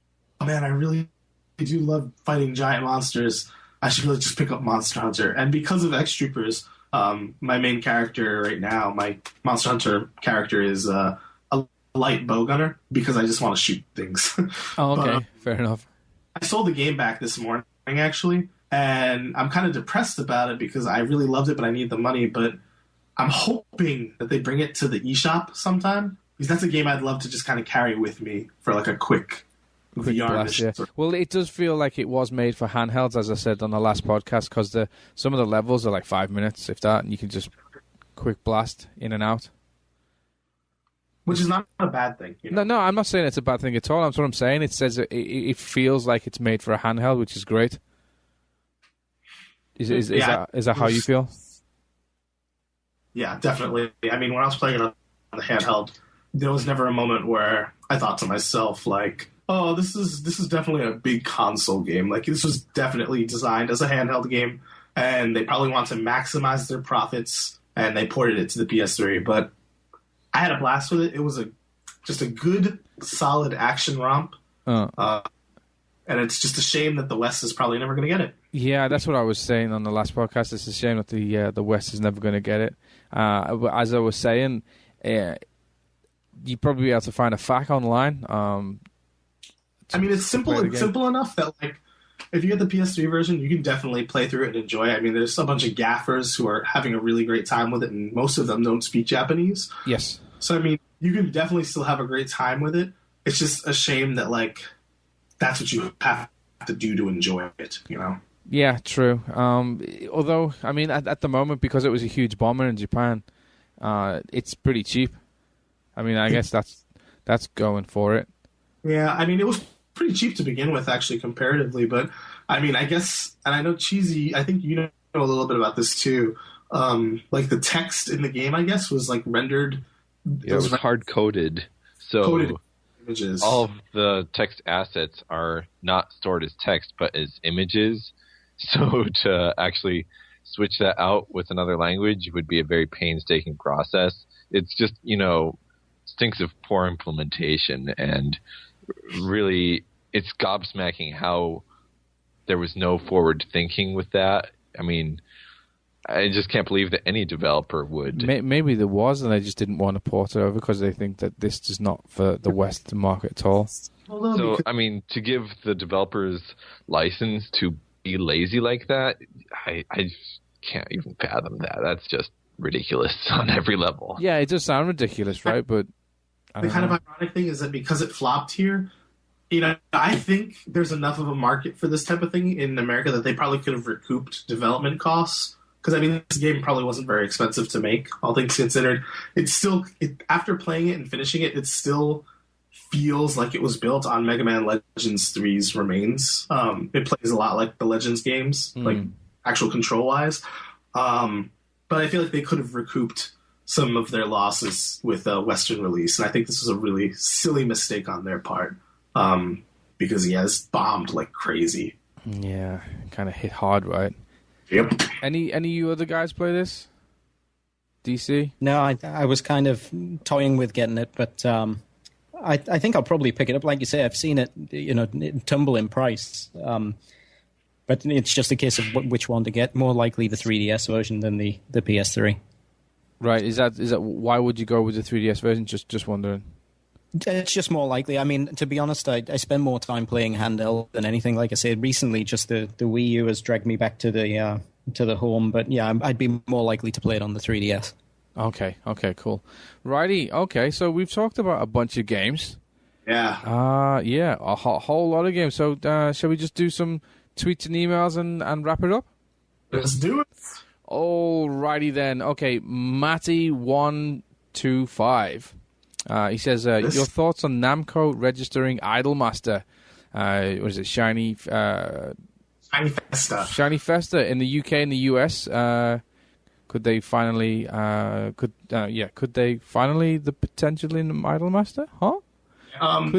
man, I really do love fighting giant monsters. I should really just pick up Monster Hunter. And because of X Troopers, my main character right now, my Monster Hunter character is a light bow gunner, because I just want to shoot things. Oh, okay. But, fair enough. I sold the game back this morning, actually, and I'm kind of depressed about it because I really loved it, but I need the money. But I'm hoping that they bring it to the eShop sometime, because that's a game I'd love to just kind of carry with me for like a quick VR blast, mission. Yeah. Well, it does feel like it was made for handhelds, as I said on the last podcast, because some of the levels are like 5 minutes, if that, and you can just quick blast in and out. Which is not a bad thing. You know? No, I'm not saying it's a bad thing at all. That's what I'm saying. It says it feels like it's made for a handheld, which is great. Is that how you feel? Yeah, definitely. I mean, when I was playing it on the handheld, there was never a moment where I thought to myself, like, oh, this is definitely a big console game. Like, this was definitely designed as a handheld game, and they probably want to maximize their profits, and they ported it to the PS3. But I had a blast with it. It was just a good, solid action romp. And it's just a shame that the West is probably never going to get it. Yeah, that's what I was saying on the last podcast. It's a shame that the West is never going to get it. As I was saying, you'd probably be able to find a FAQ online. I mean, it's simple enough that, like, if you get the PS3 version, you can definitely play through it and enjoy it. I mean, there's a bunch of gaffers who are having a really great time with it, and most of them don't speak Japanese. Yes. So, I mean, you can definitely still have a great time with it. It's just a shame that, like, that's what you have to do to enjoy it, you know? Yeah, true. Although, I mean, at the moment, because it was a huge bomber in Japan, it's pretty cheap. I mean, I guess that's going for it. Yeah, I mean, it was pretty cheap to begin with, actually, comparatively. But, I mean, I guess, and I know Cheesy, I think you know a little bit about this, too. Like, the text in the game, I guess, was, like, rendered. Yeah, it was hard-coded. So coded images. All of the text assets are not stored as text, but as images. So to actually switch that out with another language would be a very painstaking process. It's just, stinks of poor implementation, and really it's gobsmacking how there was no forward thinking with that. I mean, I just can't believe that any developer would. Maybe there was, and they just didn't want to port it over because they think that this is not for the Western market at all. So, I mean, to give the developers license to be lazy like that, I just can't even fathom that. That's just ridiculous on every level. Yeah, it does sound ridiculous, right? But the kind of ironic thing is that because it flopped here, I think there's enough of a market for this type of thing in America that they probably could have recouped development costs. Because, I mean, this game probably wasn't very expensive to make, all things considered. After playing it and finishing it, it still feels like it was built on Mega Man Legends 3's remains. It plays a lot like the Legends games, like actual control-wise. But I feel like they could have recouped some of their losses with a Western release. And I think this was a really silly mistake on their part. Because, it's bombed like crazy. Yeah, kind of hit hard, right? Yep. Any of you other guys play this? DC? No, I was kind of toying with getting it, but I think I'll probably pick it up. Like you say, I've seen it, tumble in price. But it's just a case of which one to get. More likely the 3DS version than the PS3. Right. Is that why would you go with the 3DS version? Just wondering. It's just more likely. I mean, to be honest, I spend more time playing handheld than anything. Like I said, recently, just the Wii U has dragged me back to the home. But yeah, I'd be more likely to play it on the 3DS. Okay, cool. Righty, okay, so we've talked about a bunch of games. Yeah. Yeah, a whole lot of games. So shall we just do some tweets and emails and wrap it up? Let's do it. Alrighty then. Okay, Matty125. He says, your thoughts on Namco registering Idolmaster? What is it? Shiny Festa. Shiny Festa in the UK and the US. Could they finally? Could they finally the potential in Idolmaster? Huh?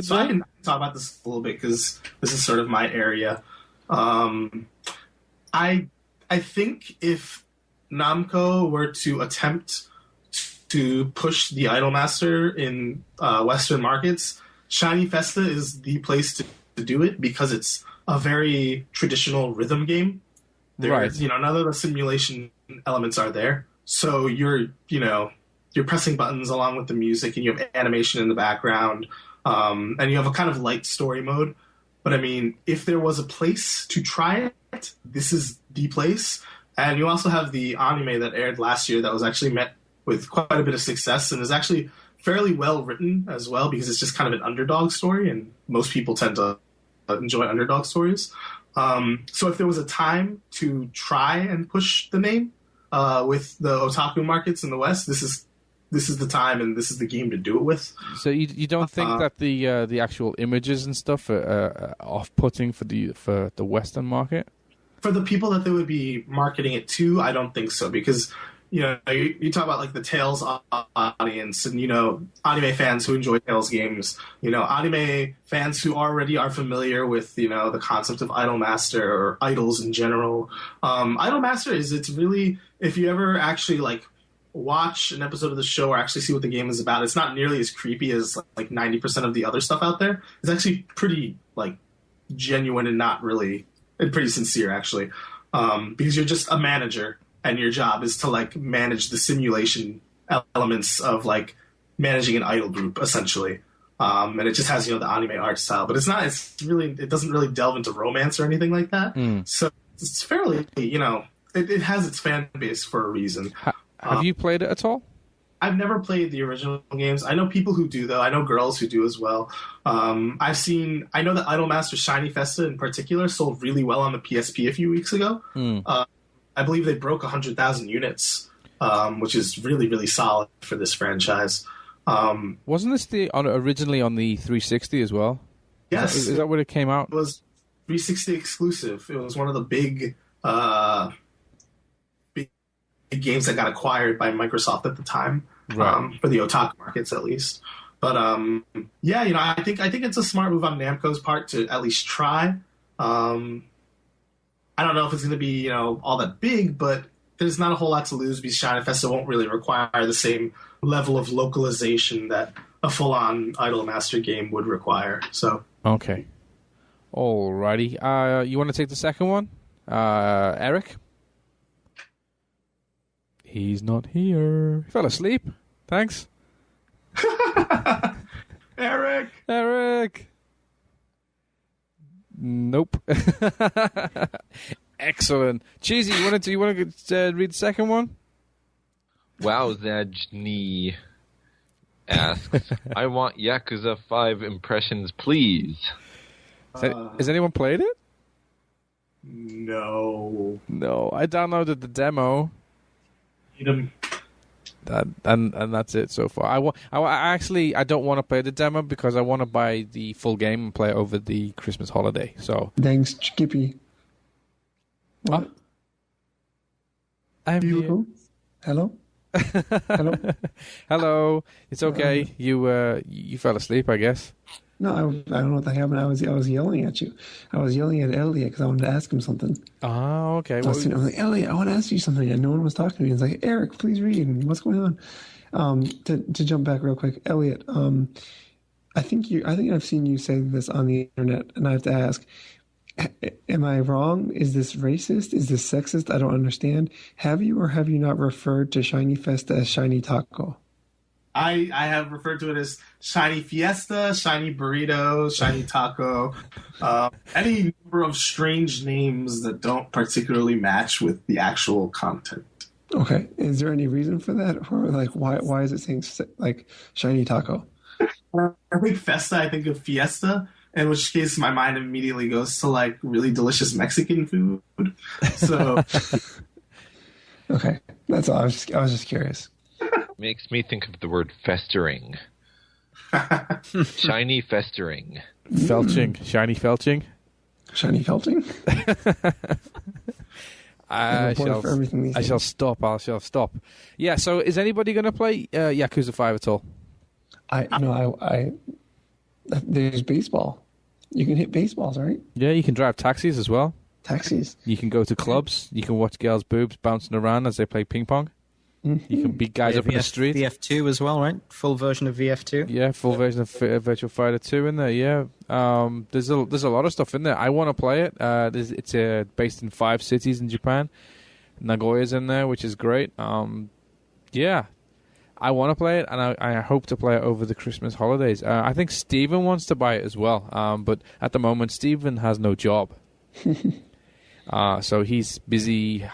So I can talk about this a little bit because this is sort of my area. I think if Namco were to attempt to push the Idolmaster in Western markets, Shiny Festa is the place to do it because it's a very traditional rhythm game. There's, none of the simulation elements are there. So you're pressing buttons along with the music, and you have animation in the background, and you have a kind of light story mode. But I mean, if there was a place to try it, this is the place. And you also have the anime that aired last year that was actually met with quite a bit of success and is actually fairly well written as well, because it's just kind of an underdog story, and most people tend to enjoy underdog stories. So if there was a time to try and push the name with the otaku markets in the West, this is the time and this is the game to do it with. So you don't think that the actual images and stuff are off-putting for the Western market? For the people that they would be marketing it to, I don't think so, because you talk about like the Tales audience and anime fans who enjoy Tales games, anime fans who already are familiar with the concept of Idolmaster or idols in general. Idolmaster it's really, if you ever actually like watch an episode of the show or actually see what the game is about, it's not nearly as creepy as like 90% of the other stuff out there. It's actually pretty like genuine and not really, and pretty sincere actually, because you're just a manager and your job is to like manage the simulation elements of like managing an idol group essentially, and it just has the anime art style, but it doesn't really delve into romance or anything like that. So it's fairly it has its fan base for a reason. Have you played it at all? I've never played the original games. I know people who do, though. I know girls who do as well. I know that Idolmaster Shiny Festa in particular sold really well on the PSP a few weeks ago. I believe they broke 100,000 units, which is really, really solid for this franchise. Wasn't this originally on the 360 as well? Yes. Is that when it came out? It was 360 exclusive. It was one of the big games that got acquired by Microsoft at the time, right. For the otaku markets at least. But I think it's a smart move on Namco's part to at least try. I don't know if it's going to be all that big, but there's not a whole lot to lose because Shiny Festa won't really require the same level of localization that a full-on Idolmaster game would require. So okay, alrighty. You want to take the second one, Eric? He's not here. He fell asleep. Thanks. Eric. Nope. Excellent. Cheesy, you want to read the second one? Wow, Zajni asks, I want Yakuza 5 impressions, please. Has anyone played it? No. I downloaded the demo. And that's it so far. I don't want to play the demo because I want to buy the full game and play it over the Christmas holiday. So thanks, Skippy. What? I'm here. Hello. Hello. It's okay. You fell asleep, I guess. No, I don't know what that happened. I was yelling at you. I was yelling at Elliot because I wanted to ask him something. Oh, okay. I was like, Elliot, I want to ask you something. And no one was talking to me. It's like, Eric, please read. What's going on? To jump back real quick, Elliot. I think I've seen you say this on the internet, and I have to ask: am I wrong? Is this racist? Is this sexist? I don't understand. Have you or have you not referred to Shiny Festa as Shiny Taco? I have referred to it as Shiny Fiesta, Shiny Burrito, Shiny Taco, any number of strange names that don't particularly match with the actual content. Okay. Is there any reason for that? Or like why is it saying like Shiny Taco? I think Festa, I think of Fiesta, in which case my mind immediately goes to like really delicious Mexican food. So okay. That's all. I was just curious. Makes me think of the word festering. Shiny festering. Felching. Shiny felching. Shiny felching? I shall stop. Yeah, so is anybody going to play Yakuza 5 at all? There's baseball. You can hit baseballs, right? Yeah, you can drive taxis as well. Taxis. You can go to clubs. You can watch girls' boobs bouncing around as they play ping pong. You can beat guys up in the street. VF2 as well, right? Full version of VF2. Yeah, full version of Virtua Fighter 2 in there. Yeah, there's a lot of stuff in there. I want to play it. It's based in 5 cities in Japan. Nagoya's in there, which is great. Yeah, I want to play it, and I hope to play it over the Christmas holidays. I think Steven wants to buy it as well, but at the moment, Steven has no job. So he's busy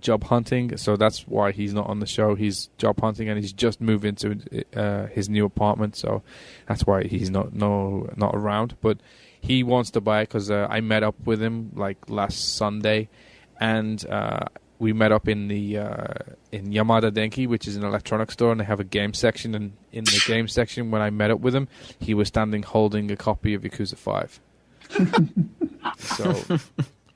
job hunting, so that's why he's not on the show. He's job hunting, and he's just moved into his new apartment, so that's why he's not around. But he wants to buy it because I met up with him like last Sunday, and we met up in the in Yamada Denki, which is an electronics store, and they have a game section. And in the game section, when I met up with him, he was standing holding a copy of Yakuza 5. So.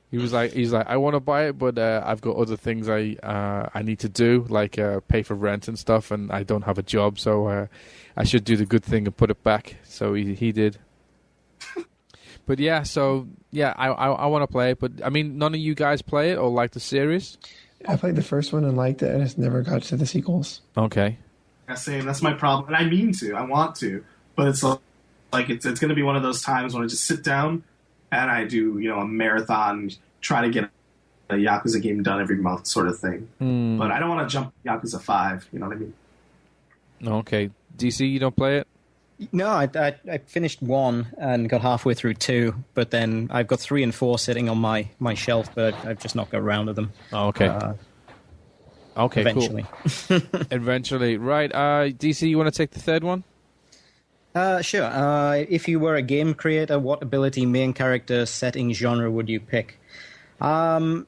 He's like, I want to buy it, but I've got other things I need to do, like pay for rent and stuff, and I don't have a job, so I should do the good thing and put it back. So he did. But yeah, I want to play it, but I mean, none of you guys play it or like the series? I played the first one and liked it, and it's never got to the sequels. Okay. Yeah, same. That's my problem, and I mean to, I want to, but it's like it's going to be one of those times when I just sit down. And I do, a marathon, try to get a Yakuza game done every month sort of thing. But I don't want to jump Yakuza 5, you know what I mean? Okay. DC, you don't play it? No, I finished 1 and got halfway through 2, but then I've got 3 and 4 sitting on my shelf, but I've just not got around to them. Oh, okay. Okay, eventually. Cool. Eventually. Right. DC, you want to take the third one? Sure. If you were a game creator, what ability, main character, setting, genre would you pick? I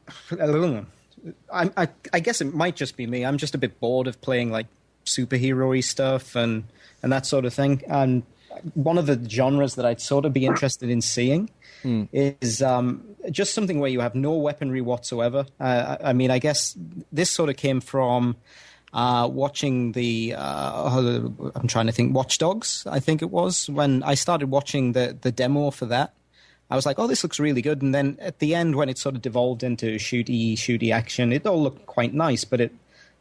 guess it might just be me. I'm just a bit bored of playing like superhero-y stuff and that sort of thing. And one of the genres that I'd sort of be interested in seeing is just something where you have no weaponry whatsoever. I mean, I guess this sort of came from... watching the I'm trying to think, Watch Dogs, I think it was, when I started watching the demo for that. I was like, oh, this looks really good. And then at the end, when it sort of devolved into shooty action, it all looked quite nice, but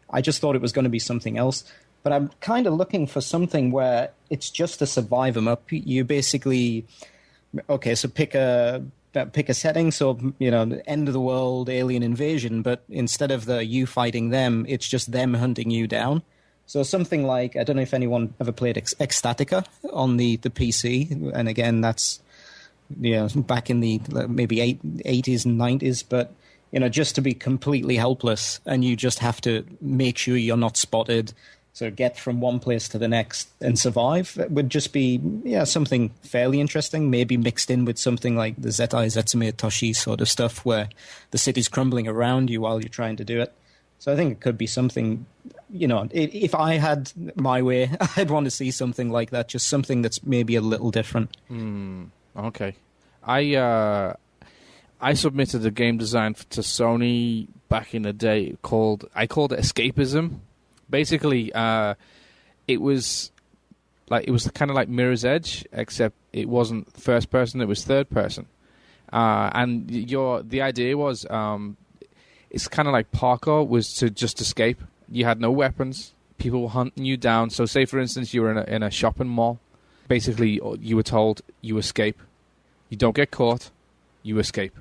I just thought it was going to be something else. But I'm kind of looking for something where it's just to survive them up. You basically, okay, so pick a setting, so, the end of the world, alien invasion, but instead of you fighting them, it's just them hunting you down. So something like, I don't know if anyone ever played Ecstatica on the PC, and again, that's back in the maybe 80s and 90s, but just to be completely helpless, and you just have to make sure you're not spotted, so get from one place to the next and survive. It would just be, something fairly interesting, maybe mixed in with something like the Zetai Zetsume Toshi sort of stuff where the city's crumbling around you while you're trying to do it. So I think it could be something, if I had my way, I'd want to see something like that, just something that's maybe a little different. Okay. I submitted a game design to Sony back in the day I called it Escapism. Basically, it was kind of like Mirror's Edge, except it wasn't first person; it was third person. And the idea was, it's kind of like parkour, was to just escape. You had no weapons; people were hunting you down. So, say for instance, you were in a shopping mall. Basically, you were told you escape. You don't get caught. You escape.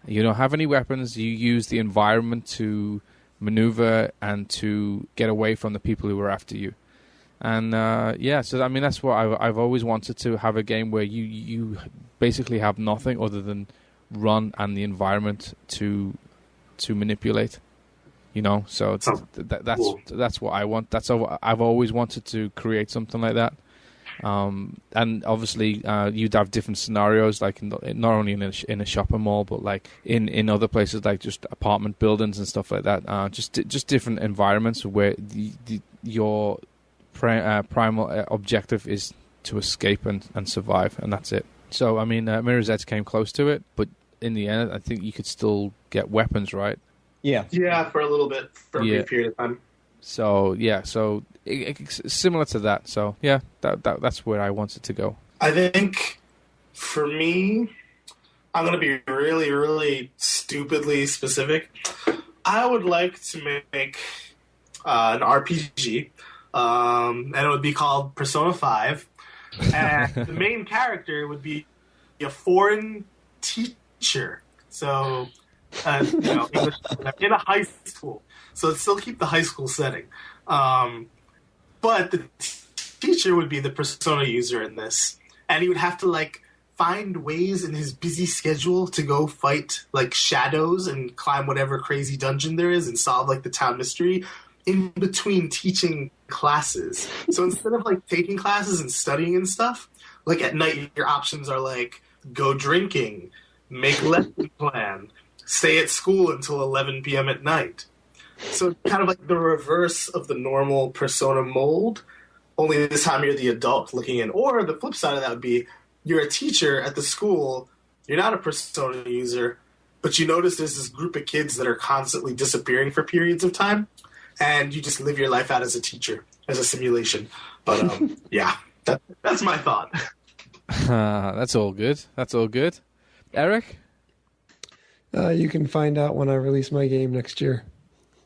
You don't have any weapons. You use the environment to maneuver and to get away from the people who are after you. And so I mean, that's what I've always wanted, to have a game where you basically have nothing other than run and the environment to manipulate. So that's what I want. I've always wanted to create something like that. And obviously, you'd have different scenarios, like not only in a shopping mall, but like in other places, like just apartment buildings and stuff like that. Just different environments where your primal objective is to escape and survive, and that's it. So I mean, Mirror's Edge came close to it, but in the end, I think you could still get weapons, right? Yeah, for a little bit, for a brief period of time. So it's similar to that. So yeah, that's where I wanted to go. I think for me, I'm going to be really, really stupidly specific. I would like to make an RPG, and it would be called Persona 5. And the main character would be a foreign teacher. So, English in a high school. So it'd still keep the high school setting. But the teacher would be the Persona user in this. And he would have to, find ways in his busy schedule to go fight, shadows and climb whatever crazy dungeon there is and solve, the town mystery in between teaching classes. So instead of, taking classes and studying and stuff, at night your options are, go drinking, make lesson plan, stay at school until 11 p.m. at night. So kind of the reverse of the normal Persona mold, only this time you're the adult looking in. Or the flip side of that would be you're a teacher at the school, you're not a Persona user, but you notice there's this group of kids that are constantly disappearing for periods of time, and you just live your life out as a teacher, as a simulation. But, yeah, that's my thought. That's all good. That's all good. Eric? You can find out when I release my game next year.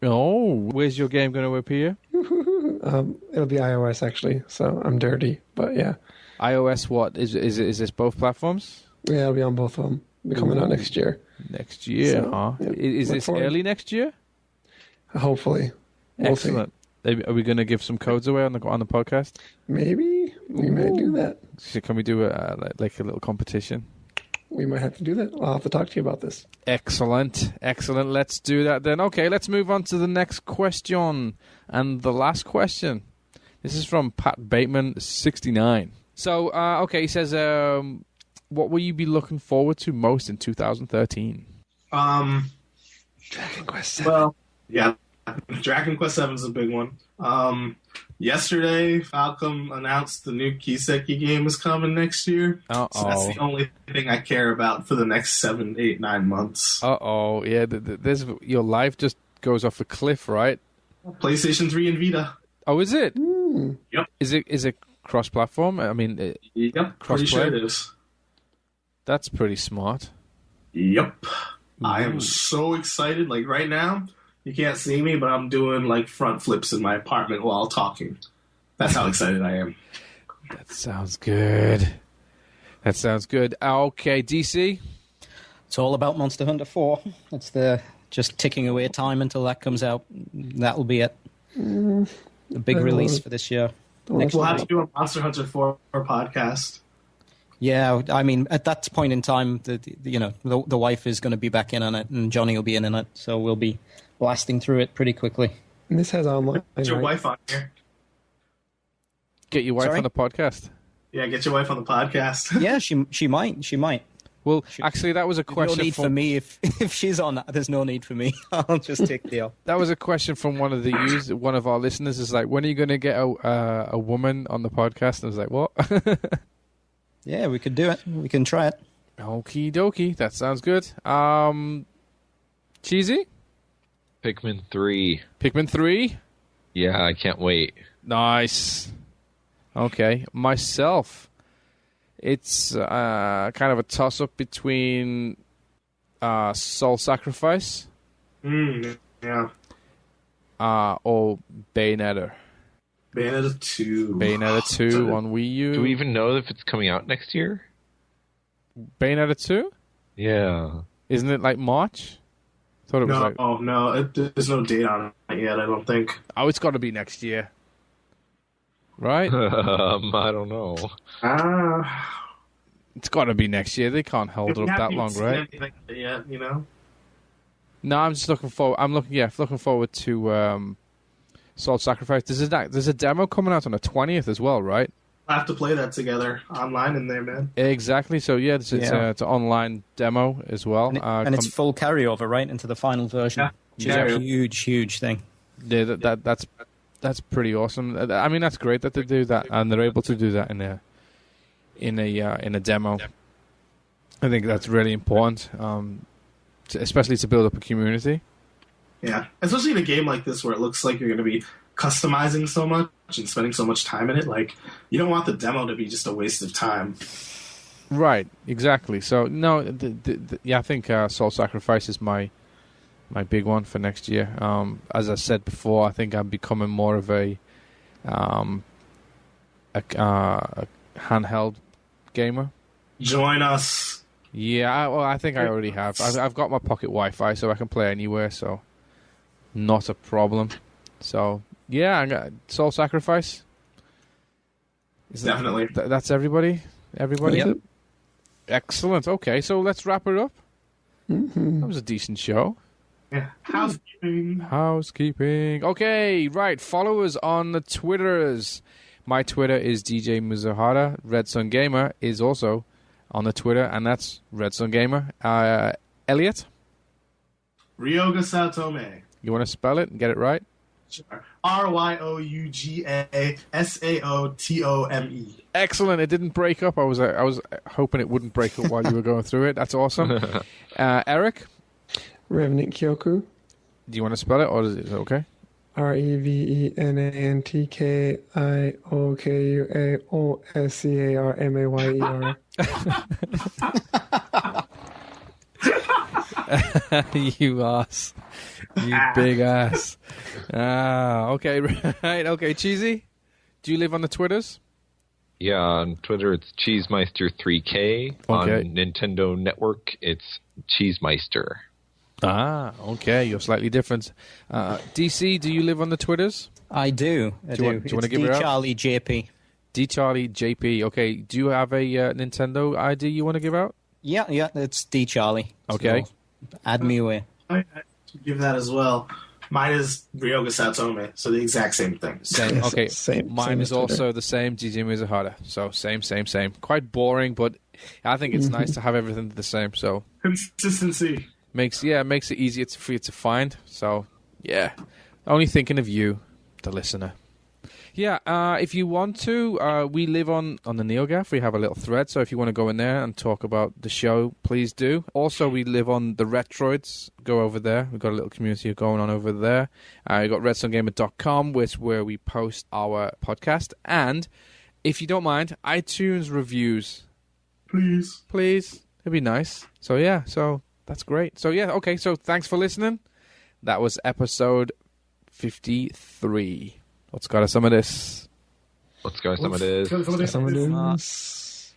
Oh, where's your game going to appear? It'll be iOS, actually, so I'm dirty, but yeah. iOS what? Is this both platforms? Yeah, it'll be on both of them. It'll be coming out next year. Next year, So, huh? yeah, Is look this forward. early next year? Hopefully. We'll see. Excellent. Are we going to give some codes away on the podcast? Maybe we might do that. So can we do a little competition? We might have to do that. I'll have to talk to you about this. Excellent. Let's do that then. Okay, let's move on to the next question. And the last question. This is from Pat Bateman, 69. So, he says, what will you be looking forward to most in 2013? Dragon Quest 7. Well, yeah, Dragon Quest 7 is a big one. Yesterday, Falcom announced the new Kiseki game is coming next year. Uh-oh. So that's the only thing I care about for the next 7, 8, 9 months. Uh-oh. Yeah, your life just goes off a cliff, right? PlayStation 3 and Vita. Oh, is it? Yep. Is it cross-platform? I mean, Yep, pretty sure it is. That's pretty smart. Yep. I am so excited. Right now, you can't see me, but I'm doing front flips in my apartment while talking. That's how excited I am. That sounds good. Okay, DC? It's all about Monster Hunter 4. It's just ticking away time until that comes out. That'll be it. The big release for this year. We'll have to do a Monster Hunter 4 podcast. Yeah, I mean, at that point in time, the wife is going to be back in on it, and Johnny will be in it, so we'll be blasting through it pretty quickly. And this has online. Get your right? wife on here. Get your wife Sorry? on the podcast. Yeah, get your wife on the podcast. Yeah, she might. Well, actually, that was a There's question. no need for me if she's on. There's no need for me. I'll just take the off. That was a question from one of our listeners. Is when are you going to get a woman on the podcast? And I was like, what? Yeah, we could do it. We can try it. Okie dokie. That sounds good. Cheesy? Pikmin 3. Pikmin 3? Yeah, I can't wait. Nice. Okay. Myself, it's kind of a toss-up between Soul Sacrifice Yeah. or Bayonetta. Bayonetta 2. Bayonetta 2 on Wii U. Do we even know if it's coming out next year? Bayonetta 2? Yeah. Isn't it March? Thought it was No, there's no date on it yet, I don't think. Oh, it's got to be next year. Right? I don't know. It's got to be next year. They can't hold it up that long, right? Yeah, you know. No, I'm just looking forward. Looking forward to Soul Sacrifice. There's a demo coming out on the 20th as well, right? I have to play that together online in there, man. Exactly. So yeah, it's an online demo as well, and it's full carryover right into the final version, which is a huge thing. Yeah, that's pretty awesome. I mean, that's great that they do that, and they're able to do that in a demo. I think that's really important, especially to build up a community. Yeah, especially in a game like this where it looks like you're going to be customizing so much and spending so much time in it. You don't want the demo to be just a waste of time. Right, exactly. So no, I think Soul Sacrifice is my my big one for next year. As I said before, I think I'm becoming more of a handheld gamer. Join us. Yeah, I think I already have. I've got my pocket Wi-Fi, so I can play anywhere. So not a problem. So yeah, I got Soul Sacrifice. Definitely. That's everybody. Everybody. Yep. Excellent. Okay, so let's wrap it up. Mm-hmm. That was a decent show. Yeah. Housekeeping. Okay, right. Follow us on the Twitters. My Twitter is DJmizuhara. Red Sun Gamer is also on the Twitter, and that's Red Sun Gamer. Elliot? Ryoga Saotome. You want to spell it and get it right? Sure. RYOUGA Excellent. It didn't break up. I was hoping it wouldn't break up while you were going through it. That's awesome. Eric? Revenant Kyoku. Do you want to spell it, or is it okay? REVENANTKIOKUAOSCARMAYER. You ass. You big ass. Okay, right. Okay, Cheesy? Do you live on the Twitters? Yeah, on Twitter it's Cheesemeister3K. Okay. On Nintendo Network it's Cheesemeister. Okay. You're slightly different. DC, do you live on the Twitters? I do. Do you want to give it out? DCharlie JP. DCharlie JP. Okay. Do you have a Nintendo ID you want to give out? Yeah, it's DCharlie. Okay. So add me away. I give that as well. Mine is Ryoga Saotome, so the exact same thing. Same. Yes, Okay. same Mine as is also the same, DJmizuhara. So same. Quite boring, but I think it's nice to have everything the same. So Consistency. makes it easier for you to find. So yeah, only thinking of you, the listener. Yeah, if you want to, we live on the NeoGAF. We have a little thread, so if you want to go in there and talk about the show, please do. Also, we live on the Retroids. Go over there. We've got a little community going on over there. We've got redsungamer.com, which where we post our podcast. And if you don't mind, iTunes reviews. Please. It'd be nice. So, yeah, that's great. So, yeah, okay, so thanks for listening. That was episode 53. Let's go to some of this. Let's go some of this. Some of this.